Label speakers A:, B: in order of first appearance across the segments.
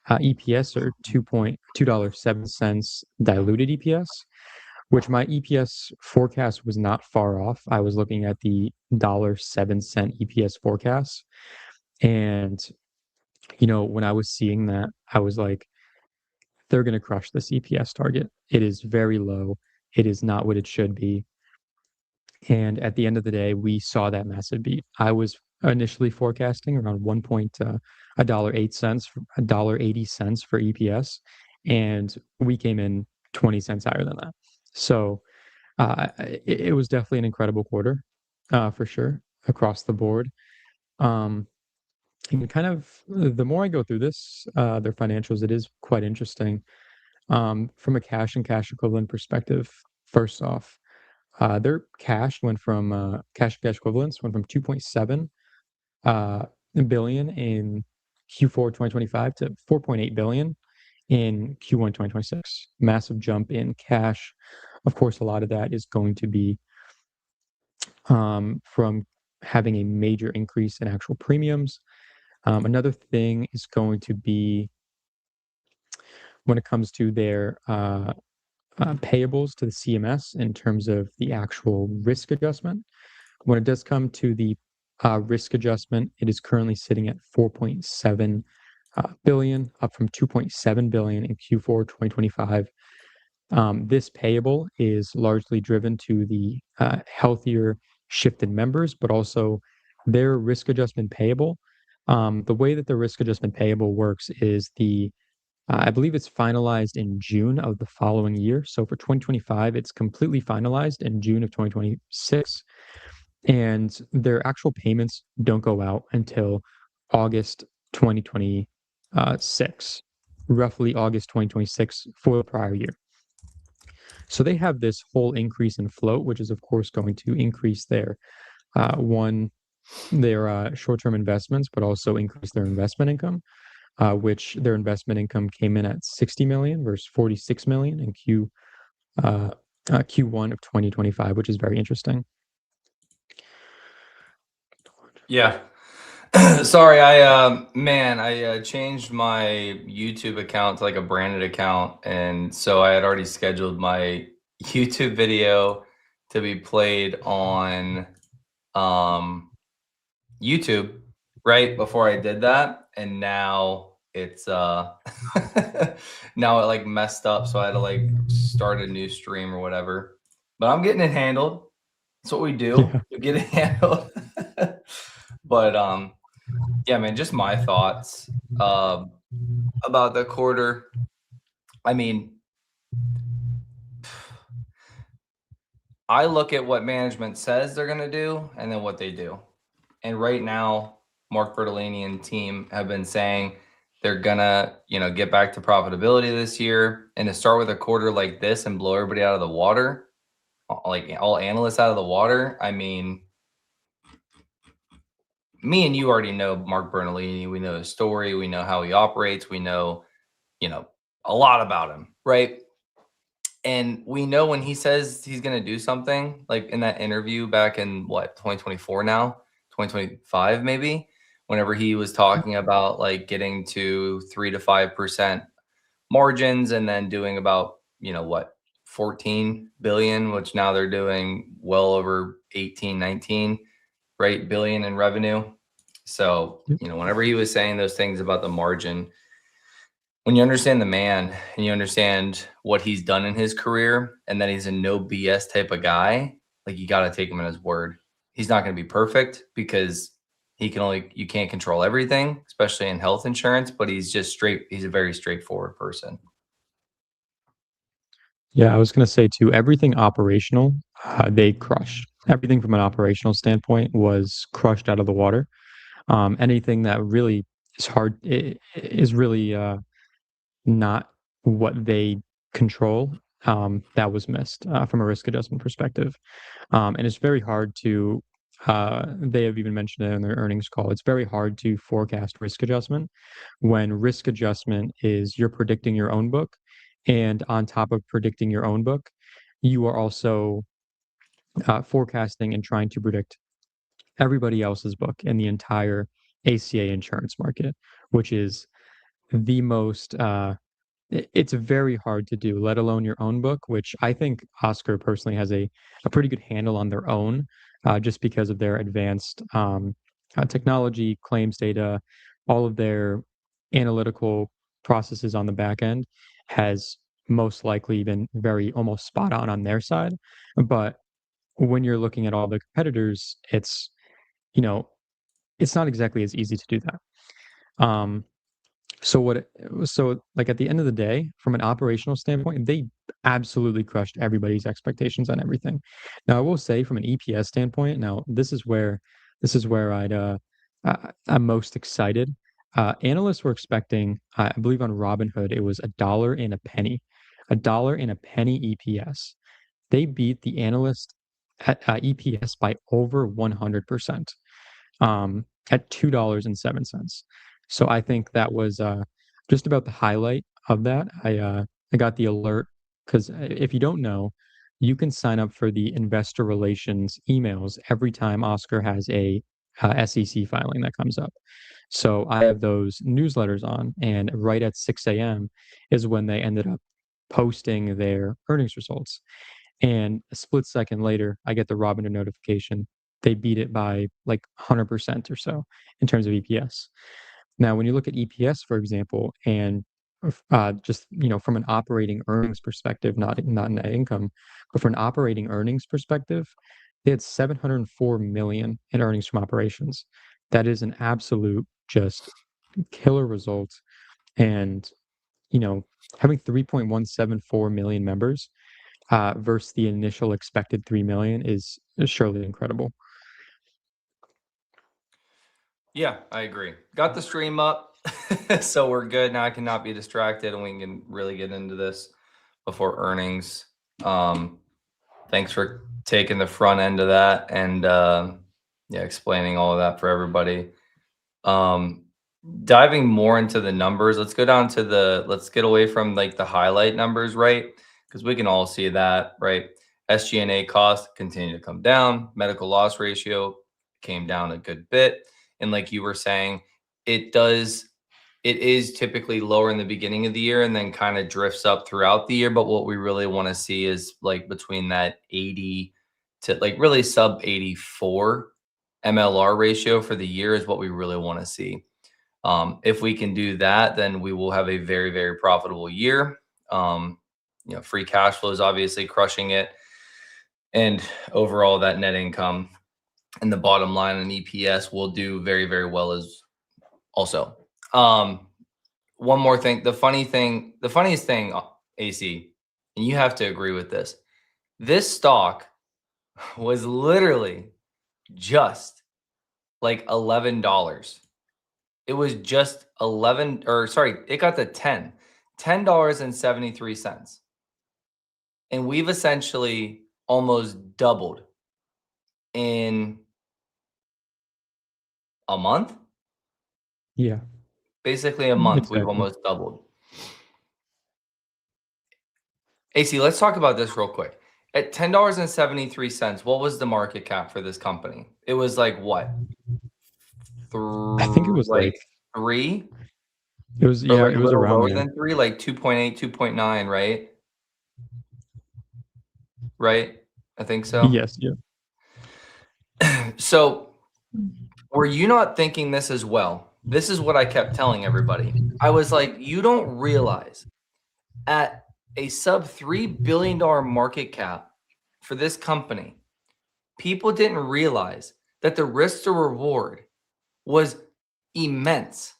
A: EPS are $2.07 diluted EPS, which my EPS forecast was not far off. I was looking at the $1.07 EPS forecast. And, when I was seeing that, I was like, they're going to crush this EPS target. It is very low. It is not what it should be. And at the end of the day, we saw that massive beat. I was initially forecasting around $1.80 for EPS, and we came in 20 cents higher than that. So it was definitely an incredible quarter, for sure, across the board. Um, and kind of the more I go through this, their financials, it is quite interesting. From a cash and cash equivalent perspective, first off, their cash and cash equivalents went from 2.7 billion in Q4 2025 to 4.8 billion in Q1 2026. Massive jump in cash. Of course, a lot of that is going to be from having a major increase in actual premiums. Another thing is going to be when it comes to their payables to the CMS in terms of the actual risk adjustment. When it does come to the risk adjustment, it is currently sitting at 4.7 billion, up from 2.7 billion in Q4 2025. This payable is largely driven to the healthier shift in members, but also their risk adjustment payable. The way that the risk adjustment payable works is I believe it's finalized in June of the following year. So for 2025, it's completely finalized in June of 2026. And their actual payments don't go out until August 2026, roughly August 2026 for the prior year. So they have this whole increase in float, which is of course going to increase their short-term investments, but also increase their investment income, which their investment income came in at 60 million versus 46 million in Q1 of 2025, which is very interesting.
B: Yeah. Sorry, I changed my YouTube account to like a branded account, and so I had already scheduled my YouTube video to be played on YouTube right before I did that, and now it's now it like messed up, so I had to like start a new stream or whatever. But I'm getting it handled. That's what we do.
A: Yeah.
B: We get it handled. But yeah, man, just my thoughts about the quarter. I mean, I look at what management says they're going to do and then what they do. And right now, Mark Bertolini and team have been saying they're going to, get back to profitability this year. And to start with a quarter like this and blow everybody out of the water, like all analysts out of the water, I mean, me and you already know Mark Bertolini. We know his story. We know how he operates. We know, a lot about him, right? And we know when he says he's going to do something, like in that interview back in 2024 now, 2025 maybe, whenever he was talking about like getting to 3 to 5% margins and then doing about, 14 billion, which now they're doing well over 18, 19, right, billion in revenue. So, whenever he was saying those things about the margin, when you understand the man and you understand what he's done in his career and that he's a no BS type of guy, like you got to take him at his word. He's not going to be perfect because you can't control everything, especially in health insurance, but he's a very straightforward person.
A: Yeah, I was going to say too, everything operational, they crushed. Everything from an operational standpoint was crushed out of the water. Anything that really is really not what they control, that was missed from a risk adjustment perspective. And it's very hard to, they have even mentioned it in their earnings call, it's very hard to forecast risk adjustment when risk adjustment is you're predicting your own book. And on top of predicting your own book, you are also forecasting and trying to predict everybody else's book in the entire ACA insurance market, which is the most it's very hard to do, let alone your own book, which I think Oscar personally has a pretty good handle on their own, just because of their advanced technology, claims data, all of their analytical processes on the back end has most likely been very almost spot on their side. But when you're looking at all the competitors, you know, it's not exactly as easy to do that. Um, so like at the end of the day, from an operational standpoint, they absolutely crushed everybody's expectations on everything. Now, I will say from an EPS standpoint, now this is where I'm most excited. Analysts were expecting, I believe on Robinhood, it was a dollar and a penny EPS. They beat the analyst at EPS by over 100%, at $2.07. So I think that was just about the highlight of that. I got the alert because if you don't know, you can sign up for the investor relations emails every time Oscar has a SEC filing that comes up. So I have those newsletters on, and right at 6 a.m. is when they ended up posting their earnings results. And a split second later, I get the Robinhood notification. They beat it by like 100% or so in terms of EPS. Now, when you look at EPS, for example, and just from an operating earnings perspective, not net income, but from an operating earnings perspective, they had 704 million in earnings from operations. That is an absolute just killer result. And you know, having 3.174 million members versus the initial expected 3 million is surely incredible.
B: Yeah, I agree. Got the stream up, so we're good now. I cannot be distracted, and we can really get into this before earnings. Thanks for taking the front end of that and yeah, explaining all of that for everybody. Um, Diving more into the numbers, let's let's get away from like the highlight numbers, right? Because we can all see that, right? SG&A costs continue to come down. Medical loss ratio came down a good bit. And like you were saying, it does, it is typically lower in the beginning of the year and then kind of drifts up throughout the year. But what we really want to see is like between that 80 to like really sub 84 MLR ratio for the year is what we really want to see. If we can do that, then we will have a very, very profitable year. Free cash flow is obviously crushing it. And overall, that net income and the bottom line and EPS will do very, very well as also. One more thing. The funniest thing, AC, and you have to agree with this. This stock was literally just like $11. It was just 11 or sorry, it got to $10.73. And we've essentially almost doubled in a month.
A: Yeah,
B: Basically a month, we've
A: exactly.
B: almost doubled. AC, let's talk about this real quick. At $10.73, what was the market cap for this company? It was like what?
A: I think it was
B: Like three?
A: it was
B: Or
A: yeah,
B: like
A: it
B: a
A: was
B: little
A: around
B: lower
A: there.
B: than three, like 2.8, 2.9, right? Right? I think so.
A: Yes, yeah.
B: So were you not thinking this as well? This is what I kept telling everybody. I was like, you don't realize at a sub $3 billion market cap for this company, people didn't realize that the risk to reward was immense,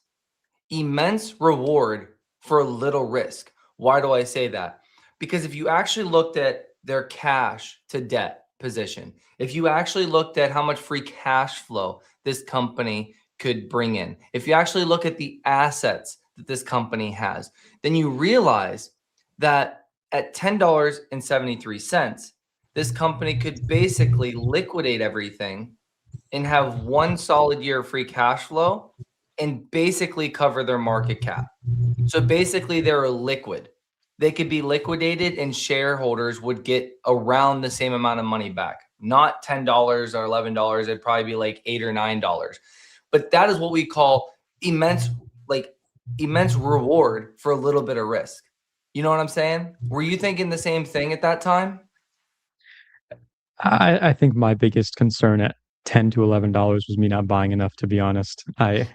B: immense reward for little risk. Why do I say that? Because if you actually looked at their cash to debt position, if you actually looked at how much free cash flow this company could bring in, if you actually look at the assets that this company has, then you realize that at $10.73, this company could basically liquidate everything and have one solid year of free cash flow and basically cover their market cap. So basically, they're liquid. They could be liquidated and shareholders would get around the same amount of money back. Not $10 or $11. It'd probably be like $8 or $9. But that is what we call immense, like immense reward for a little bit of risk. You know what I'm saying? Were you thinking the same thing at that time?
A: I think my biggest concern at $10 to $11 was me not buying enough, to be honest. I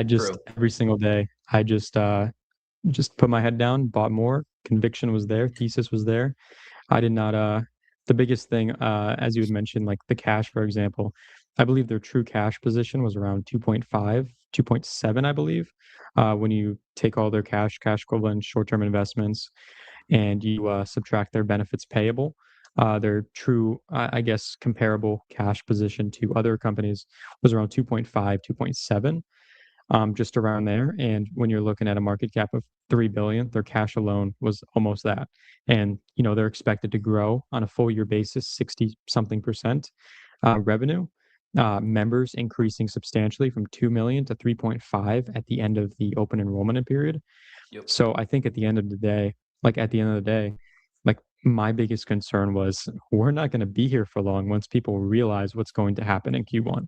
A: just
B: True.
A: every single day, I just put my head down, bought more, conviction was there, thesis was there. I did not, the biggest thing, as you had mentioned, like the cash, for example, I believe their true cash position was around 2.5, 2.7, I believe, when you take all their cash equivalent, short-term investments, and you subtract their benefits payable, their true, I guess, comparable cash position to other companies was around 2.5, 2.7, just around there. And when you're looking at a market cap of 3 billion, their cash alone was almost that. And they're expected to grow on a full year basis 60 something percent revenue. Members increasing substantially from 2 million to 3.5 at the end of the open enrollment period.
B: Yep.
A: So I think at the end of the day, like my biggest concern was we're not going to be here for long once people realize what's going to happen in Q1.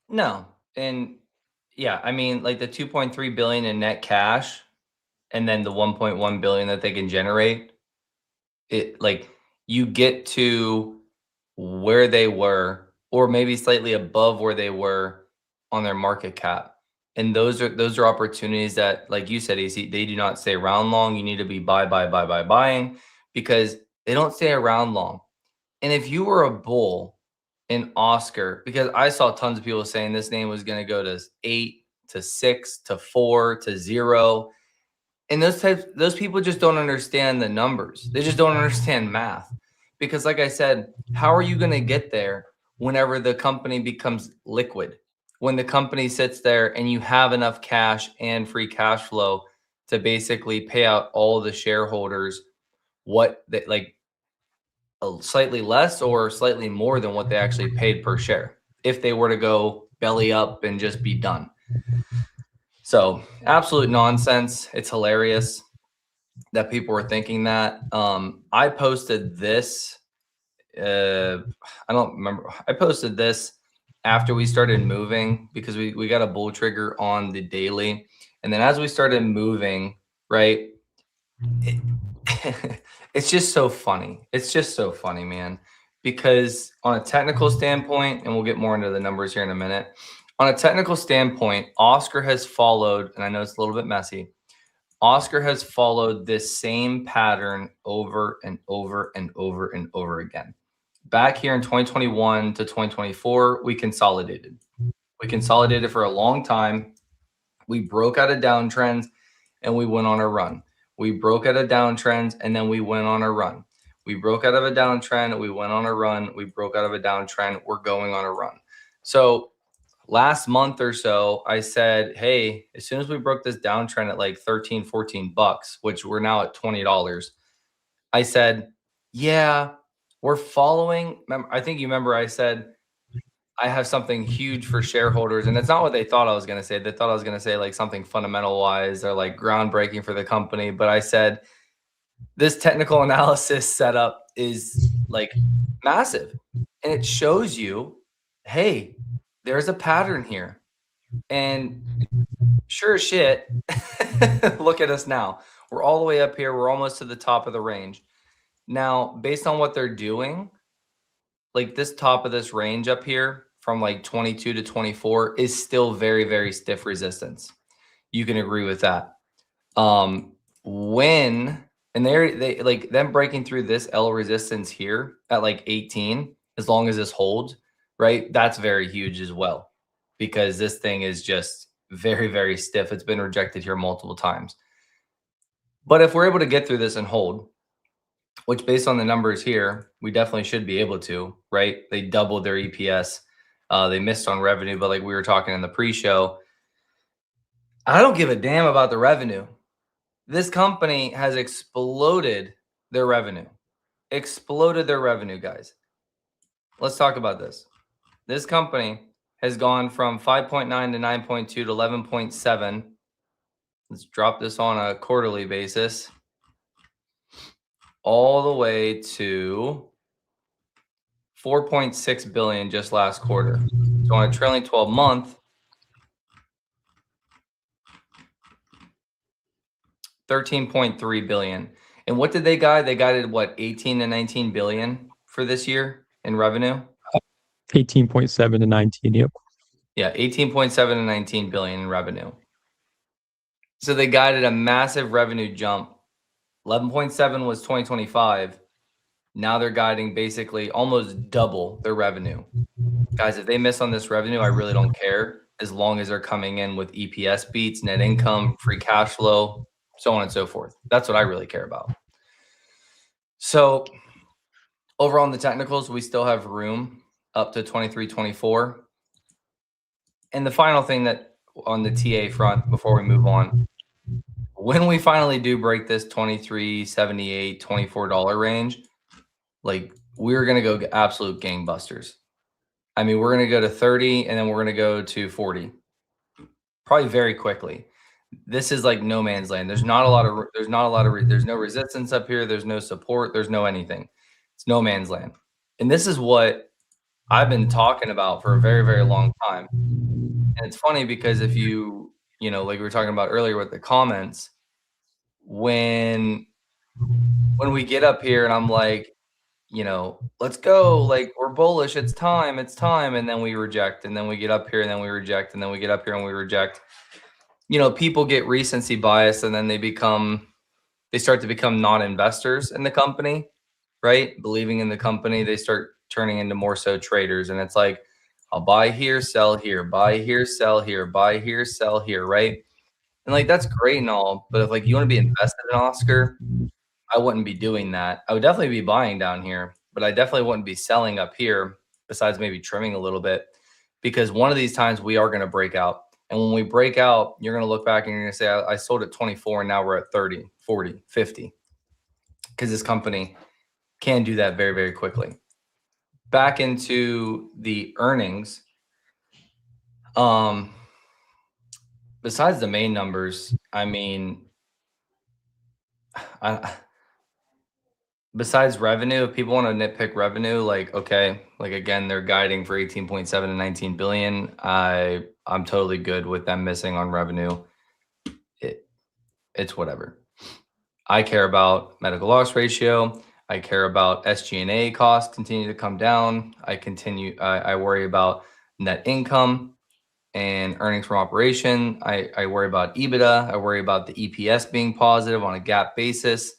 B: No. And yeah, I mean, like the 2.3 billion in net cash and then the 1.1 billion that they can generate, it like you get to where they were or maybe slightly above where they were on their market cap. And those are opportunities that, like you said, AC, they do not stay around long. You need to be buying because they don't stay around long. And if you were a bull in Oscar, because I saw tons of people saying this name was going to go to 8 to 6 to 4 to 0. And those people just don't understand the numbers. They just don't understand math. Because like I said, how are you going to get there whenever the company becomes liquid? When the company sits there and you have enough cash and free cash flow to basically pay out all the shareholders what they like slightly less or slightly more than what they actually paid per share if they were to go belly up and just be done. So absolute nonsense. It's hilarious that people were thinking that. I posted this. I don't remember. I posted this after we started moving because we got a bull trigger on the daily, and then as we started moving, right, it's just so funny. It's just so funny, man. Because on a technical standpoint, and we'll get more into the numbers here in a minute. On a technical standpoint, Oscar has followed, and I know it's a little bit messy. Oscar has followed this same pattern over and over and over and over again. Back here in 2021 to 2024, we consolidated. We consolidated for a long time. We broke out of downtrends and we went on a run. We broke out of downtrends and then we went on a run. We broke out of a downtrend. We went on a run. We broke out of a downtrend. We're going on a run. So last month or so, I said, hey, as soon as we broke this downtrend at like 13, 14 bucks, which we're now at $20, I said, yeah, we're following. I think you remember I said, I have something huge for shareholders. And it's not what they thought I was going to say. They thought I was going to say like something fundamental wise or like groundbreaking for the company. But I said, this technical analysis setup is like massive. And it shows you, hey, there's a pattern here. And sure as shit, look at us now. We're all the way up here. We're almost to the top of the range. Now, based on what they're doing, like this top of this range up here from like 22 to 24 is still very, very stiff resistance. You can agree with that. When and they like them breaking through this L resistance here at like 18, as long as this holds, right? That's very huge as well, because this thing is just very, very stiff. It's been rejected here multiple times. But if we're able to get through this and hold, which based on the numbers here, we definitely should be able to, right? They doubled their EPS. They missed on revenue, but like we were talking in the pre-show, I don't give a damn about the revenue. This company has exploded their revenue. Exploded their revenue, guys. Let's talk about this. This company has gone from 5.9 to 9.2 to 11.7. Let's drop this on a quarterly basis. All the way to 4.6 billion just last quarter. So on a trailing 12 month, 13.3 billion. And what did they guide? They guided what, 18 to 19 billion for this year in revenue?
A: 18.7 to 19. Yep.
B: Yeah, 18.7 to 19 billion in revenue. So they guided a massive revenue jump. 11.7 was 2025. Now they're guiding basically almost double their revenue. Guys, if they miss on this revenue, I really don't care, as long as they're coming in with EPS beats, net income, free cash flow, so on and so forth. That's what I really care about. So overall in the technicals, we still have room up to 23, 24. And the final thing that on the TA front before we move on, when we finally do break this 23.78, $24 range, like we're going to go absolute gangbusters. I mean, we're going to go to 30 and then we're going to go to 40 probably very quickly. This is like no man's land. There's no resistance up here. There's no support. There's no anything. It's no man's land. And this is what I've been talking about for a very, very long time. And it's funny because if like we were talking about earlier with the comments, when we get up here and I'm like, let's go, like we're bullish, it's time, and then we reject, and then we get up here and then we reject, and then we get up here and we reject. People get recency bias and then they start to become non-investors in the company, right? Believing in the company, they start turning into more so traders. And it's like, I'll buy here, sell here, buy here, sell here, buy here, sell here, right? And like, that's great and all, but if like you want to be invested in Oscar, I wouldn't be doing that. I would definitely be buying down here, but I definitely wouldn't be selling up here, besides maybe trimming a little bit, because one of these times we are going to break out. And when we break out, you're going to look back and you're going to say, I sold at 24 and now we're at 30, 40, 50, because this company can do that very, very quickly. Back into the earnings. Besides the main numbers, I mean, besides revenue, if people want to nitpick revenue, like, okay, like again, they're guiding for 18.7 to 19 billion. I'm totally good with them missing on revenue. It's whatever. I care about medical loss ratio. I care about SG&A costs continue to come down. I worry about net income and earnings from operation. I worry about EBITDA. I worry about the EPS being positive on a GAAP basis.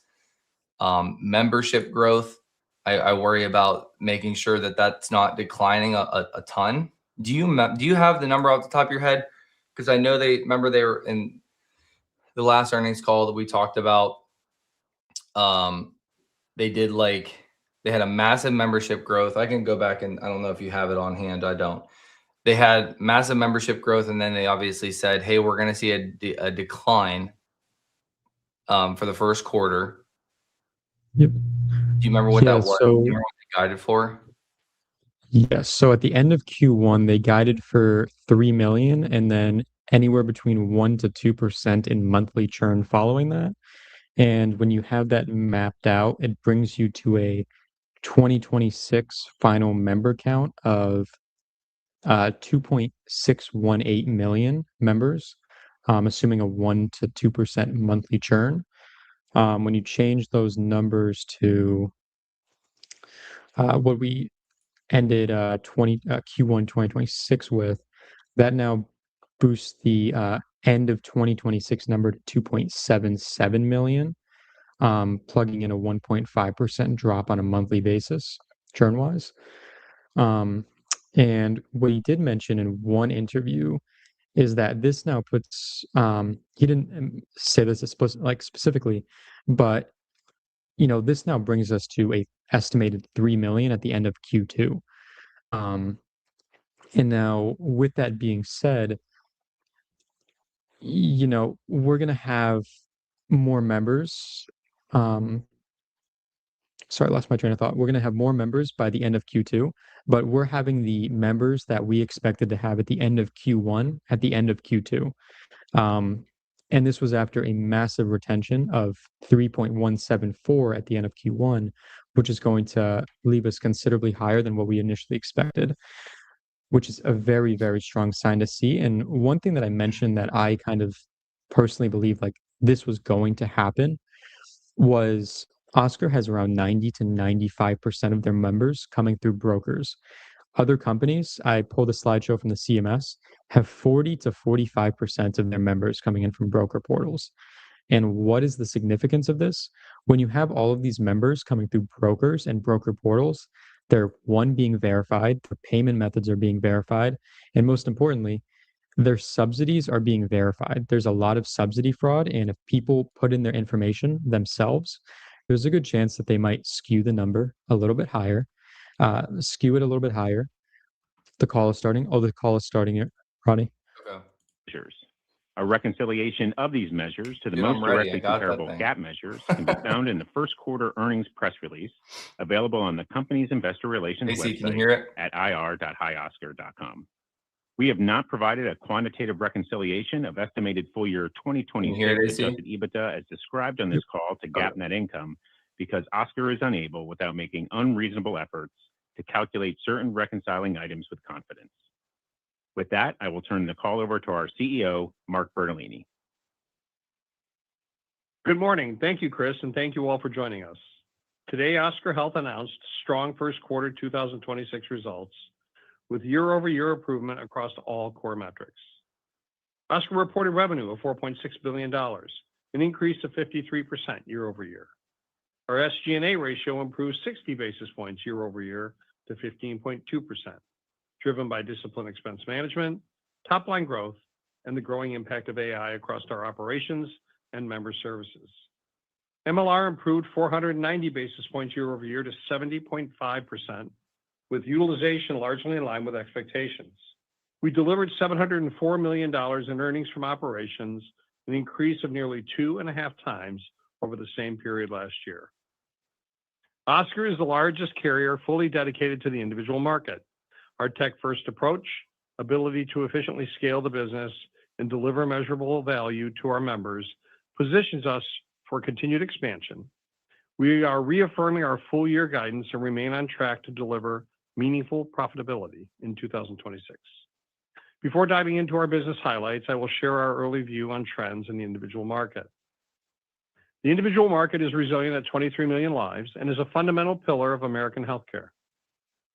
B: Membership growth. I worry about making sure that that's not declining a ton. Do you have the number off the top of your head? Because I know they were in the last earnings call that we talked about. They had a massive membership growth. I can go back and I don't know if you have it on hand. I don't. They had massive membership growth, and then they obviously said, "Hey, we're going to see a decline for the first quarter."
A: Yep.
B: Do you remember what that was? Do you
A: So
B: remember what they guided for?
A: yes. So at the end of Q1, they guided for 3 million and then anywhere between 1 to 2% in monthly churn following that. And when you have that mapped out, it brings you to a 2026 final member count of 2.618 million members, assuming a 1 to 2% monthly churn. When you change those numbers to what we ended Q1 2026 with, that now boosts the end of 2026 number to 2.77 million, plugging in a 1.5% drop on a monthly basis, churn-wise. And what he did mention in one interview is that this now puts he didn't say this specifically, but this now brings us to a estimated 3 million at the end of Q2. And now with that being said, we're gonna have more members. Sorry, I lost my train of thought. We're gonna have more members by the end of Q2, but we're having the members that we expected to have at the end of Q1 at the end of Q2. And this was after a massive retention of 3.174 at the end of Q1, which is going to leave us considerably higher than what we initially expected, which is a very, very strong sign to see. And one thing that I mentioned that I kind of personally believe, like this was going to happen was Oscar has around 90 to 95% of their members coming through brokers. Other companies, I pulled a slideshow from the CMS, have 40 to 45% of their members coming in from broker portals. And what is the significance of this? When you have all of these members coming through brokers and broker portals, they're one being verified, their payment methods are being verified, and most importantly, their subsidies are being verified. There's a lot of subsidy fraud, and if people put in their information themselves, there's a good chance that they might skew the number a little bit higher, skew it a little bit higher. The call is starting. Oh, the call is starting, Ronnie.
B: Okay.
C: Measures. A reconciliation of these measures to the
B: Dude,
C: most
B: I'm ready.
C: directly
B: I got that
C: comparable
B: thing.
C: GAAP measures can be found in the first quarter earnings press release, available on the company's investor relations
B: AC, can you
C: website
B: hear it?
C: at ir.hioscar.com. We have not provided a quantitative reconciliation of estimated full year
B: Can you hear
C: 2026
B: it, AC?
C: adjusted EBITDA as described on this call to GAAP net income because Oscar is unable, without making unreasonable efforts, to calculate certain reconciling items with confidence. With that, I will turn the call over to our CEO, Mark Bertolini.
D: Good morning. Thank you, Chris, and thank you all for joining us. Today, Oscar Health announced strong first quarter 2026 results with year-over-year improvement across all core metrics. Oscar reported revenue of $4.6 billion, an increase of 53% year-over-year. Our SG&A ratio improved 60 basis points year-over-year to 15.2%, driven by disciplined expense management, top-line growth, and the growing impact of AI across our operations and member services. MLR improved 490 basis points year-over-year to 70.5%, with utilization largely in line with expectations. We delivered $704 million in earnings from operations, an increase of nearly 2.5 times over the same period last year. Oscar is the largest carrier fully dedicated to the individual market. Our tech-first approach, ability to efficiently scale the business, and deliver measurable value to our members positions us for continued expansion. We are reaffirming our full-year guidance and remain on track to deliver meaningful profitability in 2026. Before diving into our business highlights, I will share our early view on trends in the individual market. The individual market is resilient at 23 million lives and is a fundamental pillar of American healthcare.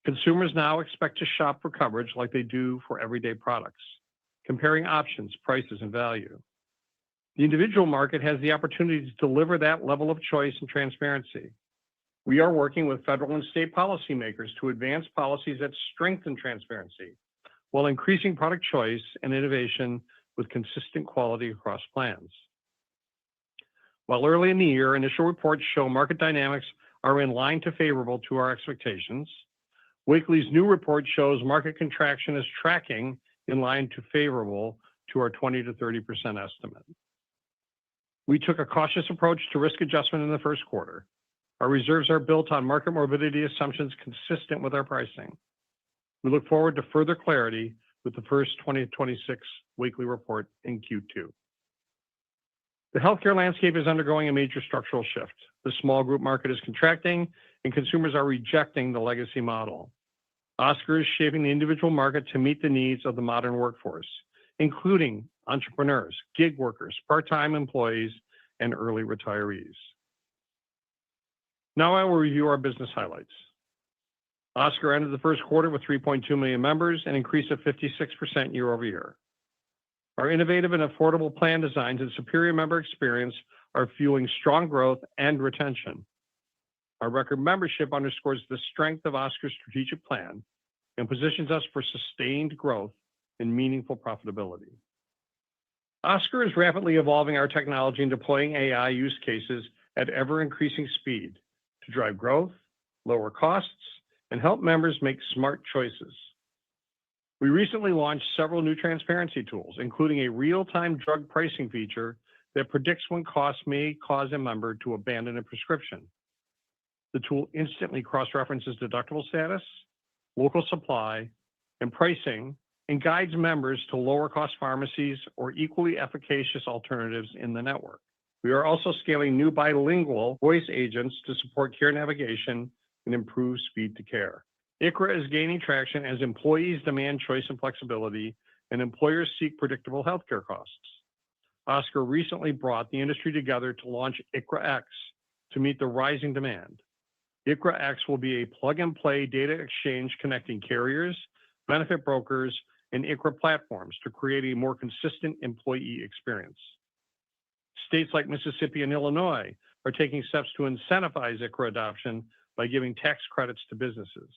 D: Consumers now expect to shop for coverage like they do for everyday products, comparing options, prices, and value. The individual market has the opportunity to deliver that level of choice and transparency. We are working with federal and state policymakers to advance policies that strengthen transparency while increasing product choice and innovation with consistent quality across plans. While early in the year, initial reports show market dynamics are in line to favorable to our expectations, Wakely's new report shows market contraction is tracking in line to favorable to our 20 to 30% estimate. We took a cautious approach to risk adjustment in the first quarter. Our reserves are built on market morbidity assumptions consistent with our pricing. We look forward to further clarity with the first 2026 Wakely report in Q2. The healthcare landscape is undergoing a major structural shift. The small group market is contracting, and consumers are rejecting the legacy model. Oscar is shaping the individual market to meet the needs of the modern workforce, including entrepreneurs, gig workers, part-time employees, and early retirees. Now I will review our business highlights. Oscar ended the first quarter with 3.2 million members, an increase of 56% year-over-year. Our innovative and affordable plan designs and superior member experience are fueling strong growth and retention. Our record membership underscores the strength of Oscar's strategic plan and positions us for sustained growth and meaningful profitability. Oscar is rapidly evolving our technology and deploying AI use cases at ever-increasing speed to drive growth, lower costs, and help members make smart choices. We recently launched several new transparency tools, including a real-time drug pricing feature that predicts when costs may cause a member to abandon a prescription. The tool instantly cross-references deductible status, local supply, and pricing, and guides members to lower-cost pharmacies or equally efficacious alternatives in the network. We are also scaling new bilingual voice agents to support care navigation and improve speed to care. ICHRA is gaining traction as employees demand choice and flexibility, and employers seek predictable healthcare costs. Oscar recently brought the industry together to launch ICHRA-X to meet the rising demand. ICHRA-X will be a plug-and-play data exchange connecting carriers, benefit brokers, and ICHRA platforms to create a more consistent employee experience. States like Mississippi and Illinois are taking steps to incentivize ICHRA adoption by giving tax credits to businesses.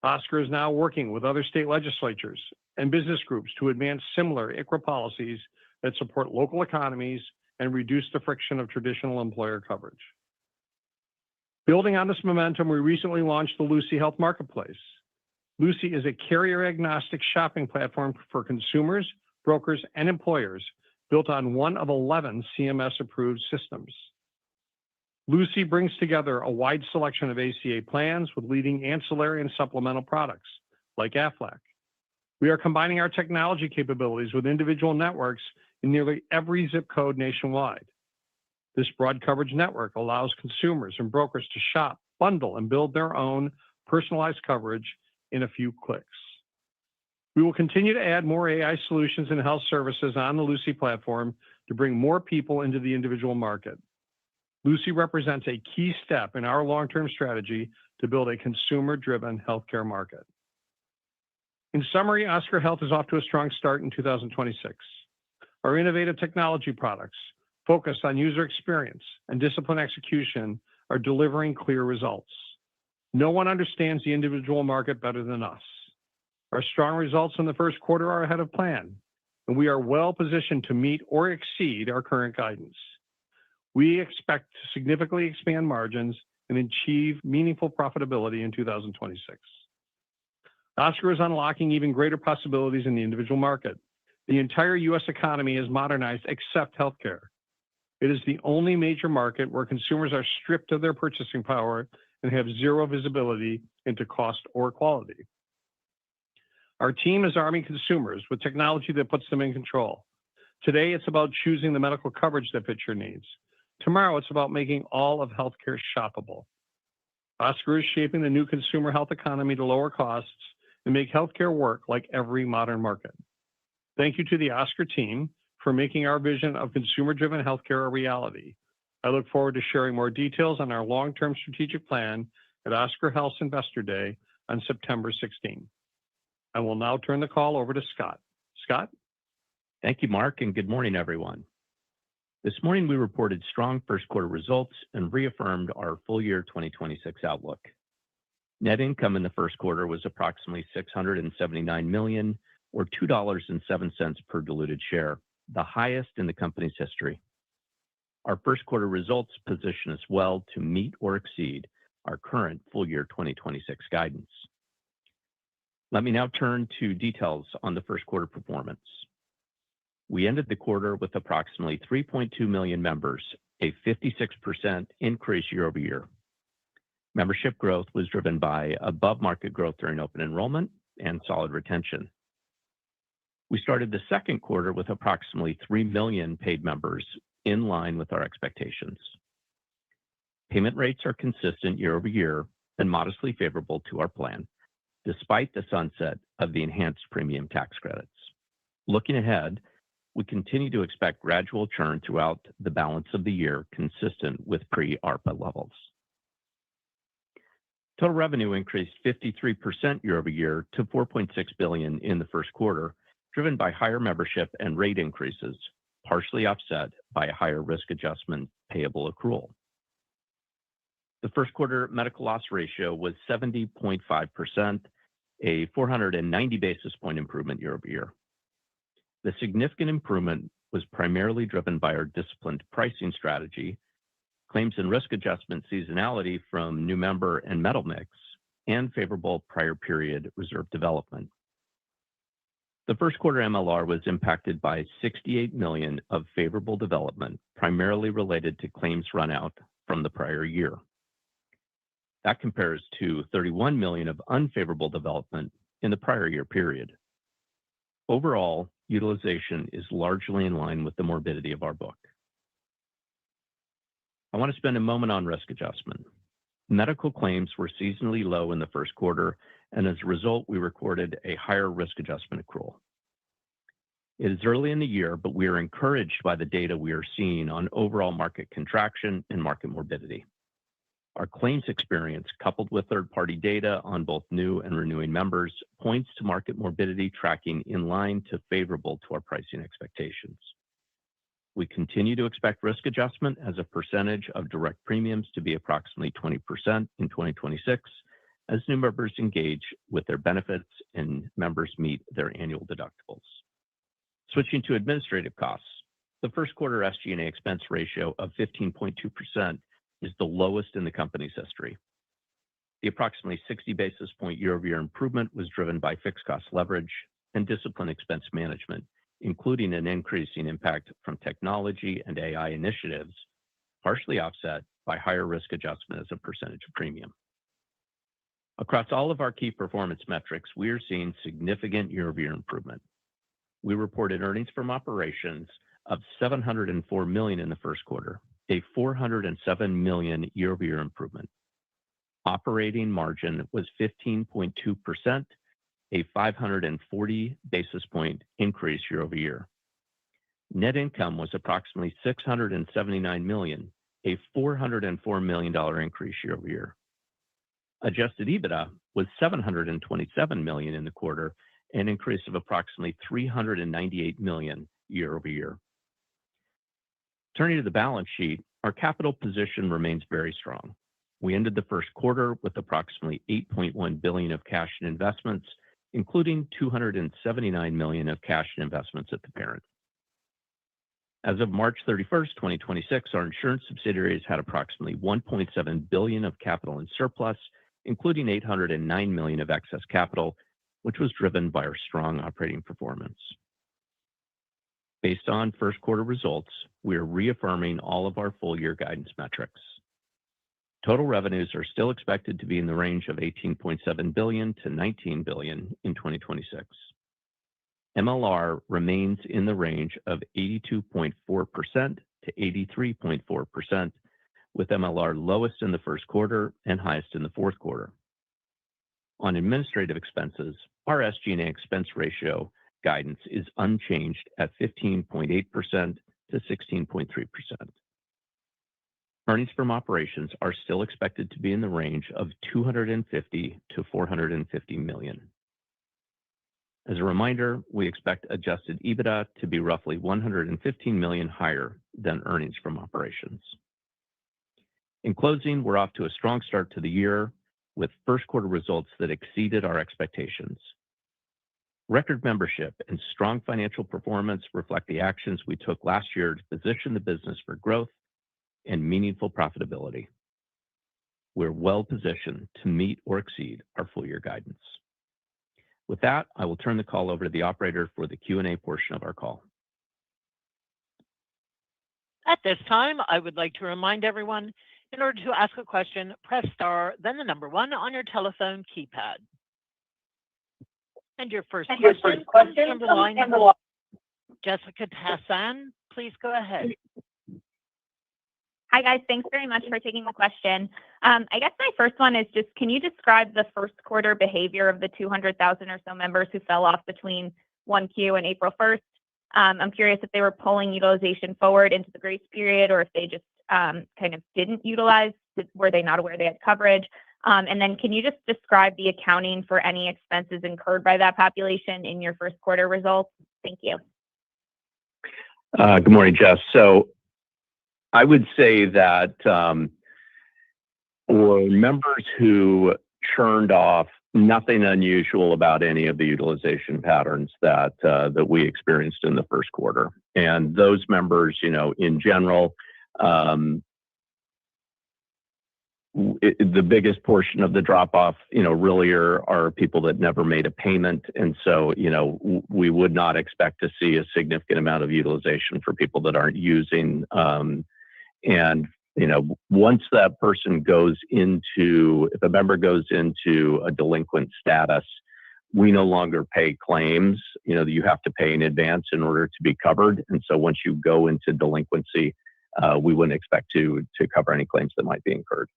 D: Oscar is now working with other state legislatures and business groups to advance similar ICHRA policies that support local economies and reduce the friction of traditional employer coverage. Building on this momentum, we recently launched the Lucy Health Marketplace. Lucy is a carrier-agnostic shopping platform for consumers, brokers, and employers built on one of 11 CMS-approved systems. Lucy brings together a wide selection of ACA plans with leading ancillary and supplemental products, like Aflac. We are combining our technology capabilities with individual networks in nearly every zip code nationwide. This broad coverage network allows consumers and brokers to shop, bundle, and build their own personalized coverage in a few clicks. We will continue to add more AI solutions and health services on the Lucy platform to bring more people into the individual market. Lucy represents a key step in our long-term strategy to build a consumer-driven healthcare market. In summary, Oscar Health is off to a strong start in 2026. Our innovative technology products, focused on user experience and disciplined execution, are delivering clear results. No one understands the individual market better than us. Our strong results in the first quarter are ahead of plan, and we are well positioned to meet or exceed our current guidance. We expect to significantly expand margins and achieve meaningful profitability in 2026. Oscar is unlocking even greater possibilities in the individual market. The entire U.S. economy is modernized except healthcare. It is the only major market where consumers are stripped of their purchasing power and have zero visibility into cost or quality. Our team is arming consumers with technology that puts them in control. Today, it's about choosing the medical coverage that fits your needs. Tomorrow, it's about making all of healthcare shoppable. Oscar is shaping the new consumer health economy to lower costs and make healthcare work like every modern market. Thank you to the Oscar team for making our vision of consumer-driven healthcare a reality. I look forward to sharing more details on our long-term strategic plan at Oscar Health's Investor Day on September 16. I will now turn the call over to Scott. Scott?
E: Thank you, Mark, and good morning, everyone. This morning, we reported strong first quarter results and reaffirmed our full year 2026 outlook. Net income in the first quarter was approximately $679 million, or $2.07 per diluted share, the highest in the company's history. Our first quarter results position us well to meet or exceed our current full year 2026 guidance. Let me now turn to details on the first quarter performance. We ended the quarter with approximately 3.2 million members, a 56% increase year over year. Membership growth was driven by above-market growth during open enrollment and solid retention. We started the second quarter with approximately 3 million paid members, in line with our expectations. Payment rates are consistent year over year and modestly favorable to our plan, despite the sunset of the enhanced premium tax credits. Looking ahead, we continue to expect gradual churn throughout the balance of the year, consistent with pre-ARPA levels. Total revenue increased 53% year over year to $4.6 billion in the first quarter, driven by higher membership and rate increases, partially offset by a higher risk adjustment payable accrual. The first quarter medical loss ratio was 70.5%, a 490 basis point improvement year over year. The significant improvement was primarily driven by our disciplined pricing strategy, claims and risk adjustment seasonality from new member and metal mix, and favorable prior period reserve development. The first quarter MLR was impacted by $68 million of favorable development, primarily related to claims run out from the prior year. That compares to $31 million of unfavorable development in the prior year period. Overall, utilization is largely in line with the morbidity of our book. I want to spend a moment on risk adjustment. Medical claims were seasonally low in the first quarter, and as a result, we recorded a higher risk adjustment accrual. It is early in the year, but we are encouraged by the data we are seeing on overall market contraction and market morbidity. Our claims experience, coupled with third-party data on both new and renewing members, points to market morbidity tracking in line to favorable to our pricing expectations. We continue to expect risk adjustment as a percentage of direct premiums to be approximately 20% in 2026 as new members engage with their benefits and members meet their annual deductibles. Switching to administrative costs, the first quarter SG&A expense ratio of 15.2% is the lowest in the company's history. The approximately 60 basis point year-over-year improvement was driven by fixed cost leverage and disciplined expense management, including an increasing impact from technology and AI initiatives, partially offset by higher risk adjustment as a percentage of premium. Across all of our key performance metrics, we are seeing significant year-over-year improvement. We reported earnings from operations of $704 million in the first quarter, a $407 million year-over-year improvement. Operating margin was 15.2%, a 540 basis point increase year-over-year. Net income was approximately $679 million, a $404 million increase year-over-year. Adjusted EBITDA was $727 million in the quarter, an increase of approximately $398 million year-over-year. Turning to the balance sheet, our capital position remains very strong. We ended the first quarter with approximately $8.1 billion of cash and investments, including $279 million of cash and investments at the parent. As of March 31st, 2026, our insurance subsidiaries had approximately $1.7 billion of capital in surplus, including $809 million of excess capital, which was driven by our strong operating performance. Based on first quarter results, we are reaffirming all of our full year guidance metrics. Total revenues are still expected to be in the range of $18.7 billion to $19 billion in 2026. MLR remains in the range of 82.4% to 83.4%, with MLR lowest in the first quarter and highest in the fourth quarter. On administrative expenses, our SG&A expense ratio guidance is unchanged at 15.8% to 16.3%. Earnings from operations are still expected to be in the range of $250 to $450 million. As a reminder, we expect adjusted EBITDA to be roughly $115 million higher than earnings from operations. In closing, we're off to a strong start to the year with first quarter results that exceeded our expectations. Record membership and strong financial performance reflect the actions we took last year to position the business for growth and meaningful profitability. We're well positioned to meet or exceed our full year guidance. With that, I will turn the call over to the operator for the Q&A portion of our call.
F: At this time, I would like to remind everyone, in order to ask a question, press star, then the number 1 on your telephone keypad. And your first question comes from the line of Jessica Tassan. Please go ahead.
G: Hi, guys. Thanks very much for taking the question. I guess my first one is just, can you describe the first quarter behavior of the 200,000 or so members who fell off between 1Q and April 1st? I'm curious if they were pulling utilization forward into the grace period or if they just kind of didn't utilize. Were they not aware they had coverage? And then can you just describe the accounting for any expenses incurred by that population in your first quarter results? Thank you.
E: Good morning, Jess. So I would say that for members who churned off, nothing unusual about any of the utilization patterns that we experienced in the first quarter. And those members, in general, the biggest portion of the drop-off, really are people that never made a payment. And so, we would not expect to see a significant amount of utilization for people that aren't using. And, once that person if a member goes into a delinquent status, we no longer pay claims, that you have to pay in advance in order to be covered. And so once you go into delinquency, we wouldn't expect to cover any claims that might be incurred.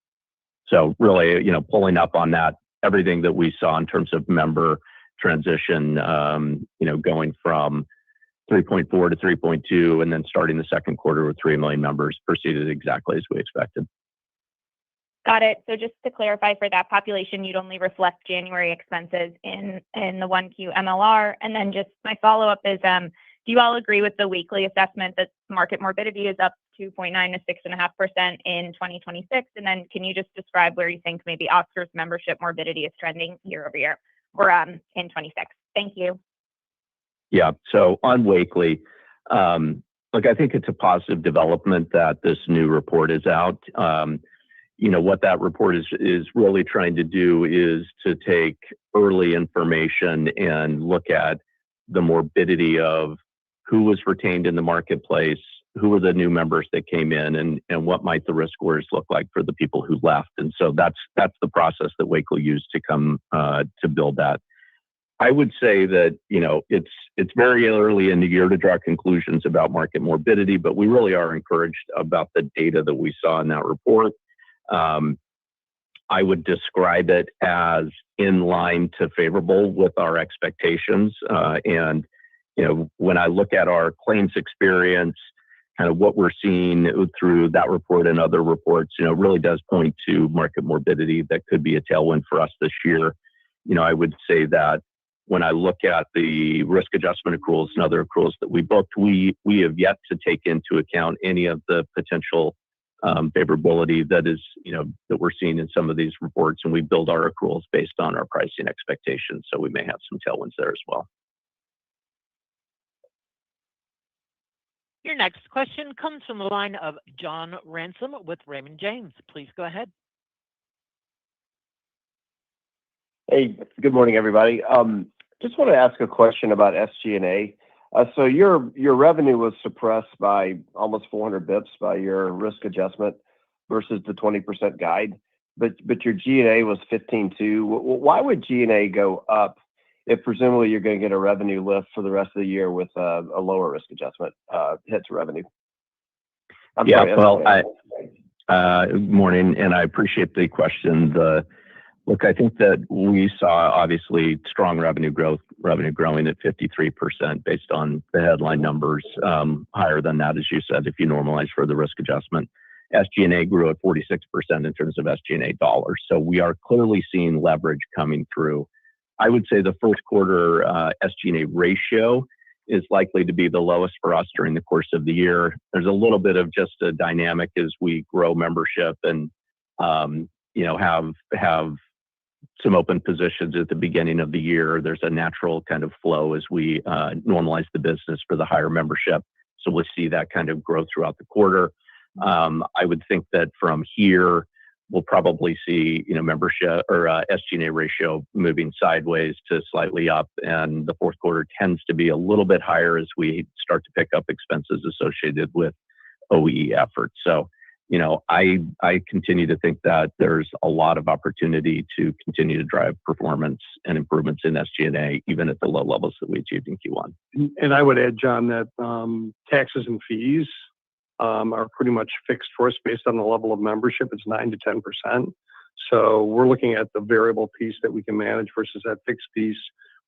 E: So really, pulling up on that, everything that we saw in terms of member transition, going from 3.4 to 3.2, and then starting the second quarter with 3 million members proceeded exactly as we expected.
G: Got it. So just to clarify, for that population, you'd only reflect January expenses in the 1Q MLR. And then just my follow-up is, do you all agree with the weekly assessment that market morbidity is up 2.9 to 6.5% in 2026? And then can you just describe where you think maybe Oscar's membership morbidity is trending year over year or in 26? Thank you.
E: Yeah. So on Wakely, look, I think it's a positive development that this new report is out. What that report is really trying to do is to take early information and look at the morbidity of who was retained in the marketplace, who were the new members that came in, and what might the risk scores look like for the people who left. And so that's the process that Wakely used to come to build that. I would say that, it's very early in the year to draw conclusions about market morbidity, but we really are encouraged about the data that we saw in that report. I would describe it as in line to favorable with our expectations. And when I look at our claims experience, kind of what we're seeing through that report and other reports, really does point to market morbidity that could be a tailwind for us this year. I would say that when I look at the risk adjustment accruals and other accruals that we booked, we have yet to take into account any of the potential favorability that is, that we're seeing in some of these reports, and we build our accruals based on our pricing expectations. So we may have some tailwinds there as well.
F: Your next question comes from the line of John Ransom with Raymond James. Please go ahead.
H: Hey, good morning, everybody. Just want to ask a question about SG&A. So your revenue was suppressed by almost 400 bips by your risk adjustment versus the 20% guide, but your G&A was 15.2. Why would G&A go up if presumably you're going to get a revenue lift for the rest of the year with a lower risk adjustment hit to revenue?
E: Good morning, and I appreciate the question. Look, I think that we saw obviously strong revenue growing at 53% based on the headline numbers, higher than that, as you said, if you normalize for the risk adjustment. SG&A grew at 46% in terms of SG&A dollars. So we are clearly seeing leverage coming through. I would say the first quarter SG&A ratio is likely to be the lowest for us during the course of the year. There's a little bit of just a dynamic as we grow membership and have some open positions at the beginning of the year. There's a natural kind of flow as we normalize the business for the higher membership. So we'll see that kind of grow throughout the quarter. I would think that from here, we'll probably see, membership or SG&A ratio moving sideways to slightly up. And the fourth quarter tends to be a little bit higher as we start to pick up expenses associated with OE efforts. So, I continue to think that there's a lot of opportunity to continue to drive performance and improvements in SG&A, even at the low levels that we achieved in Q1.
D: And I would add, John, that taxes and fees are pretty much fixed for us based on the level of membership. It's 9 to 10%. So we're looking at the variable piece that we can manage versus that fixed piece,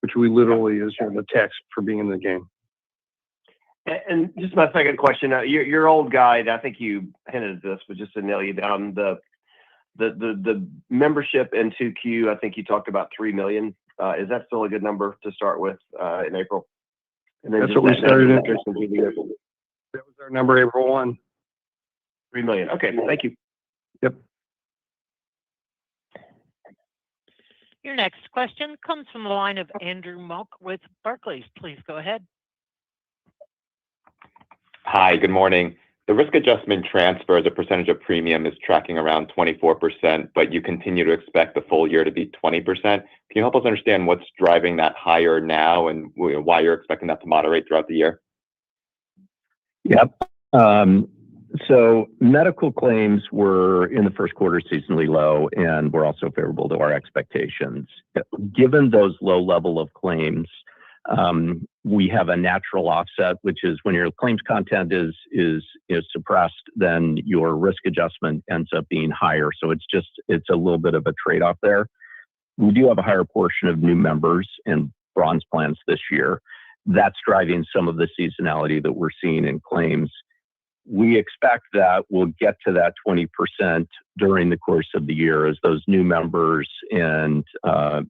D: which we literally is the tax for being in the game.
H: And just my second question, your old guide, I think you hinted at this, but just to nail you down, the membership in 2Q, I think you talked about 3 million. Is that still a good number to start with in April?
D: And then that's what we started in. That was our number, April 1.
H: 3 million. Okay, thank you.
D: Yep.
F: Your next question comes from the line of Andrew Mok with Barclays. Please go ahead.
I: Hi, good morning. The risk adjustment transfer as a percentage of premium is tracking around 24%, but you continue to expect the full year to be 20%. Can you help us understand what's driving that higher now and why you're expecting that to moderate throughout the year?
E: Yep. So medical claims were in the first quarter seasonally low and were also favorable to our expectations. Given those low level of claims, we have a natural offset, which is when your claims content is suppressed, then your risk adjustment ends up being higher. So it's a little bit of a trade-off there. We do have a higher portion of new members in bronze plans this year. that's driving some of the seasonality that we're seeing in claims. We expect that we'll get to that 20% during the course of the year as those new members and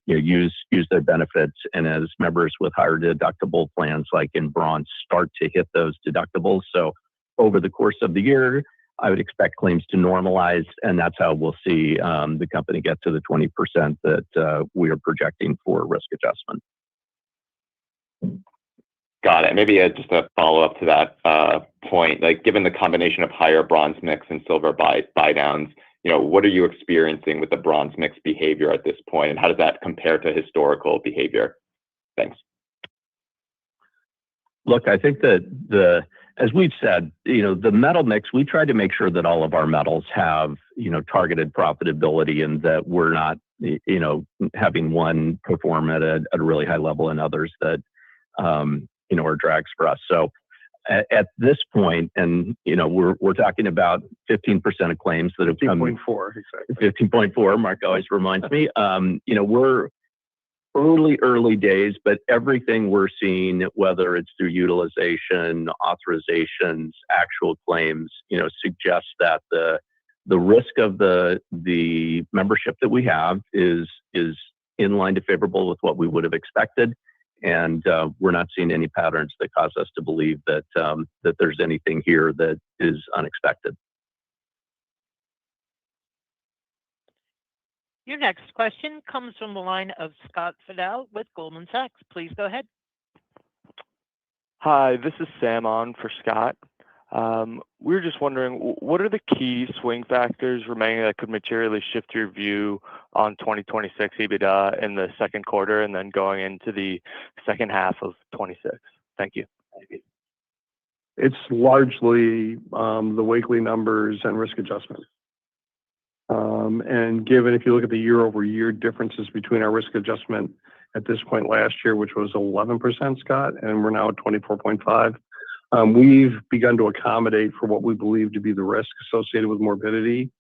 E: use their benefits, and as members with higher deductible plans like in Bronze start to hit those deductibles. So over the course of the year, I would expect claims to normalize, and that's how we'll see the company get to the 20% that we are projecting for risk adjustment.
I: Got it. Maybe just a follow-up to that point, like given the combination of higher Bronze mix and Silver buy downs, what are you experiencing with the Bronze mix behavior at this point, and how does that compare to historical behavior? Thanks.
E: Look, I think that as we've said, the metal mix, we try to make sure that all of our metals have, targeted profitability, and that we're not, having one perform at a really high level and others that, are drags for us. So at this point, and, we're talking about 15% of claims that have come.
D: 15.4, exactly.
E: 15.4, Mark always reminds me. We're early days, but everything we're seeing, whether it's through utilization, authorizations, actual claims, suggests that the risk of the membership that we have is in line to favorable with what we would have expected. And we're not seeing any patterns that cause us to believe that there's anything here that is unexpected.
F: Your next question comes from the line of Scott Fidel with Goldman Sachs. Please go ahead.
J: Hi, this is Sam on for Scott. We were just wondering, what are the key swing factors remaining that could materially shift your view on 2026 EBITDA in the second quarter and then going into the second half of 26? Thank you.
D: It's largely the weekly numbers and risk adjustment. And given, if you look at the year-over-year differences between our risk adjustment at this point last year, which was 11%, Scott, and we're now at 24.5%, we've begun to accommodate for what we believe to be the risk associated with morbidity,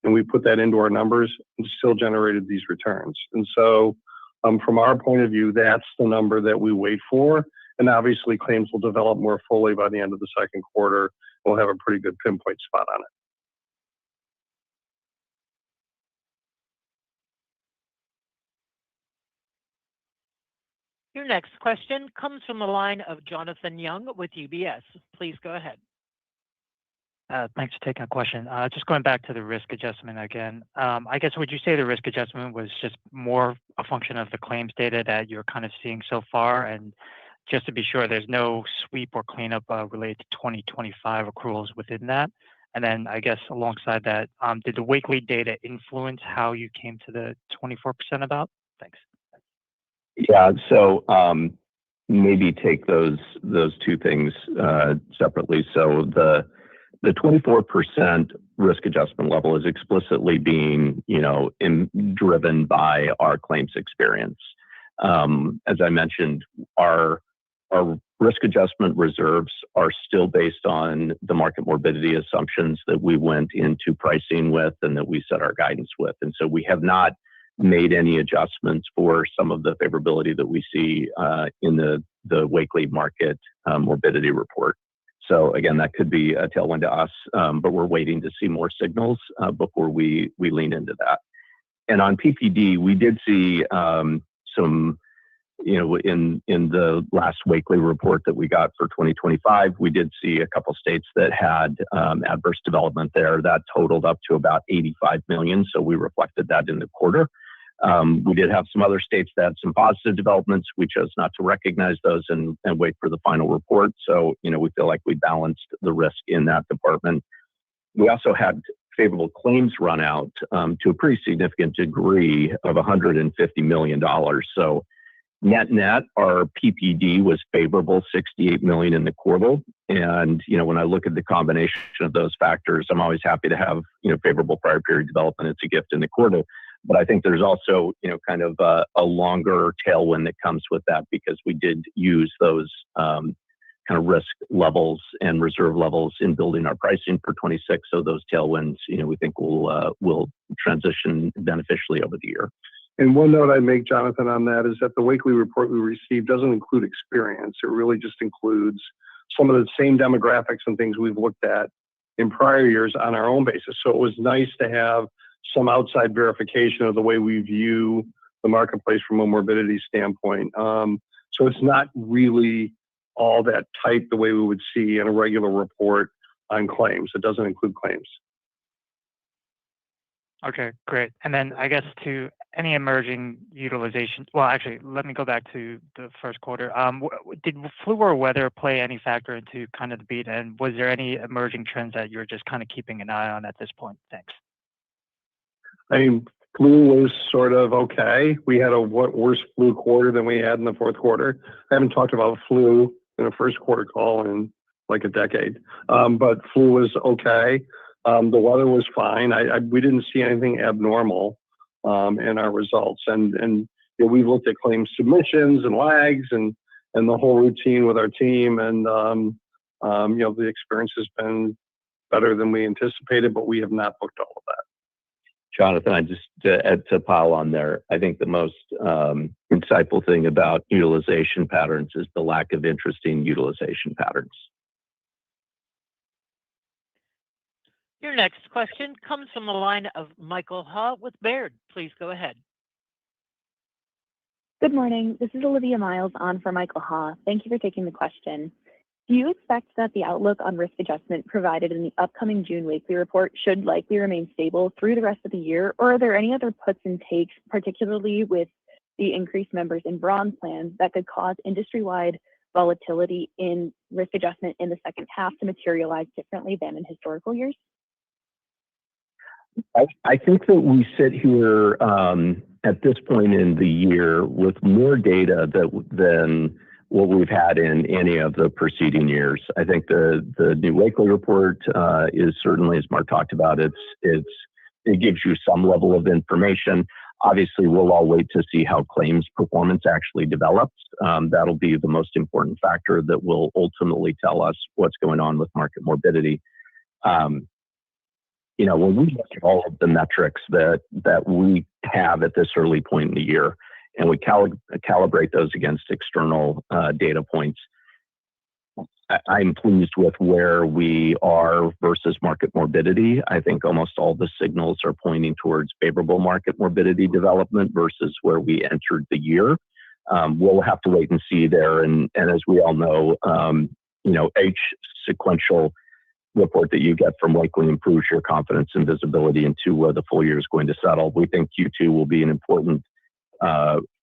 D: and we put that into our numbers and still generated these returns. And so from our point of view, that's the number that we wait for. And obviously, claims will develop more fully by the end of the second quarter. We'll have a pretty good pinpoint spot on it.
F: Your next question comes from the line of Jonathan Young with UBS. Please go ahead.
K: Thanks for taking a question. Just going back to the risk adjustment again. I guess, would you say the risk adjustment was just more a function of the claims data that you're kind of seeing so far? And just to be sure, there's no sweep or cleanup related to 2025 accruals within that. And then I guess alongside that, did the weekly data influence how you came to the 24% about? Thanks.
E: Yeah, so maybe take those two things separately. So the 24% risk adjustment level is explicitly being, driven by our claims experience. As I mentioned, our risk adjustment reserves are still based on the market morbidity assumptions that we went into pricing with and that we set our guidance with. And so we have not made any adjustments for some of the favorability that we see in the weekly market morbidity report. So again, that could be a tailwind to us, but we're waiting to see more signals before we lean into that. And on PPD, we did see some, in the last weekly report that we got for 2025, we did see a couple states that had adverse development there that totaled up to about $85 million. So we reflected that in the quarter. We did have some other states that had some positive developments. We chose not to recognize those and wait for the final report. So, we feel like we balanced the risk in that department. We also had favorable claims run out to a pretty significant degree of $150 million. So net, our PPD was favorable, $68 million in the quarter. And, when I look at the combination of those factors, I'm always happy to have, favorable prior period development. It's a gift in the quarter. But I think there's also, kind of a longer tailwind that comes with that because we did use those kind of risk levels and reserve levels in building our pricing for 26. So those tailwinds, we think will transition beneficially over the year.
D: And one note I make, Jonathan, on that is that the weekly report we received doesn't include experience. It really just includes some of the same demographics and things we've looked at in prior years on our own basis. So it was nice to have some outside verification of the way we view the marketplace from a morbidity standpoint. So it's not really all that tight the way we would see in a regular report on claims. It doesn't include claims.
K: Okay, great. And then I guess to any emerging utilization, well, actually, let me go back to the first quarter. Did flu or weather play any factor into kind of the beat? And was there any emerging trends that you're just kind of keeping an eye on at this point? Thanks.
D: I mean, flu was sort of okay. We had a worse flu quarter than we had in the fourth quarter. I haven't talked about flu in a first quarter call in like a decade, but flu was okay. The weather was fine. We didn't see anything abnormal in our results, and you know, we've looked at claim submissions and lags and the whole routine with our team, and you know, the experience has been better than we anticipated, but we have not booked all of that.
E: Jonathan, I just to pile on there, I think the most insightful thing about utilization patterns is the lack of interesting utilization patterns.
F: Your next question comes from the line of Michael Ha with Baird. Please go ahead.
L: Good morning. This is Olivia Miles on for Michael Ha. Thank you for taking the question. Do you expect that the outlook on risk adjustment provided in the upcoming June weekly report should likely remain stable through the rest of the year, or are there any other puts and takes, particularly with the increased members in bronze plans, that could cause industry-wide volatility in risk adjustment in the second half to materialize differently than in historical years?
E: I think that we sit here at this point in the year with more data than what we've had in any of the preceding years. I think the new weekly report is certainly, as Mark talked about, it gives you some level of information. Obviously, we'll all wait to see how claims performance actually develops. That'll be the most important factor that will ultimately tell us what's going on with market morbidity. You know, when we look at all of the metrics that we have at this early point in the year, and we calibrate those against external data points, I'm pleased with where we are versus market morbidity. I think almost all the signals are pointing towards favorable market morbidity development versus where we entered the year. We'll have to wait and see there. And as we all know, you know, each sequential report that you get from Wakely improves your confidence and visibility into where the full year is going to settle. We think Q2 will be an important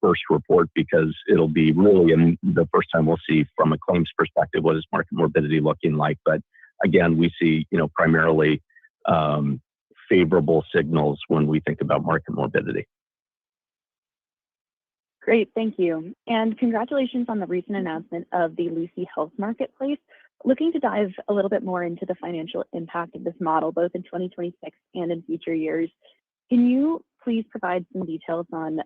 E: first report because it'll be really the first time we'll see from a claims perspective what is market morbidity looking like. But again, we see, you know, primarily favorable signals when we think about market morbidity.
L: Great, thank you. And congratulations on the recent announcement of the Lucy Health Marketplace. Looking to dive a little bit more into the financial impact of this model, both in 2026 and in future years. Can you please provide some details on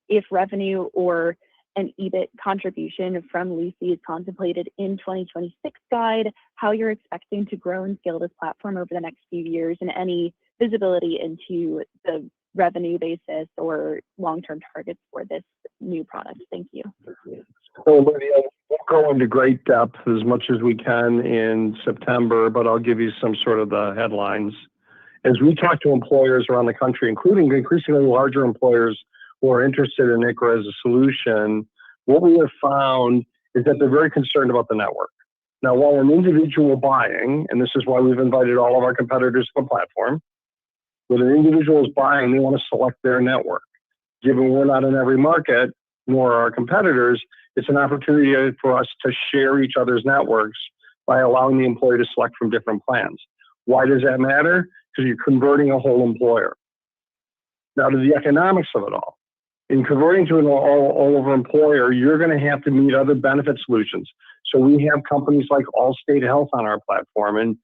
L: if revenue or an EBIT contribution from Lucy is contemplated in 2026 guide, how you're expecting to grow and scale this platform over the next few years, and any visibility into the revenue basis or long-term targets for this new product? Thank you.
D: So, Olivia, we'll go into great depth as much as we can in September, but I'll give you some sort of the headlines. As we talk to employers around the country, including increasingly larger employers who are interested in ICHRA as a solution, what we have found is that they're very concerned about the network. Now, while an individual buying, and this is why we've invited all of our competitors to the platform, when an individual is buying, they want to select their network. Given we're not in every market, nor our competitors, it's an opportunity for us to share each other's networks by allowing the employer to select from different plans. Why does that matter? Because you're converting a whole employer. Now, to the economics of it all. In converting to an all-over employer, you're going to have to meet other benefit solutions. So we have companies like Allstate Health on our platform, and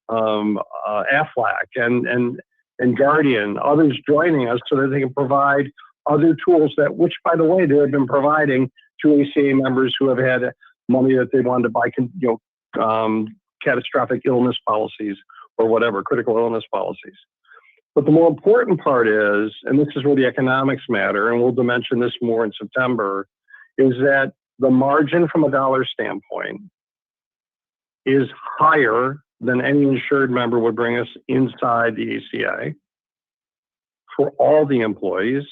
D: Aflac and Guardian, others joining us so that they can provide other tools that, which by the way, they have been providing to ACA members who have had money that they wanted to buy, catastrophic illness policies or whatever, critical illness policies. But the more important part is, and this is where the economics matter, and we'll dimension this more in September, is that the margin from a dollar standpoint is higher than any insured member would bring us inside the ACA for all the employees.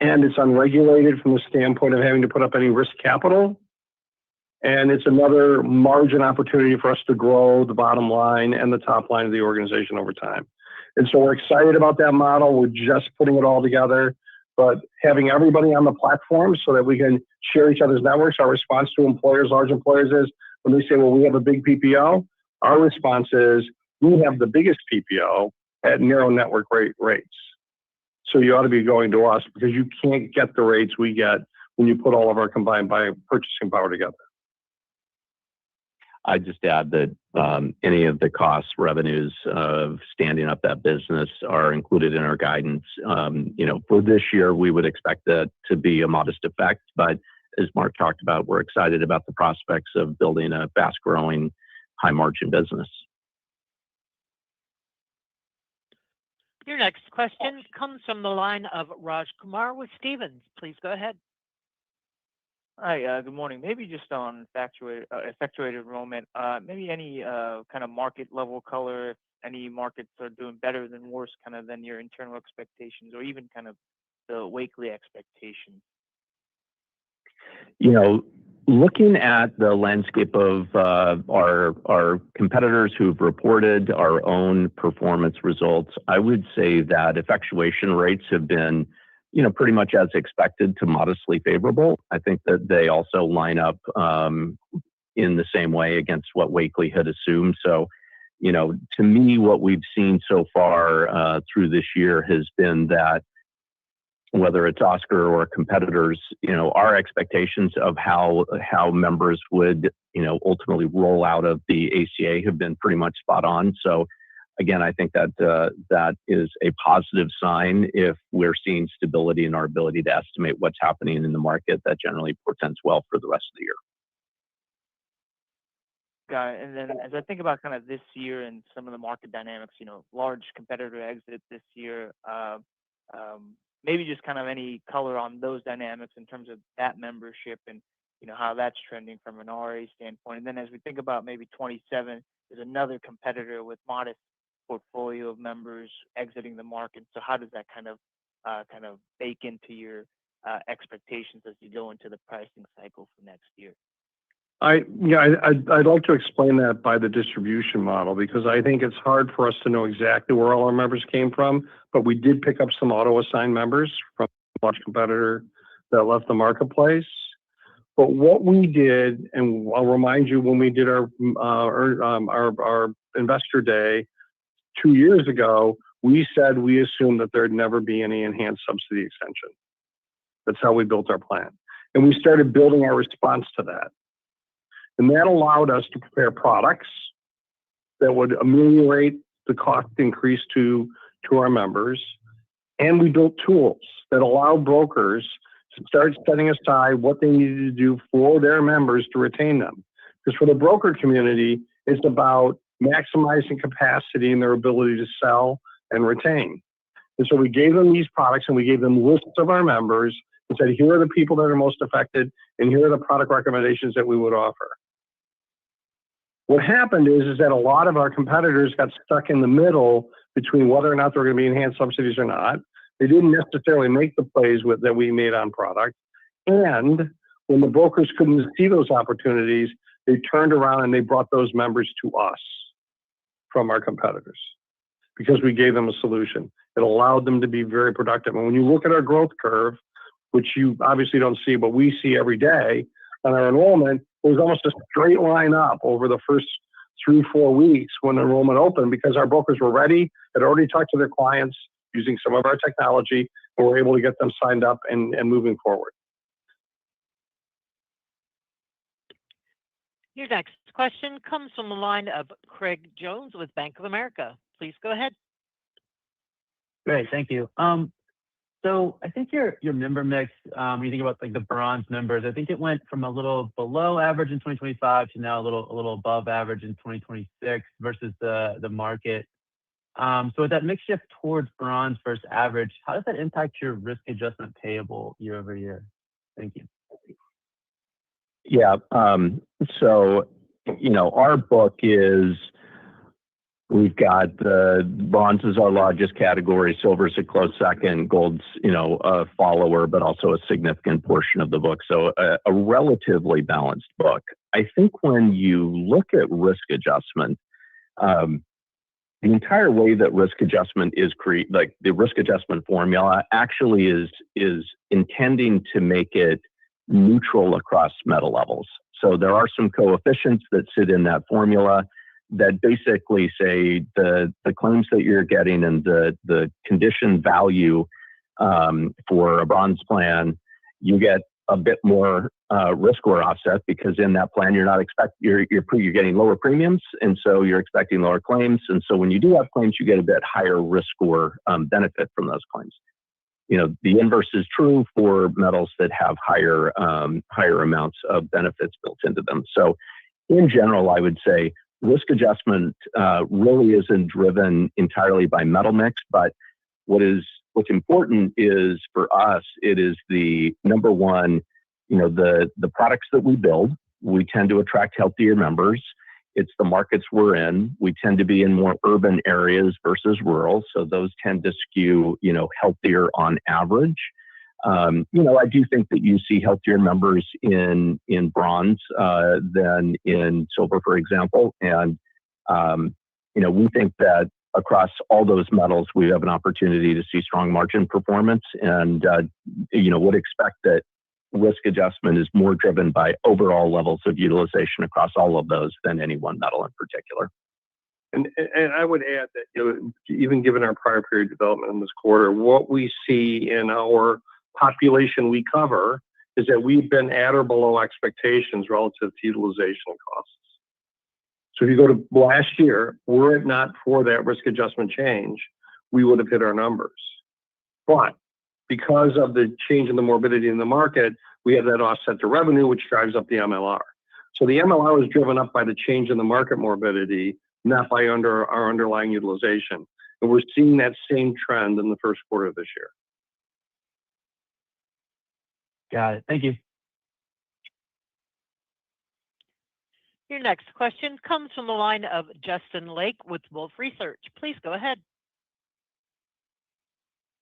D: And it's unregulated from the standpoint of having to put up any risk capital. And it's another margin opportunity for us to grow the bottom line and the top line of the organization over time. And so we're excited about that model. We're just putting it all together, but having everybody on the platform so that we can share each other's networks. Our response to employers, large employers, is when they say, well, we have a big PPO, our response is, we have the biggest PPO at narrow network rates. So you ought to be going to us because you can't get the rates we get when you put all of our combined purchasing power together.
E: I'd just add that any of the cost revenues of standing up that business are included in our guidance. For this year, we would expect that to be a modest effect. But as Mark talked about, we're excited about the prospects of building a fast-growing, high-margin business.
F: Your next question comes from the line of Raj Kumar with Stephens. Please go ahead.
M: Hi, good morning. Maybe just on effectuated enrollment, maybe any kind of market level color, if any markets are doing better than worse kind of than your internal expectations or even kind of the Wakely expectations?
E: Looking at the landscape of our competitors who've reported our own performance results, I would say that effectuation rates have been, pretty much as expected to modestly favorable. I think that they also line up in the same way against what Wakely had assumed. So, to me, what we've seen so far through this year has been that whether it's Oscar or competitors, our expectations of how members would, ultimately roll out of the ACA have been pretty much spot on. So again, I think that that is a positive sign. If we're seeing stability in our ability to estimate what's happening in the market, that generally portends well for the rest of the year.
M: Got it. And then as I think about kind of this year and some of the market dynamics, large competitor exit this year, maybe just kind of any color on those dynamics in terms of that membership and, how that's trending from an RA standpoint. And then as we think about maybe 27, there's another competitor with modest portfolio of members exiting the market. So how does that kind of bake into your expectations as you go into the pricing cycle for next year?
D: I'd like to explain that by the distribution model, because I think it's hard for us to know exactly where all our members came from, but we did pick up some auto-assigned members from a large competitor that left the marketplace. But what we did, and I'll remind you, when we did our investor day 2 years ago, we said we assumed that there'd never be any enhanced subsidy extension. That's how we built our plan. And we started building our response to that. And that allowed us to prepare products that would ameliorate the cost increase to our members. And we built tools that allow brokers to start setting aside what they needed to do for their members to retain them. Because for the broker community, it's about maximizing capacity and their ability to sell and retain. And so we gave them these products and we gave them lists of our members and said, here are the people that are most affected and here are the product recommendations that we would offer. What happened is that a lot of our competitors got stuck in the middle between whether or not there were going to be enhanced subsidies or not. They didn't necessarily make the plays that we made on product. And when the brokers couldn't see those opportunities, they turned around and they brought those members to us from our competitors because we gave them a solution. It allowed them to be very productive. And when you look at our growth curve, which you obviously don't see, but we see every day on our enrollment, it was almost a straight line up over the first 3-4 weeks when enrollment opened because our brokers were ready, had already talked to their clients using some of our technology, and were able to get them signed up and moving forward.
F: Your next question comes from the line of Craig Jones with Bank of America. Please go ahead.
N: Great, thank you. So I think your member mix, when you think about like the bronze members, I think it went from a little below average in 2025 to now a little above average in 2026 versus the market So with that mix shift towards bronze versus average, how does that impact your risk adjustment payable year over year? Thank you.
E: Yeah. So, our book is we've got bronze is our largest category, silver's a close second, gold's, a follower, but also a significant portion of the book. So a relatively balanced book. I think when you look at risk adjustment, the entire way that risk adjustment is like the risk adjustment formula actually is intending to make it neutral across metal levels. So there are some coefficients that sit in that formula that basically say the claims that you're getting and the condition value for a bronze plan, you get a bit more risk score offset because in that plan you're getting lower premiums, and so you're expecting lower claims. And so when you do have claims, you get a bit higher risk score benefit from those claims. The inverse is true for metals that have higher amounts of benefits built into them. So in general, I would say risk adjustment really isn't driven entirely by metal mix, but what's important is for us, it is the number one, the products that we build, we tend to attract healthier members. It's the markets we're in. We tend to be in more urban areas versus rural. So those tend to skew, healthier on average. I do think that you see healthier members in bronze than in silver, for example. And, we think that across all those metals, we have an opportunity to see strong margin performance and, would expect that risk adjustment is more driven by overall levels of utilization across all of those than any one metal in particular.
D: And I would add that, even given our prior period development in this quarter, what we see in our population we cover is that we've been at or below expectations relative to utilization costs. So if you go to last year, were it not for that risk adjustment change, we would have hit our numbers. But because of the change in the morbidity in the market, we have that offset to revenue, which drives up the MLR. So the MLR was driven up by the change in the market morbidity, not by our underlying utilization. And we're seeing that same trend in the first quarter of this year.
N: Got it. Thank you.
F: Your next question comes from the line of Justin Lake with Wolfe Research. Please go ahead.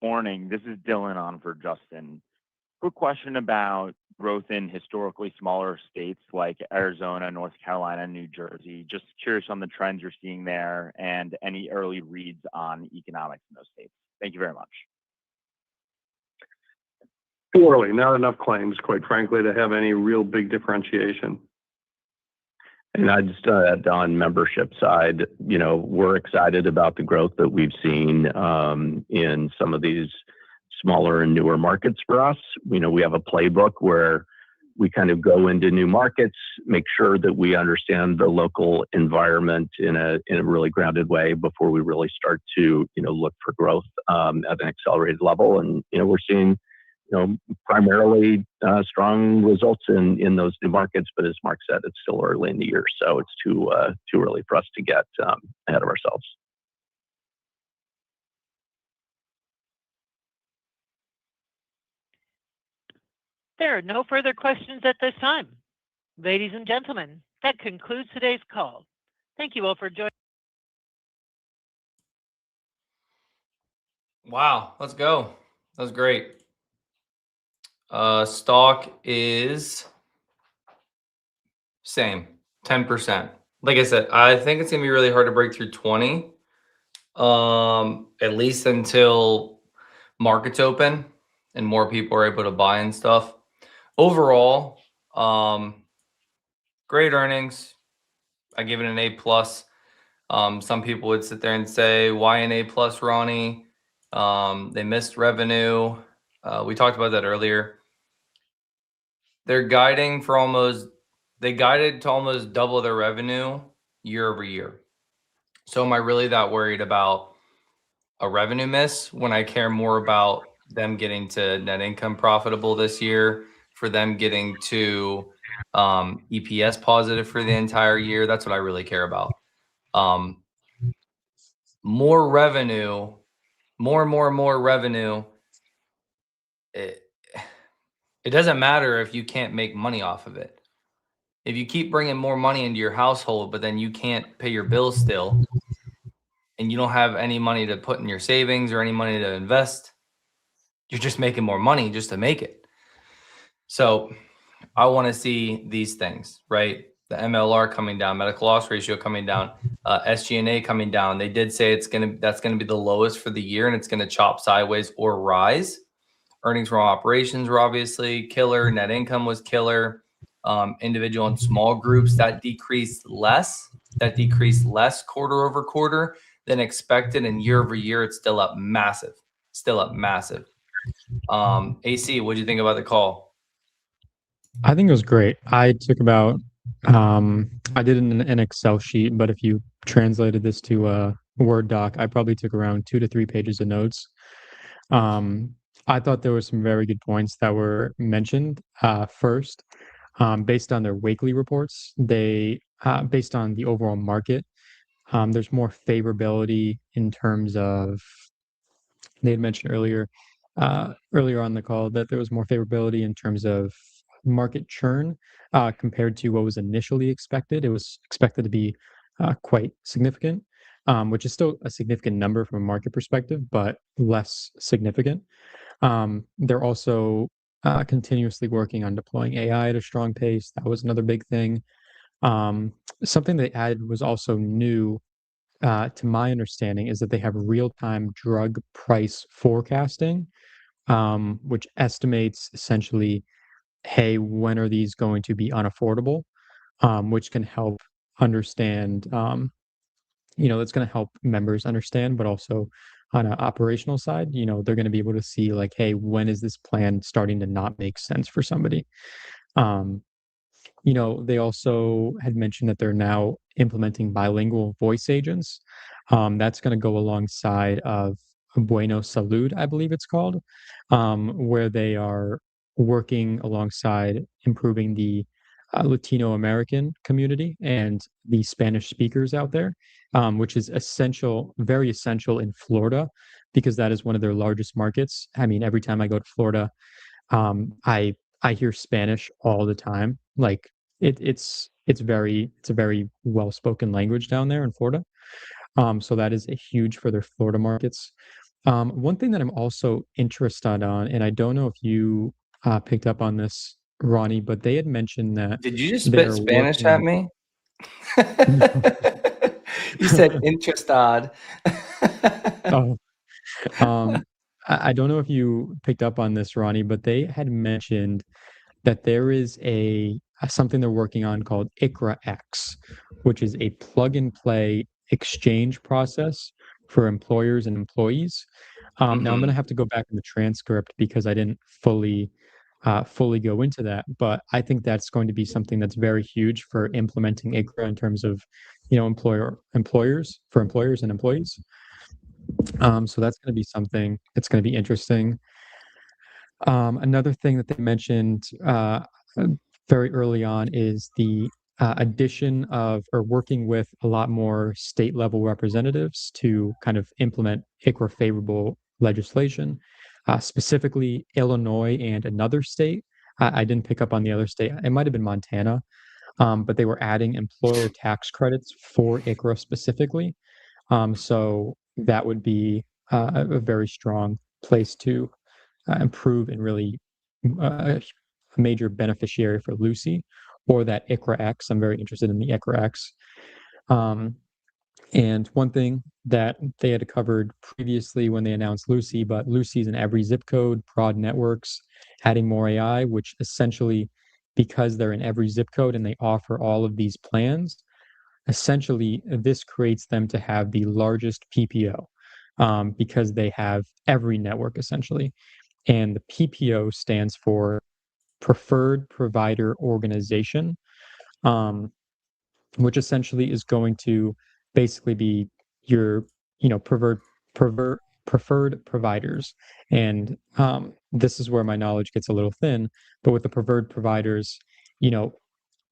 O: Morning. This is Dylan on for Justin. Quick question about growth in historically smaller states like Arizona, North Carolina, New Jersey. Just curious on the trends you're seeing there and any early reads on economics in those states. Thank you very much.
D: Too early. Not enough claims, quite frankly, to have any real big differentiation.
E: And I just add on membership side, we're excited about the growth that we've seen in some of these smaller and newer markets for us. We have a playbook where we kind of go into new markets, make sure that we understand the local environment in a really grounded way before we really start to, look for growth at an accelerated level. And, we're seeing primarily strong results in those new markets. But as Mark said, it's still early in the year, so it's too early for us to get ahead of ourselves.
F: There are no further questions at this time. Ladies and gentlemen, that concludes today's call. Thank you all for joining.
B: Wow, let's go. That was great. Stock is same, 10%. Like I said, I think it's gonna be really hard to break through 20, at least until markets open and more people are able to buy and stuff. Overall, great earnings. I give it an A+. Some people would sit there and say, why an A+, Ronnie? They missed revenue. We talked about that earlier. They're guiding they guided to almost double their revenue year over year. So am I really that worried about a revenue miss when I care more about them getting to net income profitable this year, for them getting to EPS positive for the entire year? That's what I really care about. more revenue, more revenue. It doesn't matter if you can't make money off of it. If you keep bringing more money into your household, but then you can't pay your bills still, and you don't have any money to put in your savings or any money to invest, you're just making more money just to make it. So I want to see these things, right? The MLR coming down, medical loss ratio coming down, SG&A coming down. They did say that's gonna be the lowest for the year, and it's gonna chop sideways or rise. Earnings from operations were obviously killer. Net income was killer. Individual and small groups that decreased less quarter over quarter than expected, and year over year it's still up massive. AC, what do you think about the call?
A: I think it was great. I took about, I did an Excel sheet, but if you translated this to a Word doc, I probably took around 2 to 3 pages of notes. I thought there were some very good points that were mentioned. First, based on their weekly reports, based on the overall market, there's more favorability in terms of, they had mentioned earlier on the call that there was more favorability in terms of market churn compared to what was initially expected. It was expected to be quite significant, which is still a significant number from a market perspective, but less significant. They're also continuously working on deploying AI at a strong pace. That was another big thing. Something they added was also new, to my understanding, is that they have real-time drug price forecasting, which estimates essentially, hey, when are these going to be unaffordable? Which can help understand, that's going to help members understand, but also on an operational side, they're going to be able to see like, hey, when is this plan starting to not make sense for somebody? Um, they also had mentioned that they're now implementing bilingual voice agents. That's going to go alongside of Bueno Salud, I believe it's called, where they are working alongside improving the Latino American community and the Spanish speakers out there, which is essential, very essential in Florida, because that is one of their largest markets. I mean, every time I go to Florida, I hear Spanish all the time. Like it's a very well spoken language down there in Florida. So that is a huge for their Florida markets. One thing that I'm also interested on, and I don't know if you picked up on this, Ronnie, but they had mentioned that
B: Did you just spit
A: they're
B: Spanish at
A: working.
B: me? You said interested.
A: Oh, I don't know if you picked up on this, Ronnie, but they had mentioned that there is something they're working on called ICRA X, which is a plug and play exchange process for employers and employees. Now I'm going to have to go back in the transcript because I didn't fully go into that, but I think that's going to be something that's very huge for implementing ICRA in terms of, employers and employees. So that's going to be something that's going to be interesting. Another thing that they mentioned very early on is the addition of, or working with a lot more state level representatives to kind of implement ICRA favorable legislation, specifically Illinois and another state. I didn't pick up on the other state. It might have been Montana, but they were adding employer tax credits for ICRA specifically. So that would be a very strong place to improve and really a major beneficiary for Lucy or that ICRA X. I'm very interested in the ICRA X. And one thing that they had covered previously when they announced Lucy, but Lucy's in every zip code, broad networks, adding more AI, which essentially, because they're in every zip code and they offer all of these plans, essentially this creates them to have the largest PPO, because they have every network essentially. And the PPO stands for Preferred Provider Organization, which essentially is going to basically be your, preferred providers. And this is where my knowledge gets a little thin, but with the preferred providers, you know,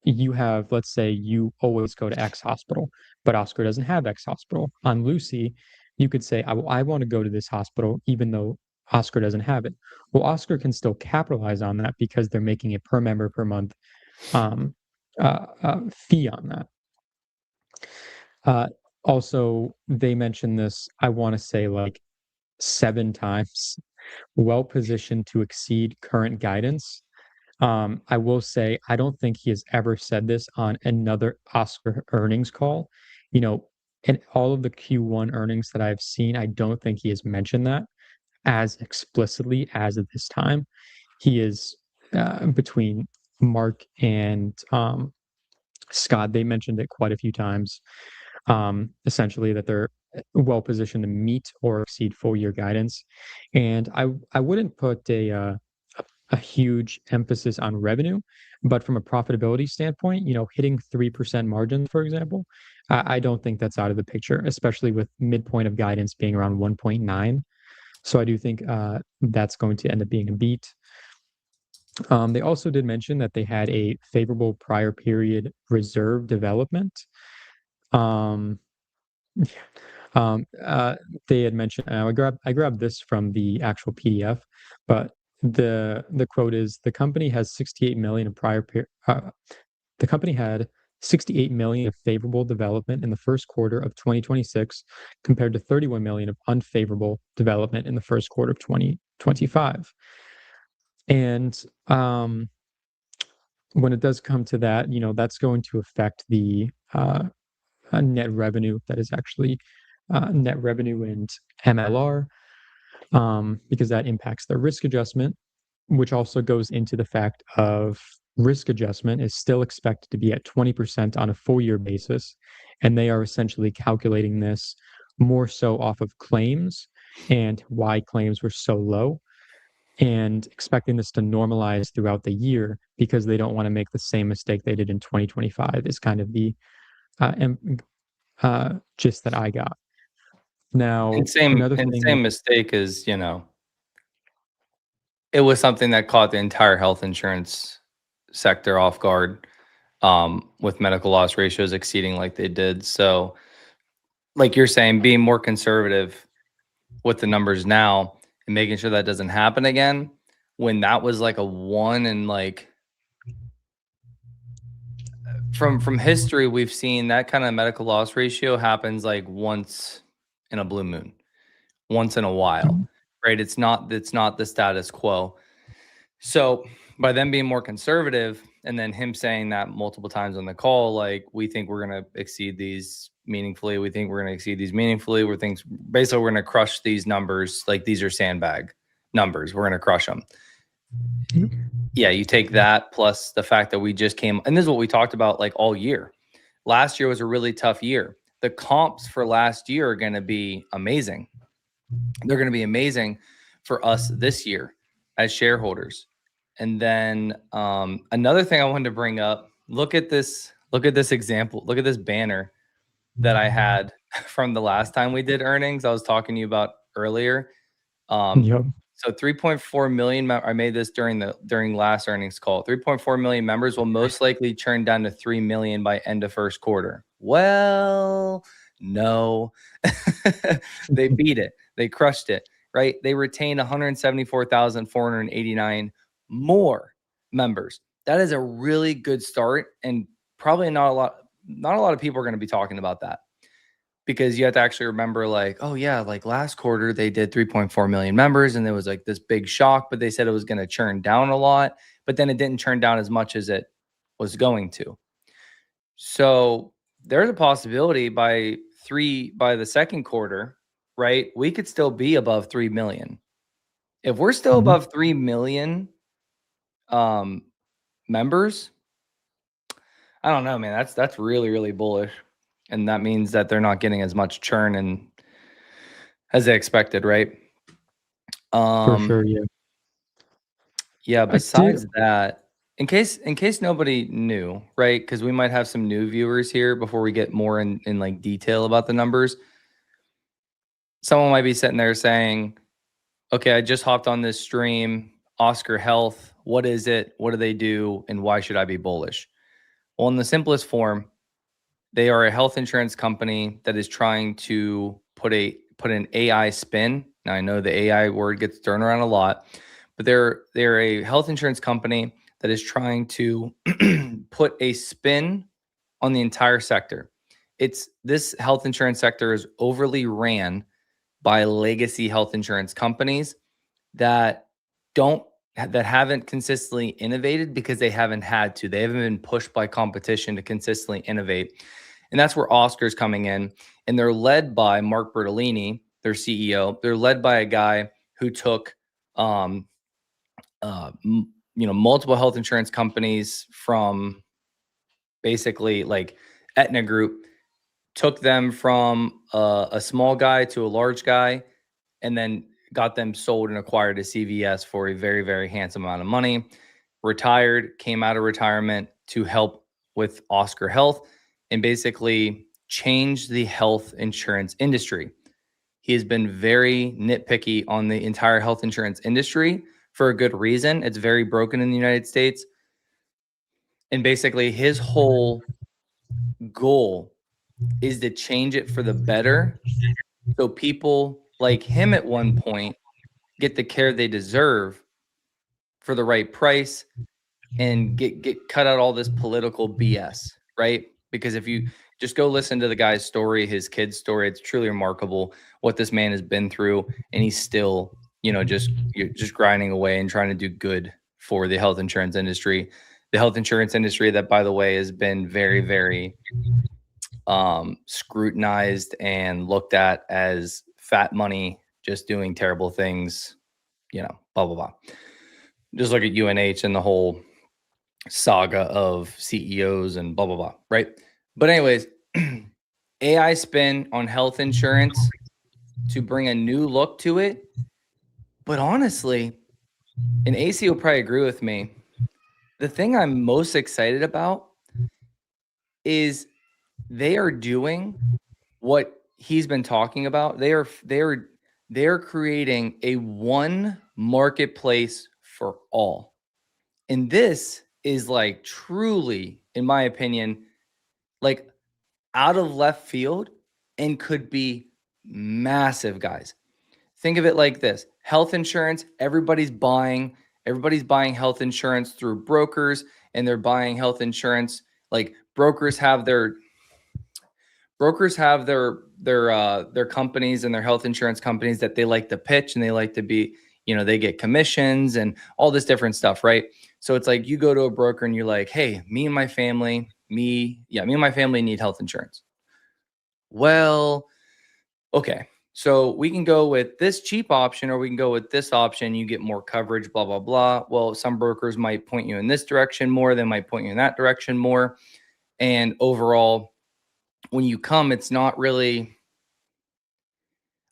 A: you have, let's say you always go to X hospital, but Oscar doesn't have X hospital. On Lucy, you could say, I want to go to this hospital even though Oscar doesn't have it. Well, Oscar can still capitalize on that because they're making a per member per month um, fee on that. Also, they mentioned this, I want to say like 7 times, well positioned to exceed current guidance. I will say I don't think he has ever said this on another Oscar earnings call. You know, in all of the Q1 earnings that I've seen, I don't think he has mentioned that as explicitly as of this time. He is between Mark and Scott. They mentioned it quite a few times. Essentially, that they're well positioned to meet or exceed full year guidance. And I wouldn't put a huge emphasis on revenue, but from a profitability standpoint, you know, hitting 3% margins, for example, I don't think that's out of the picture, especially with midpoint of guidance being around 1.9. So I do think that's going to end up being a beat. They also did mention that they had a favorable prior period reserve development. Um, um, uh, they had mentioned, I grabbed this from the actual PDF, but the quote is the company has 68 million of the company had 68 million of favorable development in the first quarter of 2026 compared to 31 million of unfavorable development in the first quarter of 2025. And when it does come to that, you know, that's going to affect the net revenue that is actually net revenue and MLR, because that impacts the risk adjustment, which also goes into the fact of risk adjustment is still expected to be at 20% on a full year basis. And they are essentially calculating this more so off of claims and why claims were so low, and expecting this to normalize throughout the year because they don't want to make the same mistake they did in 2025 is kind of the gist that I got. Now, another thing,
B: same mistake is, you know, it was something that caught the entire health insurance sector off guard, with medical loss ratios exceeding like they did. So, like you're saying, being more conservative with the numbers now and making sure that doesn't happen again, when that was like a 1 and like from history, we've seen that kind of medical loss ratio happens like once in a blue moon, once in a while, right? It's not the status quo. So by them being more conservative and then him saying that multiple times on the call, like, we think we're going to exceed these meaningfully. We think we're going to exceed these meaningfully. Basically we're going to crush these numbers. Like, these are sandbag numbers. We're going to crush them. Yeah. You take that plus the fact that we just came, and this is what we talked about like all year. Last year was a really tough year. The comps for last year are going to be amazing. They're going to be amazing for us this year as shareholders. And then another thing I wanted to bring up, look at this example. Look at this banner that I had from the last time we did earnings. I was talking to you about earlier.
A: Yep.
B: So 3.4 million, I made this during last earnings call. 3.4 million members will most likely churn down to 3 million by end of first quarter. Well, no, they beat it. They crushed it, right? They retained 174,489 more members. That is a really good start, and probably not a lot of people are going to be talking about that, because you have to actually remember, like, oh yeah, like last quarter they did 3.4 million members and there was like this big shock, but they said it was going to churn down a lot, but then it didn't churn down as much as it was going to. So there's a possibility by the second quarter, right? We could still be above 3 million. If we're still above 3 million members, I don't know, man. That's really, really bullish. And that means that they're not getting as much churn as they expected, right?
A: For sure, yeah.
B: Yeah, besides that, in case nobody knew, right? Because we might have some new viewers here before we get more in like detail about the numbers. Someone might be sitting there saying, okay, I just hopped on this stream, Oscar Health. What is it? What do they do? And why should I be bullish? Well, in the simplest form, they are a health insurance company that is trying to put put an AI spin. Now I know the AI word gets thrown around a lot, but they're a health insurance company that is trying to put a spin on the entire sector. This health insurance sector is overly ran by legacy health insurance companies that haven't consistently innovated because they haven't had to. They haven't been pushed by competition to consistently innovate. And that's where Oscar's coming in. And they're led by Mark Bertolini, their CEO. They're led by a guy who took multiple health insurance companies from basically like Aetna Group, took them from a small guy to a large guy, and then got them sold and acquired to CVS for a very, very handsome amount of money. Retired, came out of retirement to help with Oscar Health and basically change the health insurance industry. He has been very nitpicky on the entire health insurance industry for a good reason. It's very broken in the United States. And basically, his whole goal is to change it for the better so people like him at one point get the care they deserve for the right price and get cut out all this political BS, right? Because if you just go listen to the guy's story, his kid's story, it's truly remarkable what this man has been through, and he's still, just grinding away and trying to do good for the health insurance industry. The health insurance industry that, by the way, has been very, very scrutinized and looked at as fat money, just doing terrible things, blah, blah, blah. Just look at UNH and the whole saga of CEOs and blah, blah, blah, right? But anyways, AI spin on health insurance to bring a new look to it. But honestly, and AC will probably agree with me, the thing I'm most excited about is they are doing what he's been talking about. They're creating a one marketplace for all. And this is like truly, in my opinion, like out of left field and could be massive, guys. Think of it like this. Health insurance, everybody's buying health insurance through brokers, and they're buying health insurance like brokers have their companies and their health insurance companies that they like to pitch, and they like to be, they get commissions and all this different stuff, right? So it's like you go to a broker and you're like, hey, me and my family need health insurance. Well, okay, so we can go with this cheap option or we can go with this option. You get more coverage, blah, blah, blah. Well, some brokers might point you in this direction more. They might point you in that direction more. And overall, when you come, it's not really,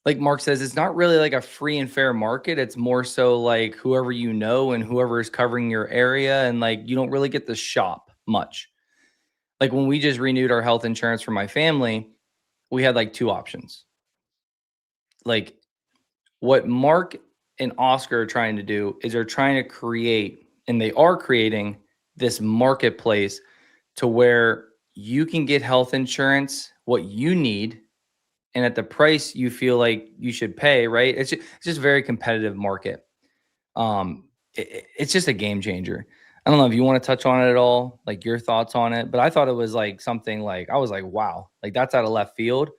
B: like Mark says, it's not really like a free and fair market. It's more so like whoever you know and whoever is covering your area. And like, you don't really get to shop much. Like when we just renewed our health insurance for my family, we had like two options. Like what Mark and Oscar are trying to do is they're trying to create, and they are creating this marketplace to where you can get health insurance, what you need, and at the price you feel like you should pay, right? It's just a very competitive market. It's just a game changer. I don't know if you want to touch on it at all, like your thoughts on it, but I thought it was like something like, I was like, wow, like that's out of left field.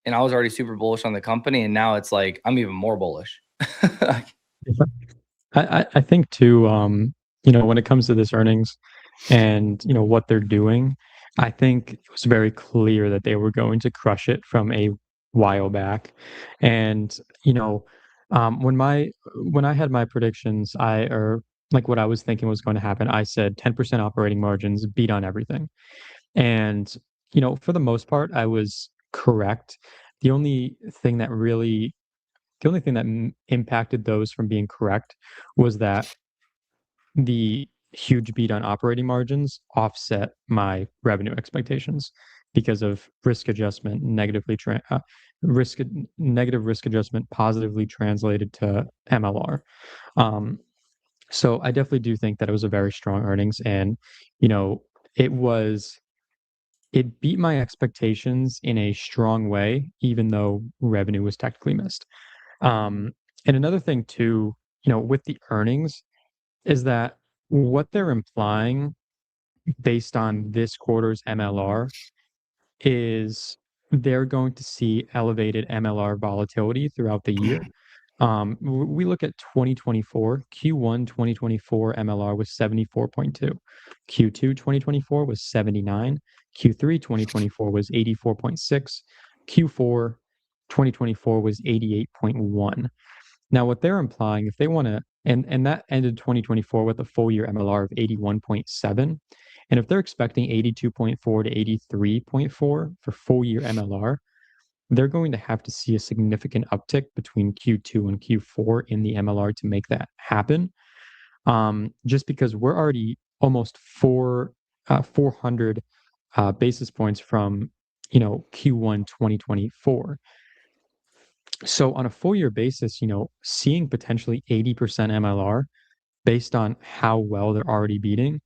B: And I was already super bullish on the company. And now it's like, I'm even more bullish.
A: I think too, when it comes to this earnings and, what they're doing, I think it was very clear that they were going to crush it from a while back. And, when I had my predictions, or like what I was thinking was going to happen, I said 10% operating margins, beat on everything. And, for the most part, I was correct. The only thing that impacted those from being correct was that the huge beat on operating margins offset my revenue expectations because of risk adjustment negative risk adjustment positively translated to MLR. So I definitely do think that it was a very strong earnings, and it was it beat my expectations in a strong way, even though revenue was technically missed. And another thing too, with the earnings is that what they're implying based on this quarter's MLR is they're going to see elevated MLR volatility throughout the year. We look at 2024, Q1 2024 MLR was 74.2, Q2 2024 was 79, Q3 2024 was 84.6, Q4 2024 was 88.1. Now, what they're implying, if they want to, and that ended 2024 with a full year MLR of 81.7. And if they're expecting 82.4 to 83.4 for full year MLR, they're going to have to see a significant uptick between Q2 and Q4 in the MLR to make that happen. Just because we're already almost 400 basis points from, Q1 2024. So on a full year basis, seeing potentially 80% MLR based on how well they're already beating,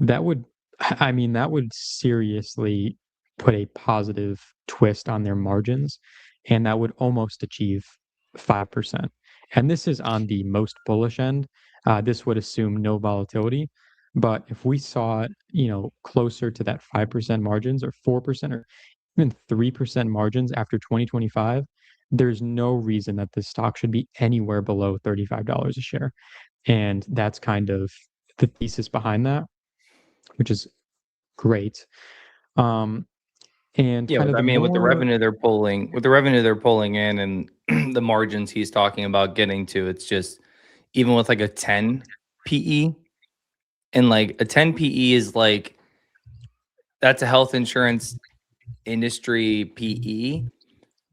A: that would that would seriously put a positive twist on their margins, and that would almost achieve 5%. And this is on the most bullish end. This would assume no volatility. But if we saw it, closer to that 5% margins or 4% or even 3% margins after 2025, there's no reason that this stock should be anywhere below $35 a share. And that's kind of the thesis behind that, which is great. And
B: Yeah,
A: kind of
B: I
A: the
B: mean, with the
A: more
B: revenue they're pulling in and the margins he's talking about getting to, it's just even with like a 10 PE, and like a 10 PE is like that's a health insurance industry PE.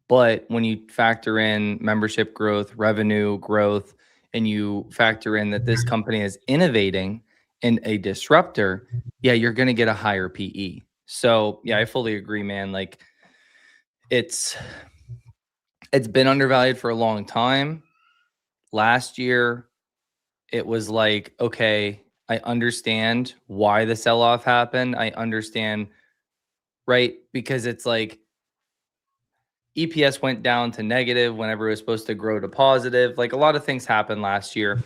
B: But when you factor in membership growth, revenue growth, and you factor in that this company is innovating and a disruptor, yeah, you're going to get a higher PE. So yeah, I fully agree, man. Like it's been undervalued for a long time. Last year, it was like, okay, I understand why the sell-off happened. I understand, right? Because it's like EPS went down to negative whenever it was supposed to grow to positive. Like a lot of things happened last year,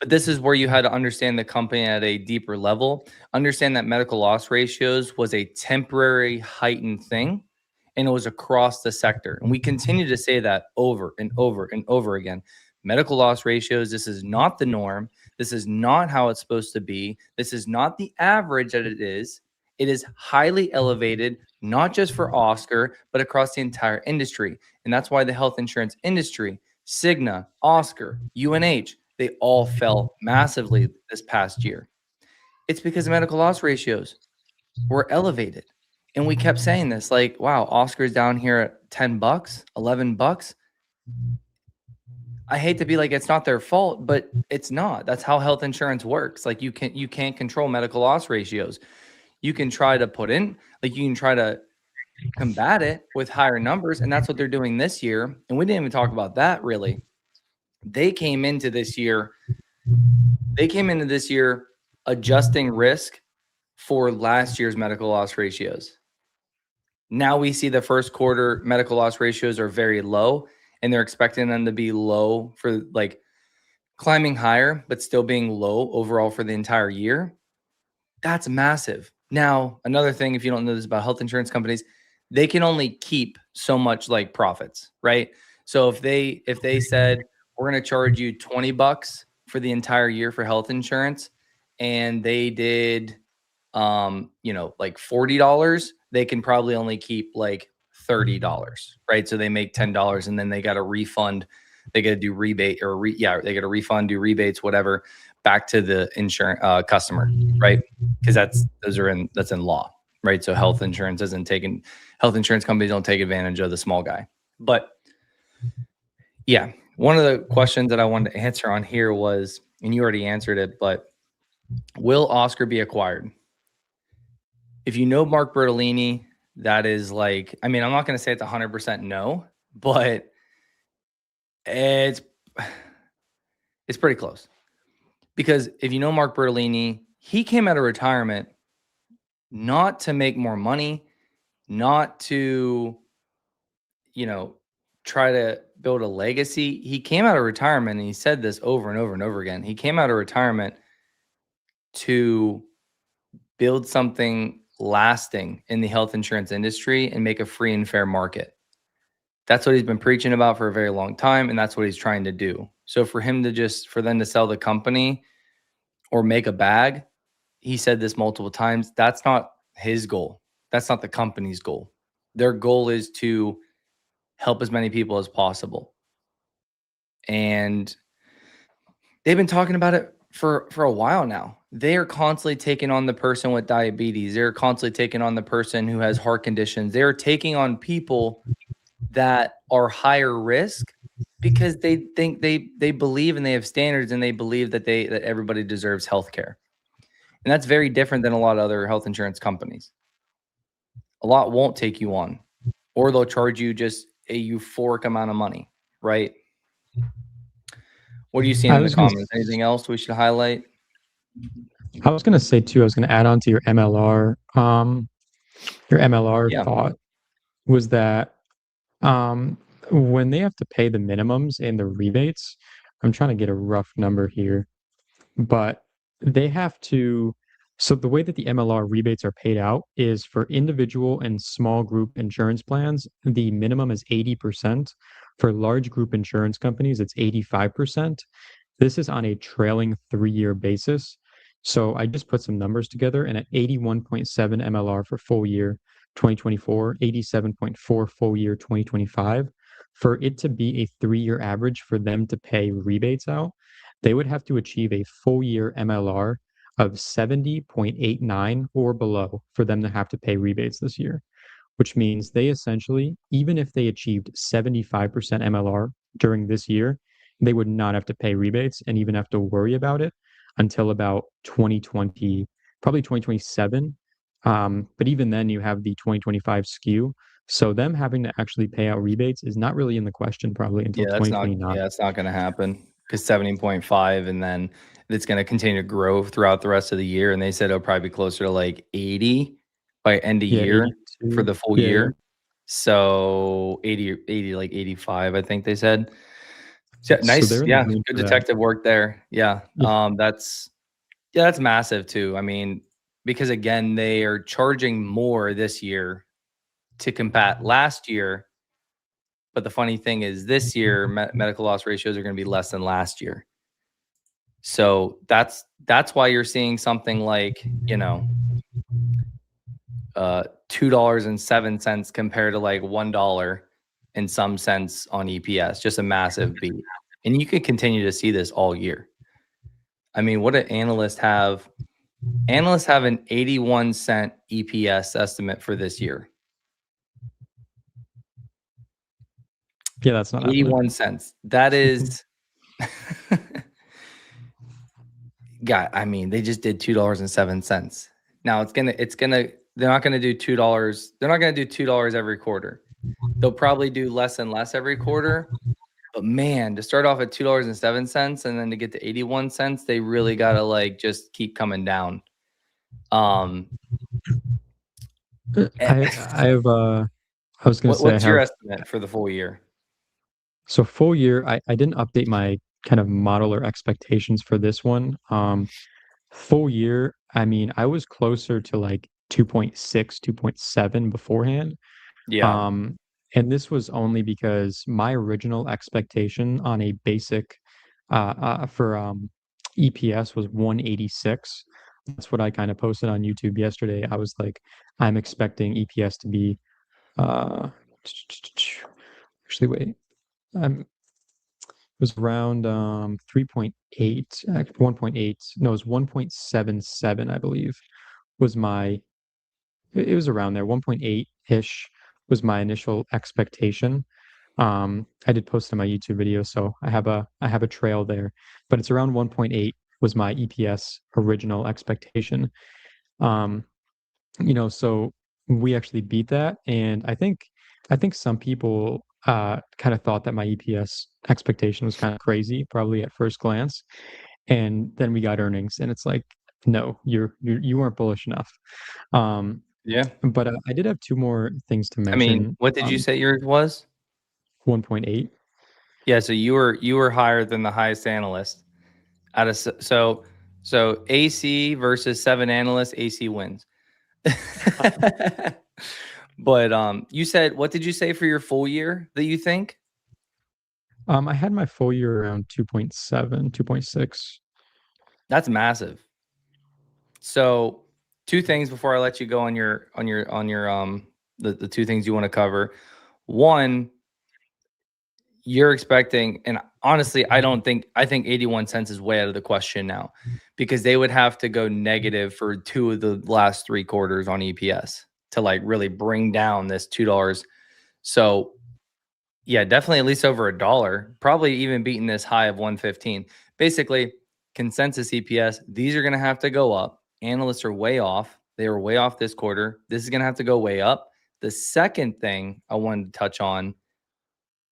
B: but this is where you had to understand the company at a deeper level, understand that medical loss ratios was a temporary heightened thing, and it was across the sector. And we continue to say that over and over and over again. Medical loss ratios, this is not the norm. This is not how it's supposed to be. This is not the average that it is. It is highly elevated, not just for Oscar, but across the entire industry. And that's why the health insurance industry, Cigna, Oscar, UNH, they all fell massively this past year. It's because medical loss ratios were elevated. And we kept saying this like, wow, Oscar's down here at $10, $11. I hate to be like it's not their fault, but it's not. That's how health insurance works. Like you can't control medical loss ratios. You can try to combat it with higher numbers, and that's what they're doing this year. And we didn't even talk about that really. They came into this year adjusting risk for last year's medical loss ratios. Now we see the first quarter medical loss ratios are very low, and they're expecting them to be low for like climbing higher, but still being low overall for the entire year. That's massive. Now, another thing, if you don't know this about health insurance companies, they can only keep so much like profits, right? So if they said we're going to charge you $20 for the entire year for health insurance, and they did like $40, they can probably only keep like $30, right? So they make $10 and then they got to refund, they got to do rebate or they got to refund, do rebates, whatever, back to the insurance customer, right? Because that's in law, right? So health insurance companies don't take advantage of the small guy. But yeah, one of the questions that I wanted to answer on here was, and you already answered it, but will Oscar be acquired? If you know Mark Bertolini, that is like, I mean, I'm not going to say it's 100% no, but it's pretty close. Because if you know Mark Bertolini, he came out of retirement not to make more money. not to, you know, try to build a legacy. He came out of retirement and he said this over and over and over again. He came out of retirement to build something lasting in the health insurance industry and make a free and fair market. That's what he's been preaching about for a very long time, and that's what he's trying to do. So for them to sell the company or make a bag, he said this multiple times, that's not his goal. That's not the company's goal. Their goal is to help as many people as possible. And they've been talking about it for a while now. They are constantly taking on the person with diabetes. They're constantly taking on the person who has heart conditions. They're taking on people that are higher risk because they think they believe and they have standards and they believe that everybody deserves health care. And that's very different than a lot of other health insurance companies. A lot won't take you on, or they'll charge you just a euphoric amount of money, right? What do you see in the comments? Anything else we should highlight?
A: I was going to say too, I was going to add on to your MLR.
B: Yeah.
A: Thought was that when they have to pay the minimums and the rebates, I'm trying to get a rough number here, but they have to. So the way that the MLR rebates are paid out is for individual and small group insurance plans, the minimum is 80%. For large group insurance companies, it's 85%. This is on a trailing 3-year basis. So I just put some numbers together, and at 81.7 MLR for full year 2024, 87.4 full year 2025, for it to be a 3-year average for them to pay rebates out, they would have to achieve a full year MLR of 70.89 or below for them to have to pay rebates this year, which means they essentially, even if they achieved 75% MLR during this year, they would not have to pay rebates and even have to worry about it until about 2020, probably 2027. But even then, you have the 2025 skew. So them having to actually pay out rebates is not really in the question probably until 2029.
B: That's not going to happen because 70.5, and then it's going to continue to grow throughout the rest of the year. And they said it'll probably be closer to like 80 by end of year
A: 82.
B: for the full year. So 80, like 85, I think they said. So, nice.
A: they're in the
B: Yeah.
A: green
B: Good
A: for that.
B: detective work there. Yeah.
A: Yeah.
B: That's massive too. I mean, because again, they are charging more this year to combat last year. But the funny thing is this year, medical loss ratios are going to be less than last year. So that's why you're seeing something like, $2.07 compared to like $1 in some sense on EPS, just a massive beat. And you could continue to see this all year. I mean, what do analysts have? Analysts have an 81-cent EPS estimate for this year.
A: Yeah, that's not
B: 81 cents. That is God, I mean, they just did $2.07. Now they're not gonna do $2. They're not gonna do $2 every quarter. They'll probably do less and less every quarter. But man, to start off at $2.07 and then to get to 81 cents, they really gotta like just keep coming down.
A: I was going to say,
B: what's your estimate for the full year?
A: So full year, I didn't update my kind of model or expectations for this one. Full year, I mean, I was closer to like 2.6, 2.7 beforehand.
B: Yeah.
A: And this was only because my original expectation on a basic for EPS was 186. That's what I kind of posted on YouTube yesterday. I was like, I'm expecting EPS to be actually wait. It was around 3.8, 1.8. No, it was 1.77, I believe, was my. It was around there. 1.8-ish was my initial expectation. I did post in my YouTube video, so I have a trail there, but it's around 1.8 was my EPS original expectation. So we actually beat that, and I think some people kind of thought that my EPS expectation was kind of crazy, probably at first glance, and then we got earnings, and it's like, no, you weren't bullish enough.
B: Yeah.
A: But I did have two more things to
B: I mean,
A: mention.
B: what did you say yours was?
A: 1.8.
B: Yeah, so you were higher than the highest analyst. Out of so AC versus 7 analysts, AC wins. But you said, what did you say for your full year that you think?
A: I had my full year around 2.7, 2.6.
B: That's massive. So, two things before I let you go on your the two things you want to cover. One, you're expecting, and honestly, I think 81 cents is way out of the question now, because they would have to go negative for 2 of the last 3 quarters on EPS to like really bring down this $2. So, yeah, definitely at least over $1, probably even beating this high of 115. Basically, consensus EPS, these are going to have to go up. Analysts are way off. They were way off this quarter. This is going to have to go way up. The second thing I wanted to touch on,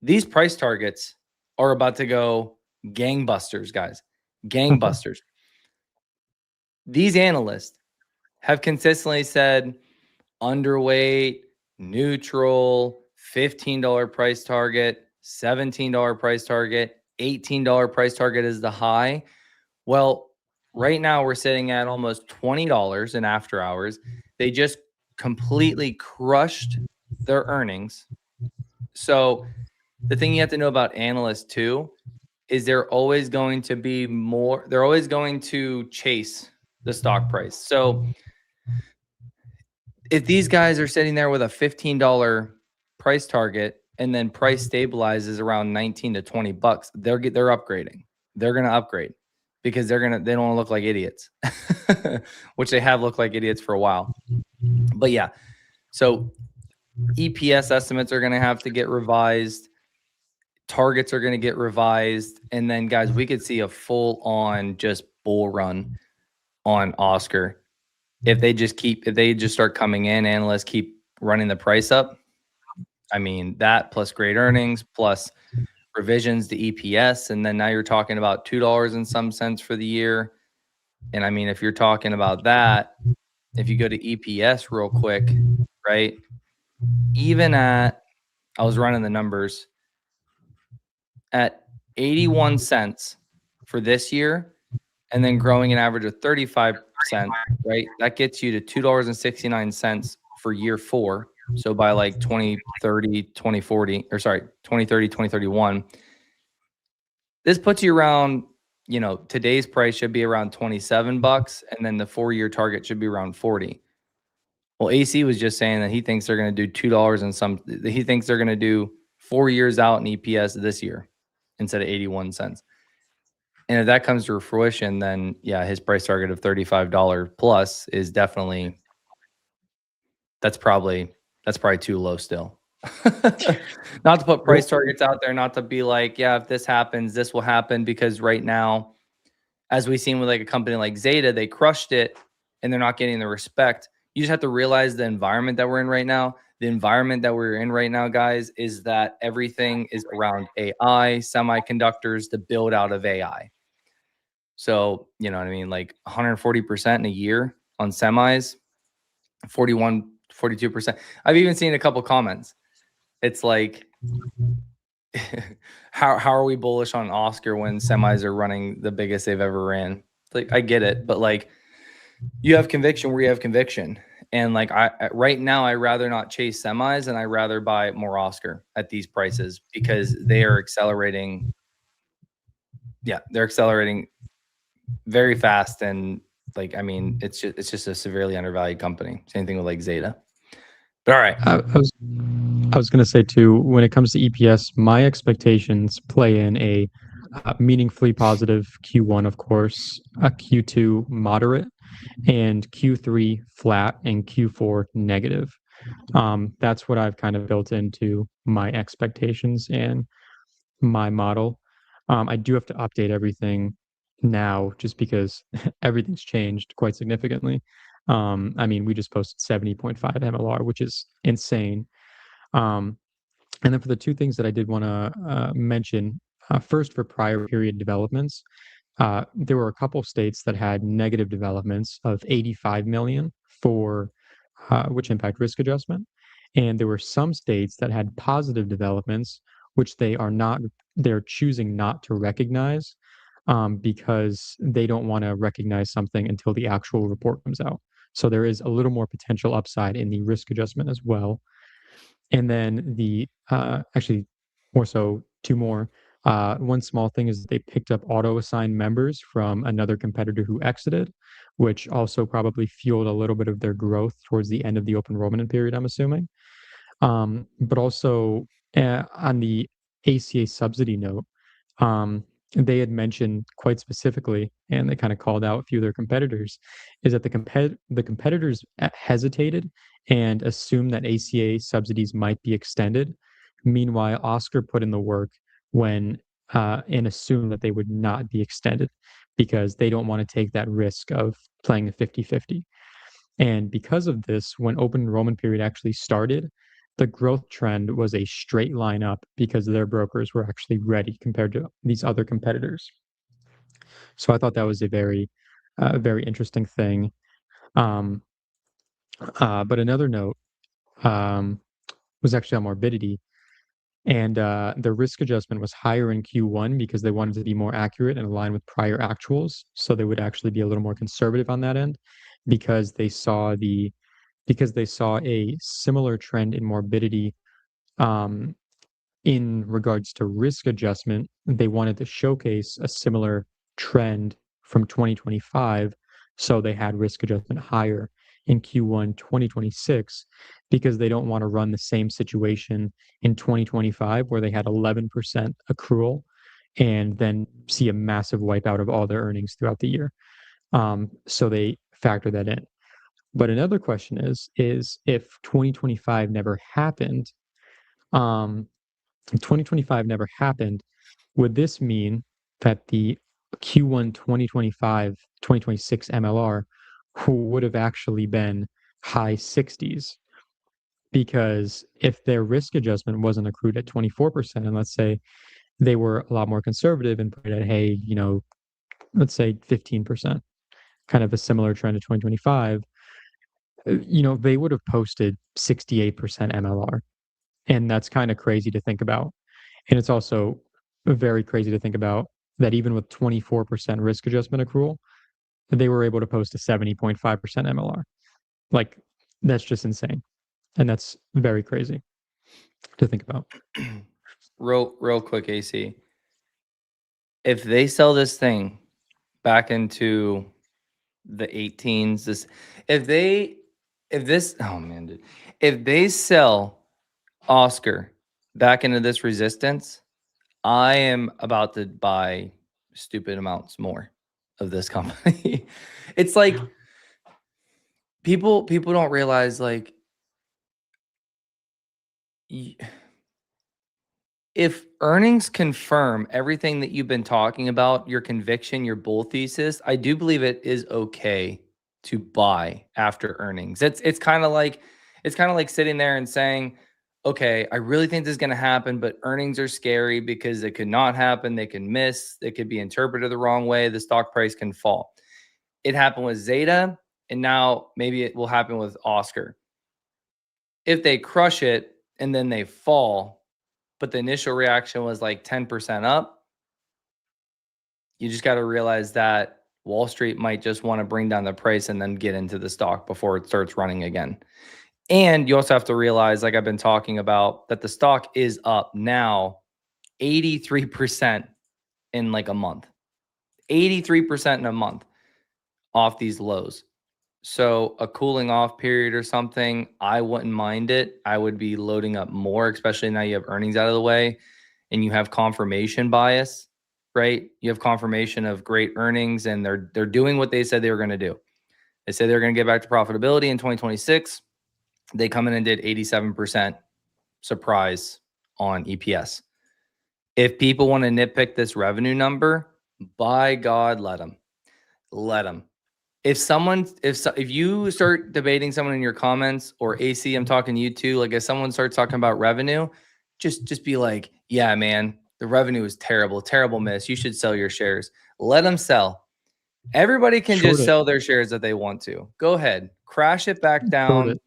B: these price targets are about to go gangbusters, guys. Gangbusters. These analysts have consistently said underweight, neutral, $15 price target, $17 price target, $18 price target is the high. Well, right now we're sitting at almost $20 in after hours. They just completely crushed their earnings. So the thing you have to know about analysts too is they're always going to be more, they're always going to chase the stock price. So if these guys are sitting there with a $15 price target and then price stabilizes around 19 to 20 bucks, they're upgrading. They're going to upgrade because they don't want to look like idiots, which they have looked like idiots for a while. But yeah, so EPS estimates are going to have to get revised. Targets are going to get revised. And then, guys, we could see a full on just bull run on Oscar. If they just start coming in, analysts keep running the price up. I mean, that plus great earnings, plus revisions to EPS. And then now you're talking about $2 and some cents for the year. And I mean, if you're talking about that, if you go to EPS real quick, right? Even at, I was running the numbers, at 81 cents for this year, and then growing an average of 35 cents, right? That gets you to $2.69 for year 4. So by like 2030, 2040, or sorry, 2030, 2031, this puts you around, today's price should be around 27 bucks, and then the 4-year target should be around 40. Well, AC was just saying that he thinks they're going to do $2 and some, he thinks they're going to do 4 years out in EPS this year instead of 81 cents. And if that comes to fruition, then yeah, his price target of $35 plus is definitely, that's probably too low still. Not to put price targets out there, not to be like, yeah, if this happens, this will happen, because right now, as we've seen with like a company like Zeta, they crushed it and they're not getting the respect. You just have to realize the environment that we're in right now. The environment that we're in right now, guys, is that everything is around AI, semiconductors, the build out of AI. So, you know what I mean? Like 140% in a year on semis, 41, 42%. I've even seen a couple comments. It's like, how are we bullish on Oscar when semis are running the biggest they've ever ran? Like, I get it, but like, you have conviction where you have conviction. And like, right now, I rather not chase semis and I rather buy more Oscar at these prices because they are accelerating. Yeah, they're accelerating very fast. And like, I mean, it's just a severely undervalued company. Same thing with like Zeta. But all right.
A: I was going to say too, when it comes to EPS, my expectations play in a meaningfully positive Q1, of course, a Q2 moderate, and Q3 flat, and Q4 negative. That's what I've kind of built into my expectations and my model. I do have to update everything now just because everything's changed quite significantly. I mean, we just posted 70.5 MLR, which is insane. And then for the two things that I did want to mention, first for prior period developments, there were a couple states that had negative developments of 85 million for which impact risk adjustment. And there were some states that had positive developments, which they're choosing not to recognize because they don't want to recognize something until the actual report comes out. So there is a little more potential upside in the risk adjustment as well. And then actually more so two more. One small thing is they picked up auto assigned members from another competitor who exited, which also probably fueled a little bit of their growth towards the end of the open enrollment period, I'm assuming. But also on the ACA subsidy note, they had mentioned quite specifically, and they kind of called out a few of their competitors, is that the competitors hesitated and assumed that ACA subsidies might be extended. Meanwhile, Oscar put in the work when and assumed that they would not be extended because they don't want to take that risk of playing a 50-50. And because of this, when open enrollment period actually started, the growth trend was a straight line up because their brokers were actually ready compared to these other competitors. So I thought that was a very interesting thing. But another note was actually on morbidity. And the risk adjustment was higher in Q1 because they wanted to be more accurate and align with prior actuals. So they would actually be a little more conservative on that end because they saw a similar trend in morbidity in regards to risk adjustment. They wanted to showcase a similar trend from 2025, so they had risk adjustment higher in Q1 2026 because they don't want to run the same situation in 2025 where they had 11% accrual and then see a massive wipeout of all their earnings throughout the year. So they factor that in. But another question is if 2025 never happened, if 2025 never happened, would this mean that the Q1 2026 MLR would have actually been high 60s? Because if their risk adjustment wasn't accrued at 24%, and let's say they were a lot more conservative and put it at, hey, let's say 15%, kind of a similar trend to 2025, they would have posted 68% MLR. And that's kind of crazy to think about. And it's also very crazy to think about that even with 24% risk adjustment accrual, they were able to post a 70.5% MLR. Like, that's just insane. And that's very crazy to think about.
B: Real quick, AC. If they sell this thing back into the 18s, if they sell Oscar back into this resistance, I am about to buy stupid amounts more of this company. It's like people don't realize, like, if earnings confirm everything that you've been talking about, your conviction, your bull thesis, I do believe it is okay to buy after earnings. It's kind of like sitting there and saying, okay, I really think this is going to happen, but earnings are scary because it could not happen. They can miss. They could be interpreted the wrong way. The stock price can fall. It happened with Zeta, and now maybe it will happen with Oscar. If they crush it and then they fall, but the initial reaction was like 10% up, you just got to realize that Wall Street might just want to bring down the price and then get into the stock before it starts running again. And you also have to realize, like I've been talking about, that the stock is up now 83% in like a month. 83% in a month off these lows. So a cooling off period or something, I wouldn't mind it. I would be loading up more, especially now you have earnings out of the way and you have confirmation bias, right? You have confirmation of great earnings and they're doing what they said they were going to do. They said they're going to get back to profitability in 2026. They come in and did 87% surprise on EPS. If people want to nitpick this revenue number, by God, let them. Let them. If you start debating someone in your comments, or AC, I'm talking to you too, like if someone starts talking about revenue, just be like, yeah, man, the revenue is terrible miss. You should sell your shares. Let them sell. Everybody can
A: Short
B: just
A: it.
B: sell their shares that they want to. Go ahead, crash it back
A: Short
B: down.
A: it.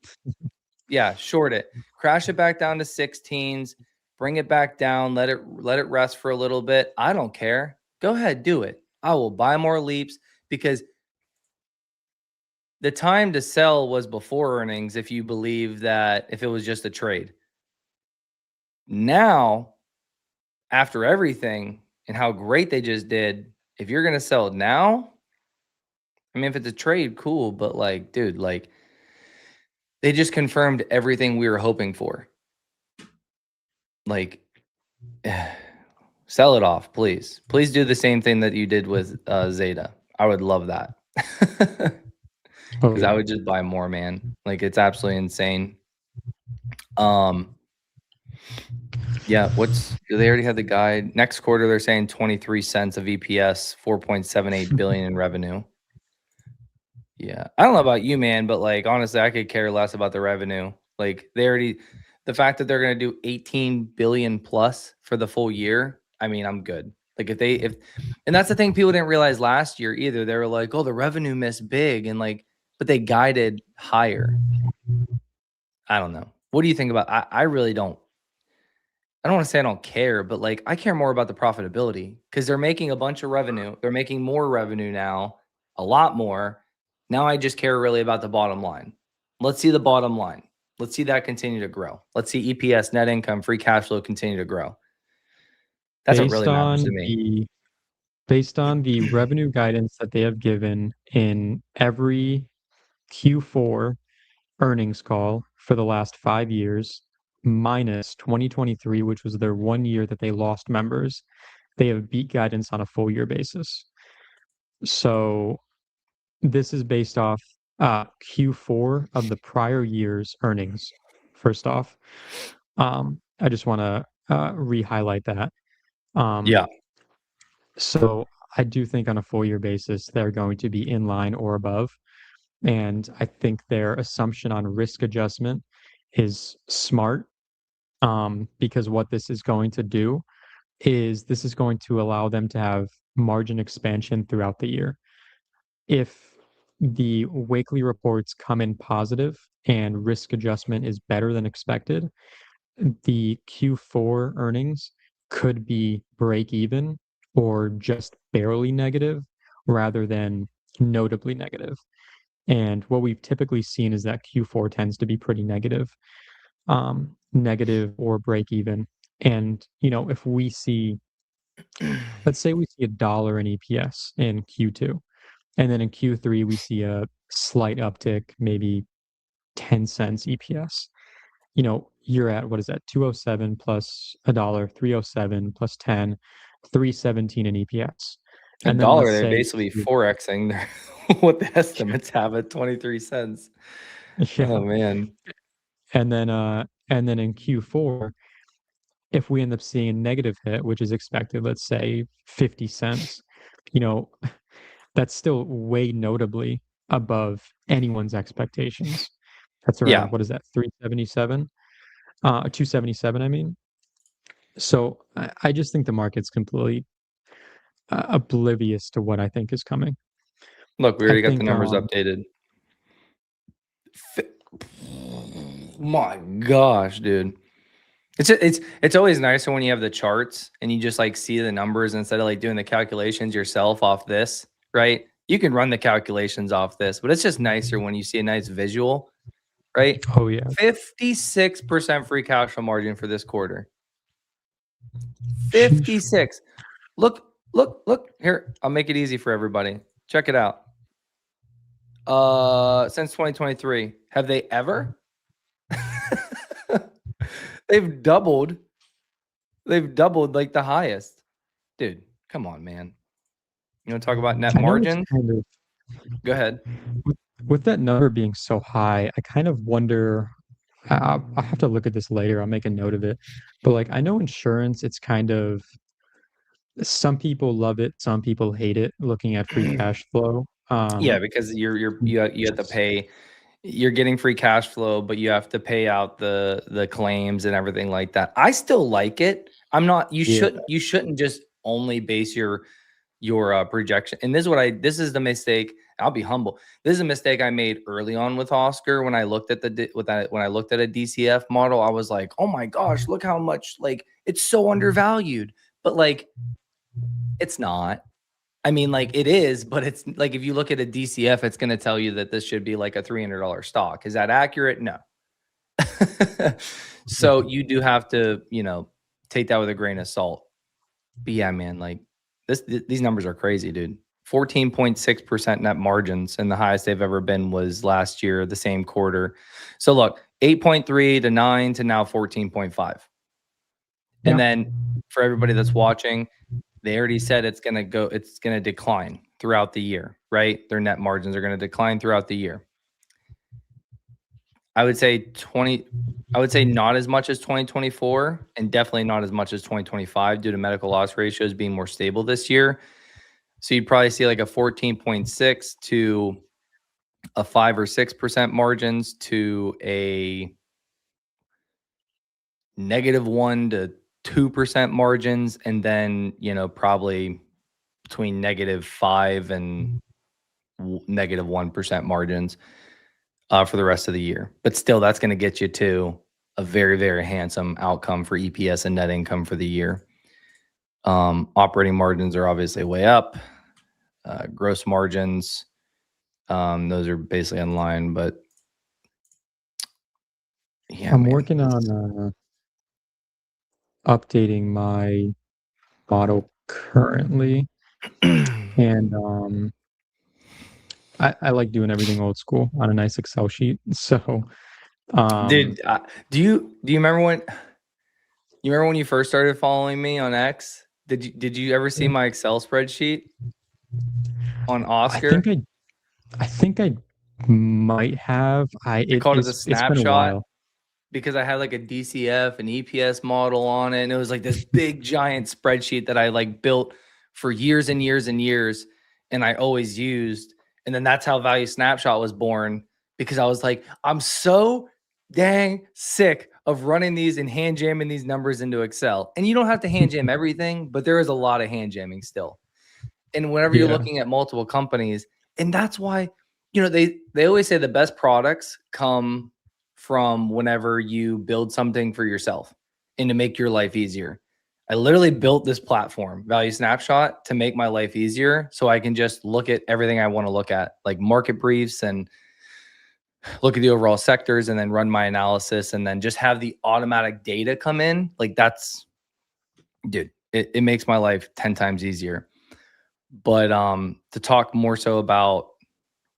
B: Yeah, short it. Crash it back down to 16s. Bring it back down. Let it rest for a little bit. I don't care. Go ahead, do it. I will buy more leaps because the time to sell was before earnings if you believe that if it was just a trade. Now, after everything and how great they just did, if you're going to sell it now, I mean, if it's a trade, cool. But like, dude, like they just confirmed everything we were hoping for. Like, sell it off, please. Please do the same thing that you did with Zeta. I would love that.
A: Oh,
B: Because
A: yeah.
B: I would just buy more, man. Like it's absolutely insane. Yeah, do they already have the guide? Next quarter, they're saying 23 cents of EPS, 4.78 billion in revenue. Yeah. I don't know about you, man, but like honestly, I could care less about the revenue. Like the fact that they're gonna do 18 billion plus for the full year, I mean, I'm good. Like and that's the thing people didn't realize last year either. They were like, oh, the revenue missed big, and like, but they guided higher. I don't know. What do you think about I really don't. I don't want to say I don't care, but like I care more about the profitability because they're making a bunch of revenue. They're making more revenue now, a lot more. Now I just care really about the bottom line. Let's see the bottom line. Let's see that continue to grow. Let's see EPS, net income, free cash flow continue to grow. That's what really matters to me.
A: Based on the revenue guidance that they have given in every Q4 earnings call for the last 5 years, minus 2023, which was their 1 year that they lost members, they have beat guidance on a full year basis. So this is based off Q4 of the prior year's earnings. First off, I just want to re-highlight that.
B: Yeah.
A: So I do think on a full year basis, they're going to be in line or above. And I think their assumption on risk adjustment is smart, because what this is going to do is this is going to allow them to have margin expansion throughout the year. If the weekly reports come in positive and risk adjustment is better than expected, the Q4 earnings could be break even or just barely negative rather than notably negative. And what we've typically seen is that Q4 tends to be pretty negative, negative or break even. And, if we see, let's say we see $1 in EPS in Q2, and then in Q3, we see a slight uptick, maybe 10 cents EPS. You're at, what is that? 207 plus $1, 307 plus 10, 317 in EPS. And then
B: $1,
A: let's
B: they're
A: say,
B: basically forexing their what the estimates have at 23 cents.
A: yeah.
B: Oh man.
A: And then in Q4, if we end up seeing a negative hit, which is expected, let's say 50 cents, that's still way notably above anyone's expectations. That's
B: Yeah.
A: around, what is that, 377? 277, I mean. So I just think the market's completely oblivious to what I think is coming.
B: Look, we
A: I
B: already got the
A: think,
B: numbers updated. My gosh, dude. It's always nicer when you have the charts and you just like see the numbers instead of like doing the calculations yourself off this, right? You can run the calculations off this, but it's just nicer when you see a nice visual, right?
A: Oh yeah.
B: 56% free cash flow margin for this quarter. 56. Look here. I'll make it easy for everybody. Check it out. Since 2023, have they ever? They've doubled like the highest. Dude, come on, man. You want to talk about net
A: I know it's
B: margin?
A: kind of,
B: Go ahead.
A: with that number being so high, I kind of wonder, I'll have to look at this later. I'll make a note of it. But like, I know insurance, it's kind of, some people love it, some people hate it, looking at free cash flow.
B: Yeah, because you have to pay. You're getting free cash flow, but you have to pay out the claims and everything like that. I still like it. I'm not. You
A: Yeah.
B: shouldn't just only base your your projection. And this is the mistake. I'll be humble. This is a mistake I made early on with Oscar when I looked at when I looked at a DCF model. I was like, oh my gosh, look how much, like, it's so undervalued. But like, it's not. I mean, like, it is, but it's like, if you look at a DCF, it's going to tell you that this should be like a $300 stock. Is that accurate? No. So you do have to, take that with a grain of salt. But yeah, man, like these numbers are crazy, dude. 14.6% net margins, and the highest they've ever been was last year, the same quarter. So look, 8.3 to 9 to now 14.5. And then for everybody that's watching, they already said it's going to decline throughout the year, right? Their net margins are going to decline throughout the year. I would say not as much as 2024, and definitely not as much as 2025 due to medical loss ratios being more stable this year. So you'd probably see like a 14.6 to a 5 or 6% margins to a -1 to 2% margins, and then, probably between -5 and -1% margins for the rest of the year. But still, that's going to get you to a very, very handsome outcome for EPS and net income for the year. Operating margins are obviously way up. Gross margins, those are basically in line, but yeah,
A: I'm working on updating my model currently, and I like doing everything old school on a nice Excel sheet. So,
B: dude, do you remember when you first started following me on X? Did you ever see my Excel spreadsheet on Oscar?
A: I think I might have.
B: I called it the
A: It's been a
B: snapshot
A: while.
B: because I had like a DCF and EPS model on it, and it was like this big giant spreadsheet that I like built for years and years and years, and I always used. And then that's how Value Snapshot was born, because I was like, I'm so dang sick of running these and hand jamming these numbers into Excel. And you don't have to hand jam everything, but there is a lot of hand jamming still. And whenever you're looking at multiple companies, and that's why, they always say the best products come from whenever you build something for yourself and to make your life easier. I literally built this platform, Value Snapshot, to make my life easier so I can just look at everything I want to look at, like market briefs, and look at the overall sectors, and then run my analysis, and then just have the automatic data come in. Like, that's, dude, it makes my life 10 times easier. But to talk more so about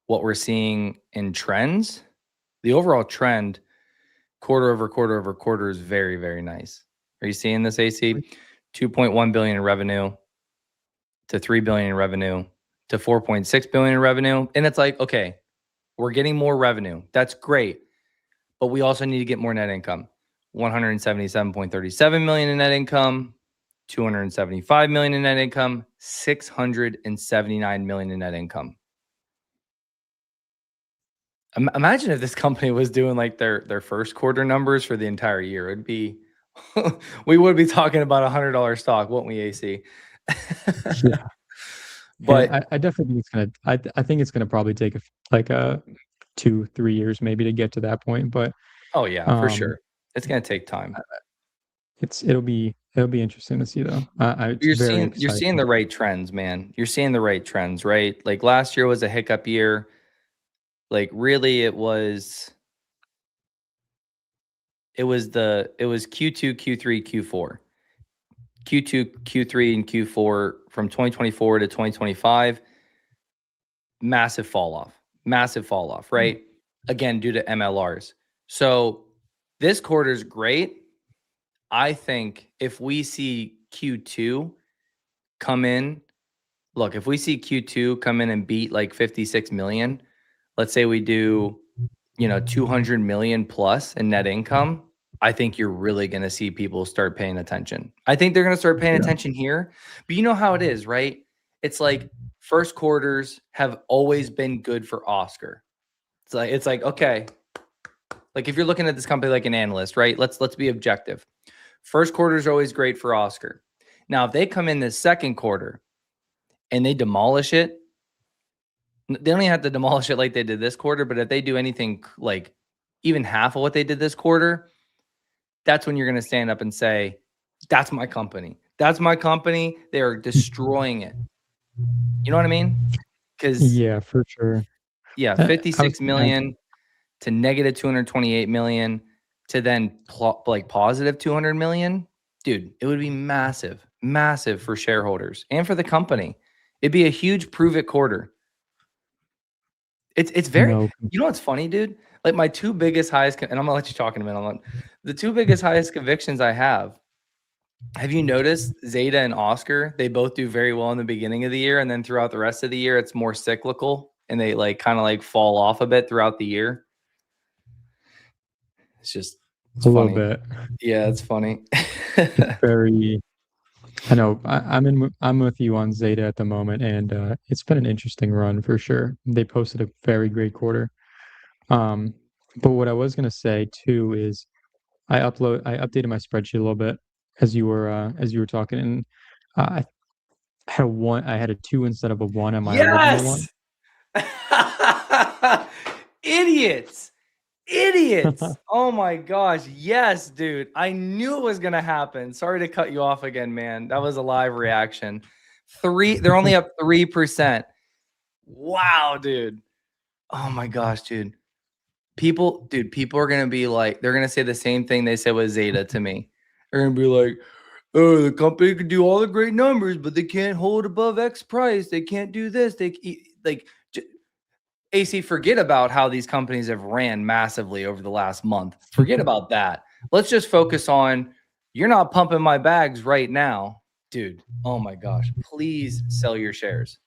B: what we're seeing in trends, the overall trend quarter over quarter over quarter is very, very nice. Are you seeing this, AC? 2.1 billion in revenue to 3 billion in revenue to 4.6 billion in revenue. And it's like, okay, we're getting more revenue. That's great. But we also need to get more net income. 177.37 million in net income, 275 million in net income, 679 million in net income. Imagine if this company was doing like their first quarter numbers for the entire year. It'd be, we would be talking about $100 stock, won't we, AC?
A: Yeah.
B: But
A: I definitely think I think it's gonna probably take like a 2-3 years maybe to get to that point. But
B: oh yeah, for sure, it's gonna take time.
A: It'll be interesting to see though. It's
B: You're
A: very
B: seeing
A: exciting.
B: the right trends, man. You're seeing the right trends, right? Like last year was a hiccup year. Like really, it was Q2, Q3, Q4. Q2, Q3, and Q4 from 2024 to 2025, massive fall off, right? Again, due to MLRs. So this quarter is great. I think if we see Q2 come in, if we see Q2 come in and beat like 56 million, let's say we do, 200 million plus in net income, I think you're really going to see people start paying attention. I think they're going to start paying attention here. But you know how it is, right? It's like first quarters have always been good for Oscar. It's like okay. Like if you're looking at this company like an analyst, right? Let's be objective. First quarter is always great for Oscar. Now, if they come in the second quarter and they demolish it, they don't even have to demolish it like they did this quarter, but if they do anything like even half of what they did this quarter, that's when you're going to stand up and say, that's my company. That's my company. They are destroying it. You know what I mean? Because
A: Yeah, for sure.
B: yeah,
A: I was
B: 56
A: gonna ask,
B: million to negative 228 million to then like positive 200 million. Dude, it would be massive, massive for shareholders and for the company. It'd be a huge prove it quarter. It's very,
A: no,
B: you know what's funny, dude? Like my two biggest highest, and I'm gonna let you talk in a minute. The two biggest highest convictions I have you noticed Zeta and Oscar? They both do very well in the beginning of the year, and then throughout the rest of the year, it's more cyclical, and they like kind of like fall off a bit throughout the year. It's
A: a little
B: funny.
A: bit.
B: Yeah, it's funny.
A: Very. I know. I'm with you on Zeta at the moment, and it's been an interesting run for sure. They posted a very great quarter. But what I was gonna say too is I updated my spreadsheet a little bit as you were talking, and I had a 1. I had a 2 instead of a 1 on my original one.
B: Yes! Idiots! Idiots! Oh my gosh. Yes, dude. I knew it was gonna happen. Sorry to cut you off again, man. That was a live reaction. They're only up 3%. Wow, dude. Oh my gosh, dude. People are gonna be like, they're gonna say the same thing they said with Zeta to me. They're gonna be like, oh, the company could do all the great numbers, but they can't hold above X price. They can't do this. AC, forget about how these companies have ran massively over the last month. Forget about that. Let's just focus on, you're not pumping my bags right now, dude. Oh my gosh. Please sell your shares.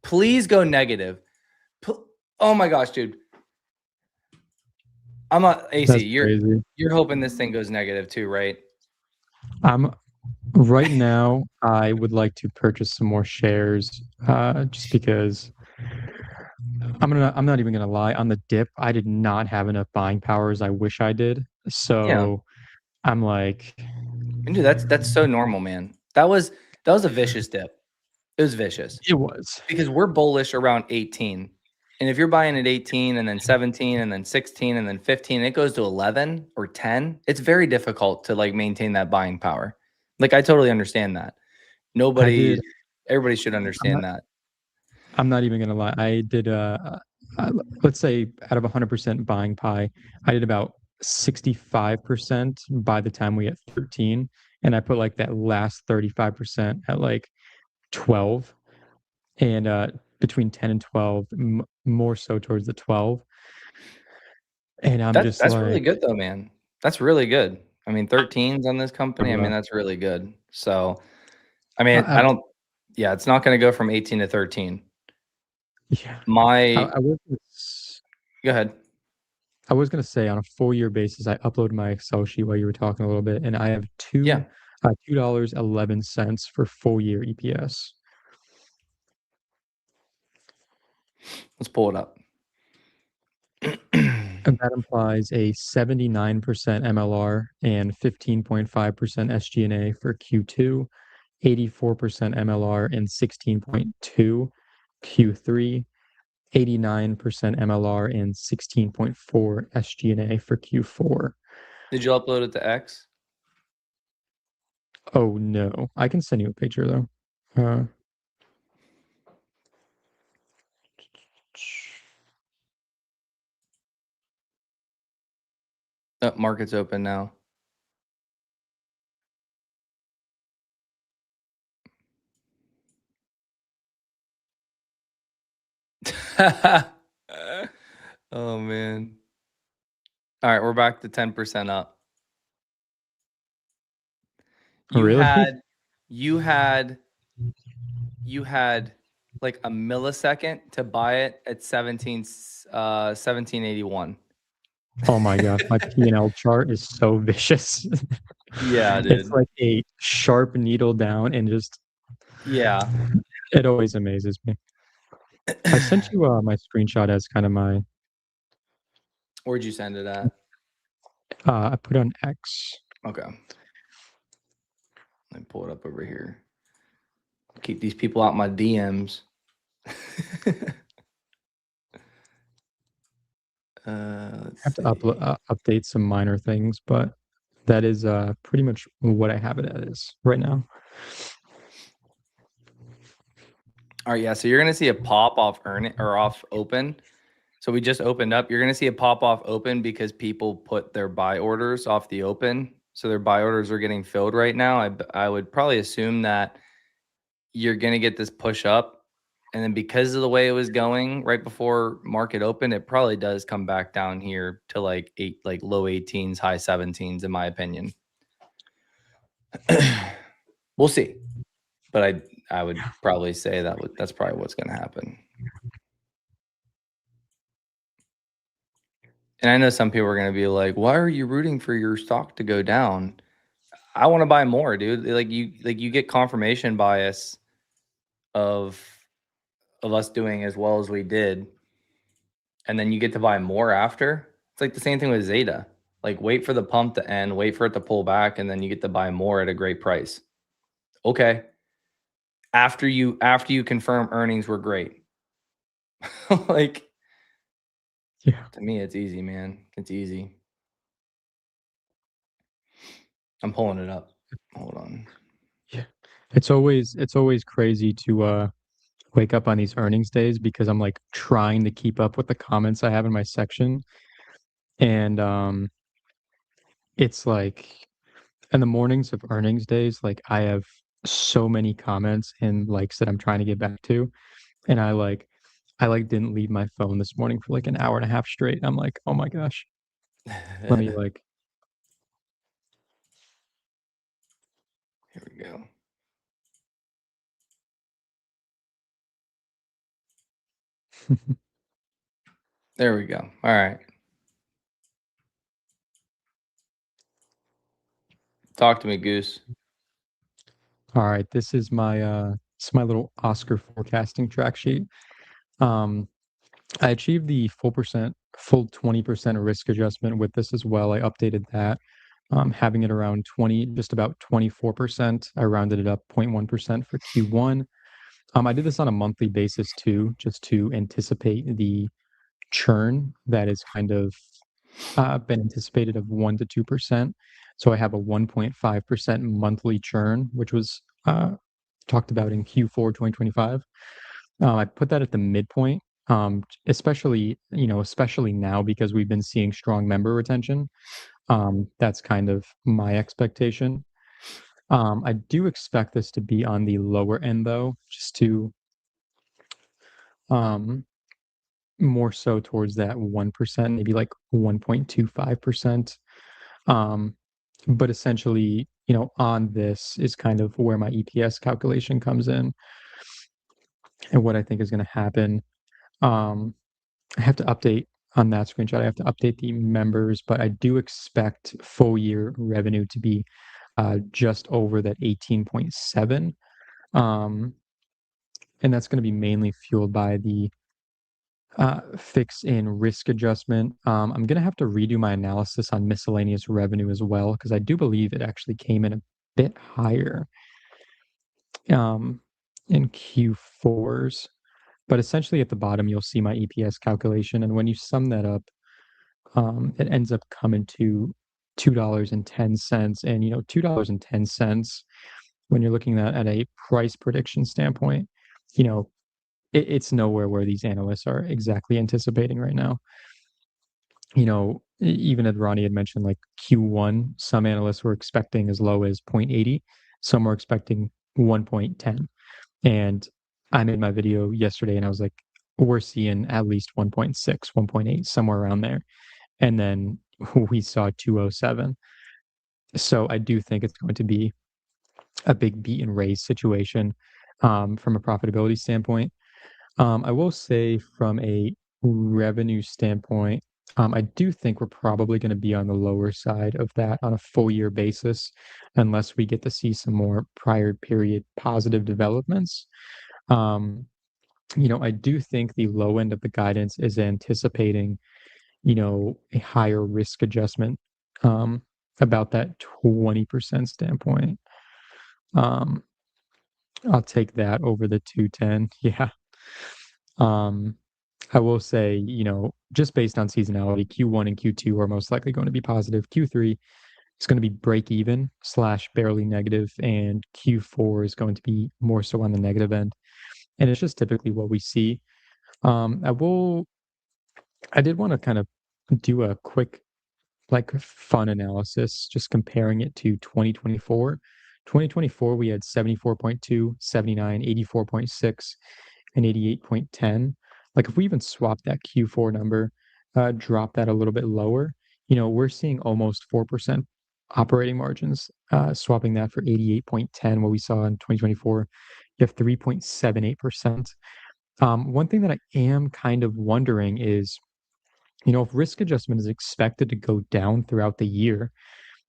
B: Please go negative. Oh my gosh, dude. I'm not AC.
A: That's crazy.
B: You're hoping this thing goes negative too, right?
A: Right now, I would like to purchase some more shares, just because I'm not even gonna lie. On the dip, I did not have enough buying power as I wish I did.
B: Yeah.
A: So I'm like,
B: And dude, that's so normal, man. That was a vicious dip. It was vicious.
A: it was.
B: Because we're bullish around 18. And if you're buying at 18 and then 17 and then 16 and then 15, it goes to 11 or 10. It's very difficult to like maintain that buying power. Like I totally understand that. Everybody should understand that.
A: I'm not even gonna lie. I did let's say out of 100% buying pie, I did about 65% by the time we hit 13, and I put like that last 35% at like 12, and between 10 and 12, more so towards the 12. And I'm just
B: That's really
A: like,
B: good though, man. That's really good. I mean, 13s on this company. I mean, that's really good. So, I mean, yeah, it's not going to go from 18 to 13.
A: Yeah.
B: Go ahead.
A: I was gonna say on a full year basis, I uploaded my Excel sheet while you were talking a little bit, and I have $2.11 for full year EPS.
B: Let's pull it up.
A: And that implies a 79% MLR and 15.5% SG&A for Q2, 84% MLR and 16.2 Q3, 89% MLR and 16.4 SG&A for Q4.
B: Did you upload it to X?
A: Oh no, I can send you a picture though.
B: Market's open now. Oh man. All right, we're back to 10% up. You
A: Really?
B: had like a millisecond to buy it at 1781.
A: Oh my gosh, my P&L chart is so vicious.
B: Yeah,
A: It's
B: dude.
A: like a sharp needle down and just it always amazes me. I sent you my screenshot as kind of my
B: Where'd you send it at?
A: I put on X.
B: Okay. Let me pull it up over here. Keep these people out my DMs.
A: I have to update some minor things, but that is pretty much what I have it as right now.
B: All right, yeah. So you're gonna see a pop off earn or off open. So we just opened up. You're gonna see a pop off open because people put their buy orders off the open. So their buy orders are getting filled right now. I would probably assume that you're gonna get this push up, and then because of the way it was going right before market open, it probably does come back down here to like low 18s, high 17s, in my opinion. We'll see, but I would probably say that's probably what's going to happen. And I know some people are going to be like, "Why are you rooting for your stock to go down?" I want to buy more, dude. Like you get confirmation bias of us doing as well as we did, and then you get to buy more after. It's like the same thing with Zeta. Like wait for the pump to end, wait for it to pull back, and then you get to buy more at a great price. Okay. After you confirm earnings were great. Like,
A: yeah,
B: to me, it's easy, man. It's easy. I'm pulling it up. Hold on.
A: Yeah. It's always crazy to wake up on these earnings days because I'm like trying to keep up with the comments I have in my section. And it's like in the mornings of earnings days, like I have so many comments and likes that I'm trying to get back to. And I didn't leave my phone this morning for like an hour and a half straight. I'm like, oh my gosh. Let me like
B: Here we go. There we go. All right. Talk to me, Goose.
A: all right, this is my little Oscar forecasting track sheet. I achieved the full 20% risk adjustment with this as well. I updated that, having it around 20, just about 24%. I rounded it up 0.1% for Q1. I did this on a monthly basis too, just to anticipate the churn that is kind of been anticipated of 1 to 2%. So I have a 1.5% monthly churn, which was talked about in Q4 2025. I put that at the midpoint, especially now because we've been seeing strong member retention. That's kind of my expectation. I do expect this to be on the lower end though, just to um, more so towards that 1%, maybe like 1.25%. But essentially, on this is kind of where my EPS calculation comes in and what I think is going to happen. I have to update on that screenshot. I have to update the members, but I do expect full year revenue to be just over that 18.7. And that's going to be mainly fueled by the fix in risk adjustment. I'm going to have to redo my analysis on miscellaneous revenue as well, because I do believe it actually came in a bit higher in Q4s. But essentially at the bottom, you'll see my EPS calculation. And when you sum that up, it ends up coming to $2.10. And, $2.10, when you're looking at a price prediction standpoint, it's nowhere where these analysts are exactly anticipating right now. Even as Ronnie had mentioned, like Q1, some analysts were expecting as low as 0.80, some were expecting 1.10. And I made my video yesterday and I was like, we're seeing at least 1.6, 1.8, somewhere around there. And then we saw 207. So I do think it's going to be a big beat and raise situation from a profitability standpoint. I will say from a revenue standpoint, I do think we're probably going to be on the lower side of that on a full year basis, unless we get to see some more prior period positive developments. I do think the low end of the guidance is anticipating, a higher risk adjustment, about that 20% standpoint. Um, I'll take that over the 210. Yeah. I will say, just based on seasonality, Q1 and Q2 are most likely going to be positive. Q3 is going to be break even / barely negative, and Q4 is going to be more so on the negative end. And it's just typically what we see. I did want to kind of do a quick, like, fun analysis, just comparing it to 2024. 2024, we had 74.2, 79, 84.6, and 88.10. Like, if we even swap that Q4 number, drop that a little bit lower, we're seeing almost 4% operating margins. Swapping that for 88.10, what we saw in 2024, you have 3.78%. One thing that I am kind of wondering is, if risk adjustment is expected to go down throughout the year,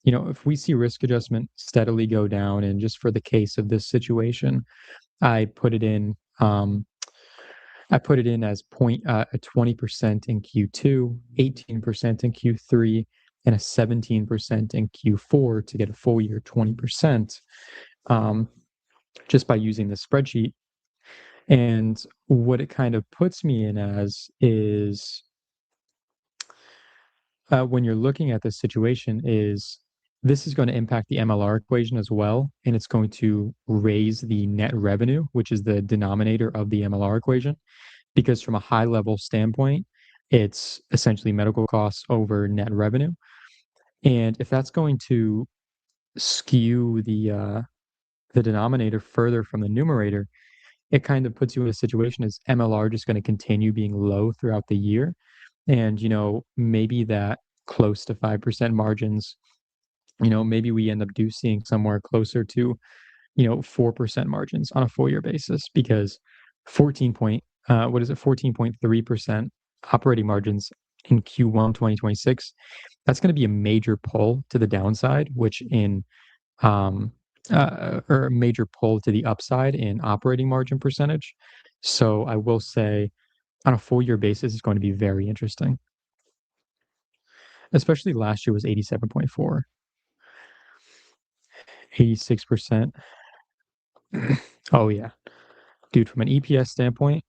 A: if we see risk adjustment steadily go down, and just for the case of this situation, I put it in. I put it in as 20% in Q2, 18% in Q3, and a 17% in Q4 to get a full year 20%, just by using the spreadsheet. And what it kind of puts me in as is, when you're looking at this situation, is this is going to impact the MLR equation as well, and it's going to raise the net revenue, which is the denominator of the MLR equation, because from a high level standpoint, it's essentially medical costs over net revenue. And if that's going to skew the denominator further from the numerator, it kind of puts you in a situation as MLR just going to continue being low throughout the year. And, maybe that close to 5% margins, maybe we end up seeing somewhere closer to, 4% margins on a full year basis, because 14.3% operating margins in Q1 2026, that's going to be a major pull to the downside, which or a major pull to the upside in operating margin percentage. So I will say, on a full year basis, it's going to be very interesting. Especially last year was 87.4, 86%. Oh yeah, dude, from an EPS standpoint,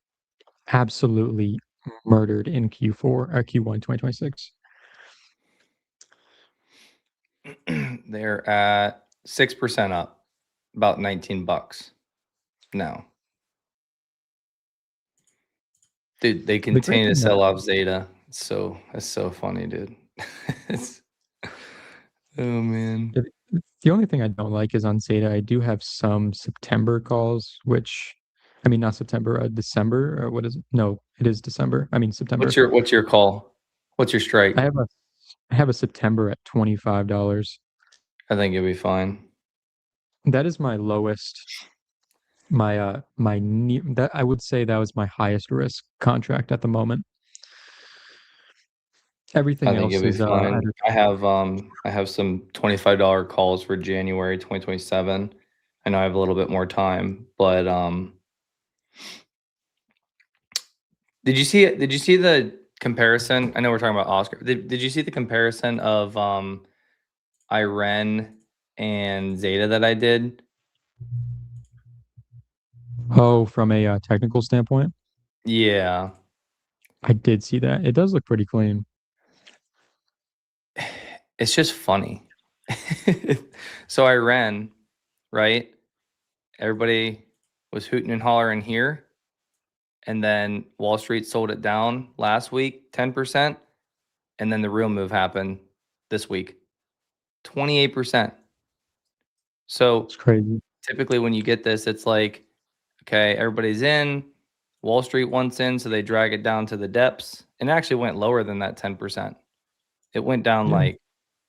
A: absolutely murdered in Q4 or Q1 2026.
B: They're at 6% up, about $19 now. Dude, they continue to sell off Zeta. It's so funny, dude. Oh man.
A: The only thing I don't like is on Zeta, I do have some September calls, not September, December, or what is it? No, it is December. September.
B: What's your call? What's your strike?
A: I have a September at $25.
B: I think you'll be fine.
A: That is my lowest. That I would say that was my highest risk contract at the moment. Everything
B: I think
A: else
B: you'll be
A: is
B: fine. I have some $25 calls for January 2027. I know I have a little bit more time, but did you see it? Did you see the comparison? I know we're talking about Oscar. Did you see the comparison of Iren and Zeta that I did?
A: Oh, from a technical standpoint?
B: Yeah.
A: I did see that. It does look pretty clean.
B: It's just funny. So Iren, right? Everybody was hooting and hollering here. And then Wall Street sold it down last week, 10%. And then the real move happened this week, 28%. So
A: it's crazy.
B: Typically when you get this, it's like, okay, everybody's in, Wall Street wants in, so they drag it down to the depths. And it actually went lower than that 10%. It went down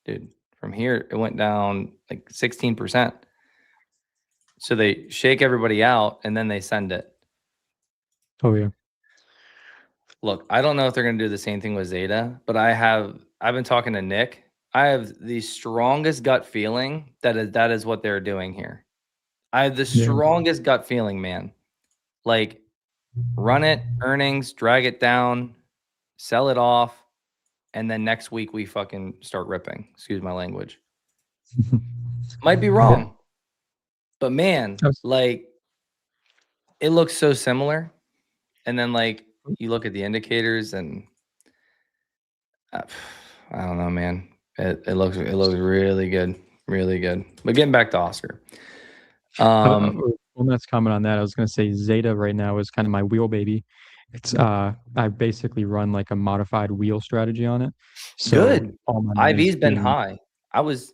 B: dude, from here, it went down like 16%. So they shake everybody out and then they send it.
A: Oh yeah.
B: Look, I don't know if they're going to do the same thing with Zeta, but I've been talking to Nick. I have the strongest gut feeling that is what they're doing here. I have the strongest gut feeling, man. Like, run it, earnings, drag it down, sell it off, and then next week we fucking start ripping. Excuse my language. Might be wrong. But man, like, it looks so similar. And then like you look at the indicators and I don't know, man. It looks really good, really good. But getting back to Oscar,
A: one last comment on that. I was going to say Zeta right now is kind of my wheel baby. It's I basically run like a modified wheel strategy on it. So
B: good.
A: all my money's
B: IV's been
A: being
B: high. I was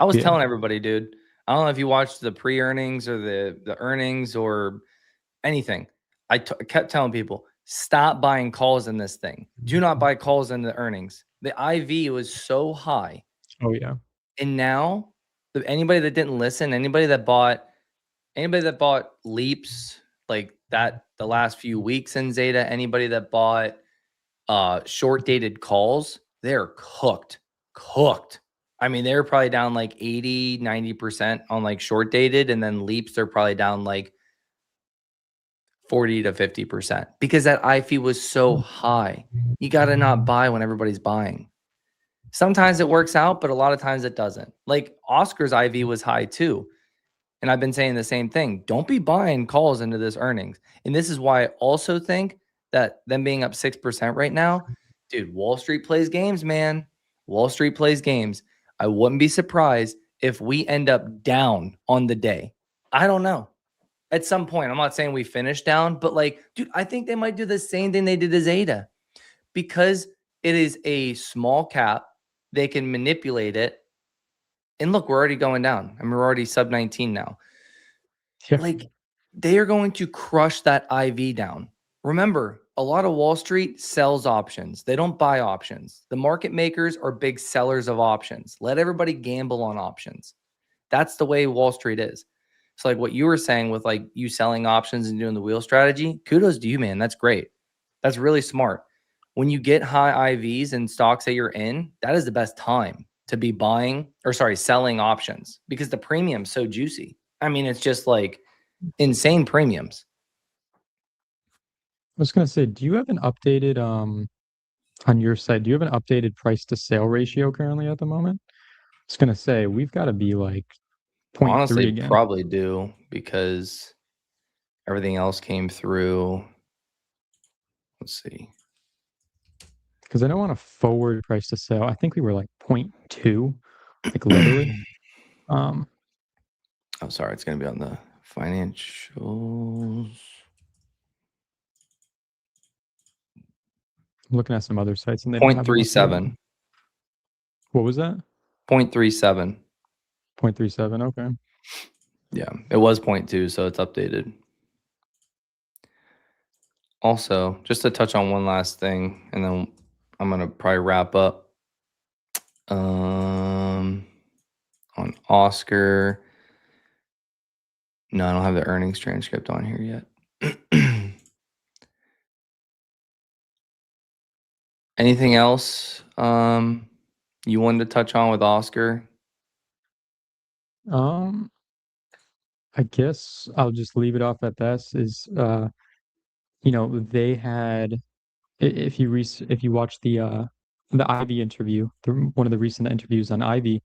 A: yeah.
B: telling everybody, dude. I don't know if you watched the pre-earnings or the earnings or anything. I kept telling people, stop buying calls in this thing. Do not buy calls in the earnings. The IV was so high.
A: Oh yeah.
B: And now, anybody that didn't listen, anybody that bought leaps like that the last few weeks in Zeta, anybody that bought short dated calls, they're cooked. I mean, they're probably down like 80, 90% on like short dated, and then leaps, they're probably down like 40 to 50% because that I fee was so high. You got to not buy when everybody's buying. Sometimes it works out, but a lot of times it doesn't. Like Oscar's IV was high too. And I've been saying the same thing. Don't be buying calls into this earnings. And this is why I also think that them being up 6% right now, dude, Wall Street plays games, man. Wall Street plays games. I wouldn't be surprised if we end up down on the day. I don't know. At some point, I'm not saying we finish down, but like, dude, I think they might do the same thing they did to Zeta because it is a small cap. They can manipulate it. And look, we're already going down. I mean, we're already sub 19 now.
A: Yeah.
B: Like, they are going to crush that IV down. Remember, a lot of Wall Street sells options. They don't buy options. The market makers are big sellers of options. Let everybody gamble on options. That's the way Wall Street is. So like what you were saying with like you selling options and doing the wheel strategy, kudos to you, man. That's great. That's really smart. When you get high IVs and stocks that you're in, that is the best time to be selling options because the premium's so juicy. I mean, it's just like insane premiums.
A: I was going to say, do you have an updated on your site? Do you have an updated price to sale ratio currently at the moment? I was going to say we've got to be like 0.3
B: Honestly,
A: again.
B: probably do because everything else came through. Let's see.
A: Because I don't want a forward price to sell. I think we were like 0.2, like literally.
B: Oh, sorry, it's going to be on the financials.
A: I'm looking at some other sites and they don't have them updated.
B: 0.37.
A: What was that?
B: 0.37.
A: 0.37. Okay.
B: Yeah, it was 0.2, so it's updated. Also, just to touch on one last thing, and then I'm gonna probably wrap up. On Oscar. No, I don't have the earnings transcript on here yet. Anything else you wanted to touch on with Oscar?
A: I guess I'll just leave it off at this. They had if you watch the Ivy interview, one of the recent interviews on Ivy,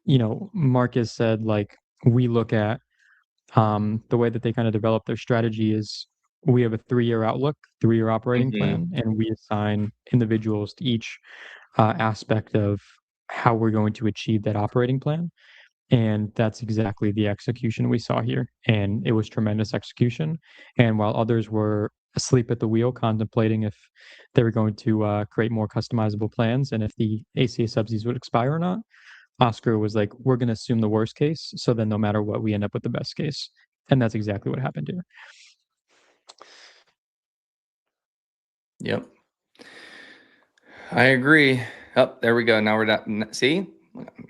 A: Marcus said like we look at the way that they kind of develop their strategy is we have a 3-year outlook, 3-year operating plan, and we assign individuals to each aspect of how we're going to achieve that operating plan. And that's exactly the execution we saw here. And it was tremendous execution. And while others were asleep at the wheel, contemplating if they were going to create more customizable plans and if the ACA subsidies would expire or not, Oscar was like, we're going to assume the worst case. So then no matter what, we end up with the best case. And that's exactly what happened here.
B: Yep. I agree. Oh, there we go. Now we're down. See?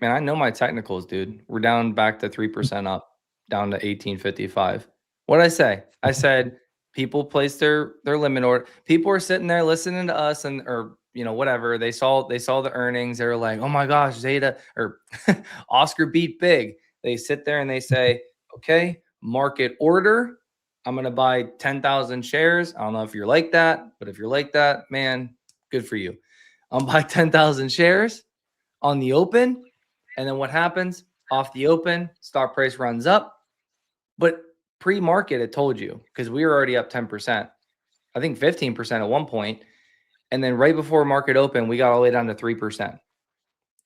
B: Man, I know my technicals, dude. We're down back to 3% up, down to 1855. What did I say? I said people place their limit order. People are sitting there listening to us or whatever. They saw the earnings. They were like, oh my gosh, Zeta or Oscar beat big. They sit there and they say, okay, market order. I'm going to buy 10,000 shares. I don't know if you're like that, but if you're like that, man, good for you. I'll buy 10,000 shares on the open. And then what happens? Off the open, stock price runs up. But pre-market, it told you, because we were already up 10%. I think 15% at one point. And then right before market open, we got all the way down to 3%.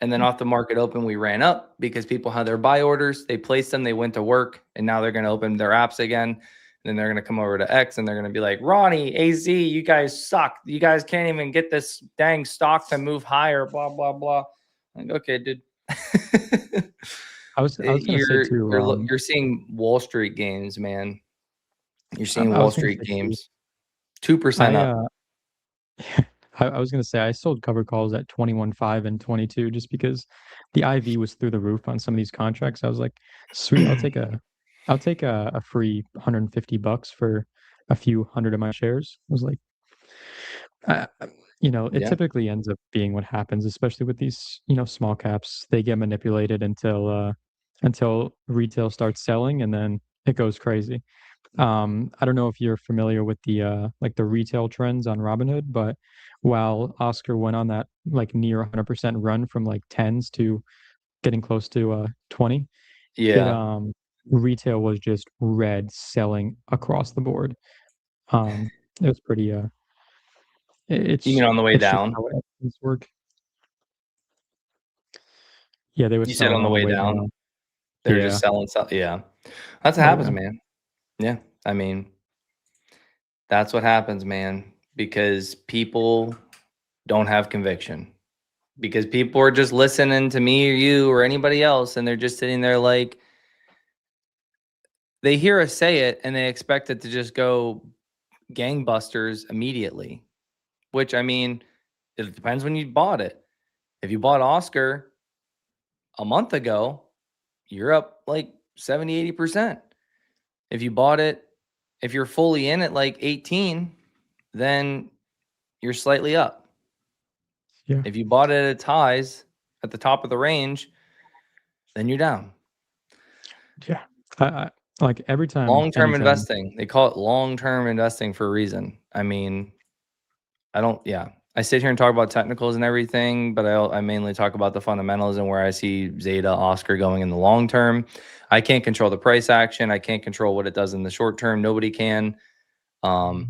B: And then off the market open, we ran up because people had their buy orders. They placed them, they went to work, and now they're going to open their apps again. And then they're going to come over to X and they're going to be like, Ronnie, AZ, you guys suck. You guys can't even get this dang stock to move higher, blah, blah, blah. Like, okay, dude.
A: I was going to say too.
B: You're seeing Wall Street games, man. You're
A: I
B: seeing
A: was
B: Wall
A: gonna
B: Street
A: say
B: games. 2% up.
A: I was going to say I sold cover calls at 21.5 and 22 just because the IV was through the roof on some of these contracts. I was like, sweet, I'll take a free $150 for a few hundred of my shares. I was like, it
B: Yeah.
A: typically ends up being what happens, especially with these, small caps. They get manipulated until retail starts selling, and then it goes crazy. I don't know if you're familiar with the like the retail trends on Robinhood, but while Oscar went on that like near 100% run from like tens to getting close to 20,
B: Yeah.
A: retail was just red selling across the board. It was pretty
B: You mean on the way
A: it's just
B: down?
A: how things work. Yeah, they were
B: You said on
A: selling
B: the
A: on the
B: way
A: way
B: down.
A: down.
B: They're
A: Yeah.
B: just selling stuff. Yeah. That's what
A: Oh
B: happens,
A: yeah.
B: man. Yeah. I mean, that's what happens, man, because people don't have conviction. Because people are just listening to me or you or anybody else, and they're just sitting there like they hear us say it and they expect it to just go gangbusters immediately. Which, I mean, it depends when you bought it. If you bought Oscar a month ago, you're up like 70, 80%. If you bought it, if you're fully in at like 18, then you're slightly up.
A: Yeah.
B: If you bought it at highs at the top of the range, then you're down.
A: Yeah. I like every time,
B: Long-term
A: anytime.
B: investing. They call it long-term investing for a reason. I mean, I sit here and talk about technicals and everything, but I mainly talk about the fundamentals and where I see Zeta, Oscar going in the long term. I can't control the price action. I can't control what it does in the short term. Nobody can. But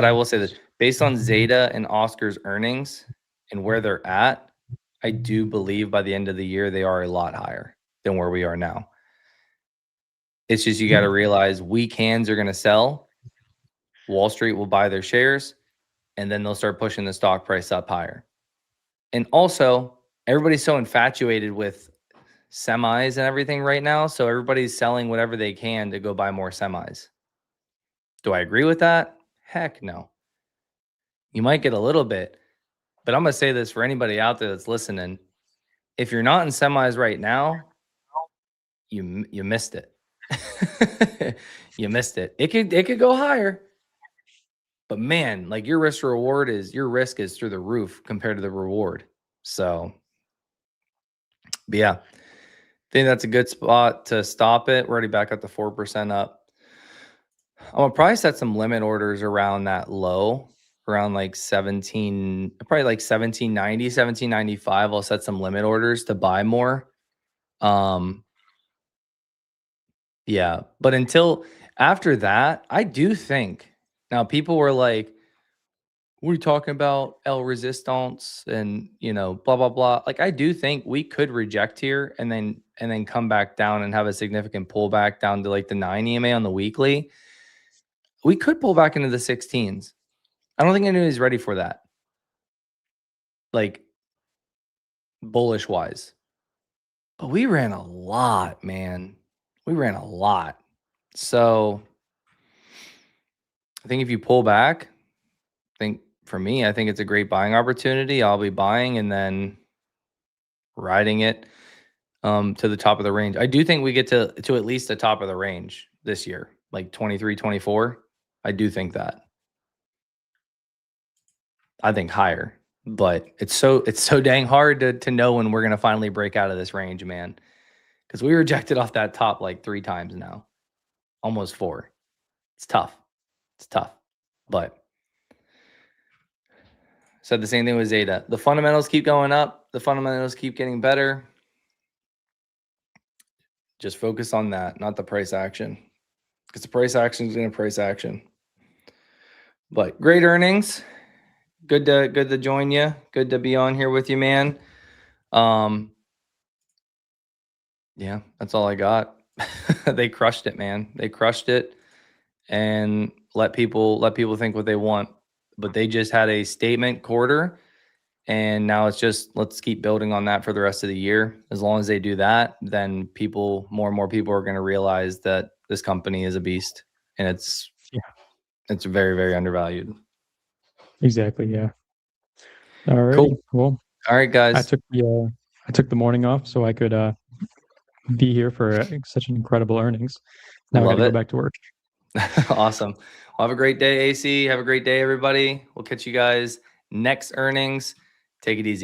B: I will say this, based on Zeta and Oscar's earnings and where they're at, I do believe by the end of the year, they are a lot higher than where we are now. It's just, you got to realize weak hands are going to sell. Wall Street will buy their shares, and then they'll start pushing the stock price up higher. And also, everybody's so infatuated with semis and everything right now. So everybody's selling whatever they can to go buy more semis. Do I agree with that? Heck no. You might get a little bit, but I'm going to say this for anybody out there that's listening. If you're not in semis right now, you missed it. You missed it. It could go higher. But man, like your risk is through the roof compared to the reward. So, but yeah, I think that's a good spot to stop it. We're already back up to 4% up. I'm gonna probably set some limit orders around that low, around like 17, probably like 1790, 1795. I'll set some limit orders to buy more. Yeah, but until after that, I do think now people were like, what are you talking about? El Resistance and blah blah blah. Like I do think we could reject here and then come back down and have a significant pullback down to like the 9 EMA on the weekly. We could pull back into the 16s. I don't think anybody's ready for that. Like bullish wise. But we ran a lot, man. We ran a lot. So I think if you pull back, for me, I think it's a great buying opportunity. I'll be buying and then riding it to the top of the range. I do think we get to at least the top of the range this year, like 23, 24. I do think that. I think higher, but it's so dang hard to know when we're going to finally break out of this range, man. Because we rejected off that top like 3 times now, almost 4. It's tough. But said the same thing with Zeta. The fundamentals keep going up. The fundamentals keep getting better. Just focus on that, not the price action, because the price action is going to price action. But great earnings. Good to join you. Good to be on here with you, man. Yeah, that's all I got. They crushed it, man. They crushed it, and let people think what they want. But they just had a statement quarter, and now it's just let's keep building on that for the rest of the year. As long as they do that, then more and more people are going to realize that this company is a beast, and it's very, very undervalued.
A: Exactly. Yeah. All righty.
B: Cool.
A: Well,
B: all right, guys.
A: I took the morning off so I could be here for such incredible earnings. Now I got to go back to work.
B: Awesome. Well, have a great day, AC. Have a great day, everybody. We'll catch you guys next earnings. Take it easy.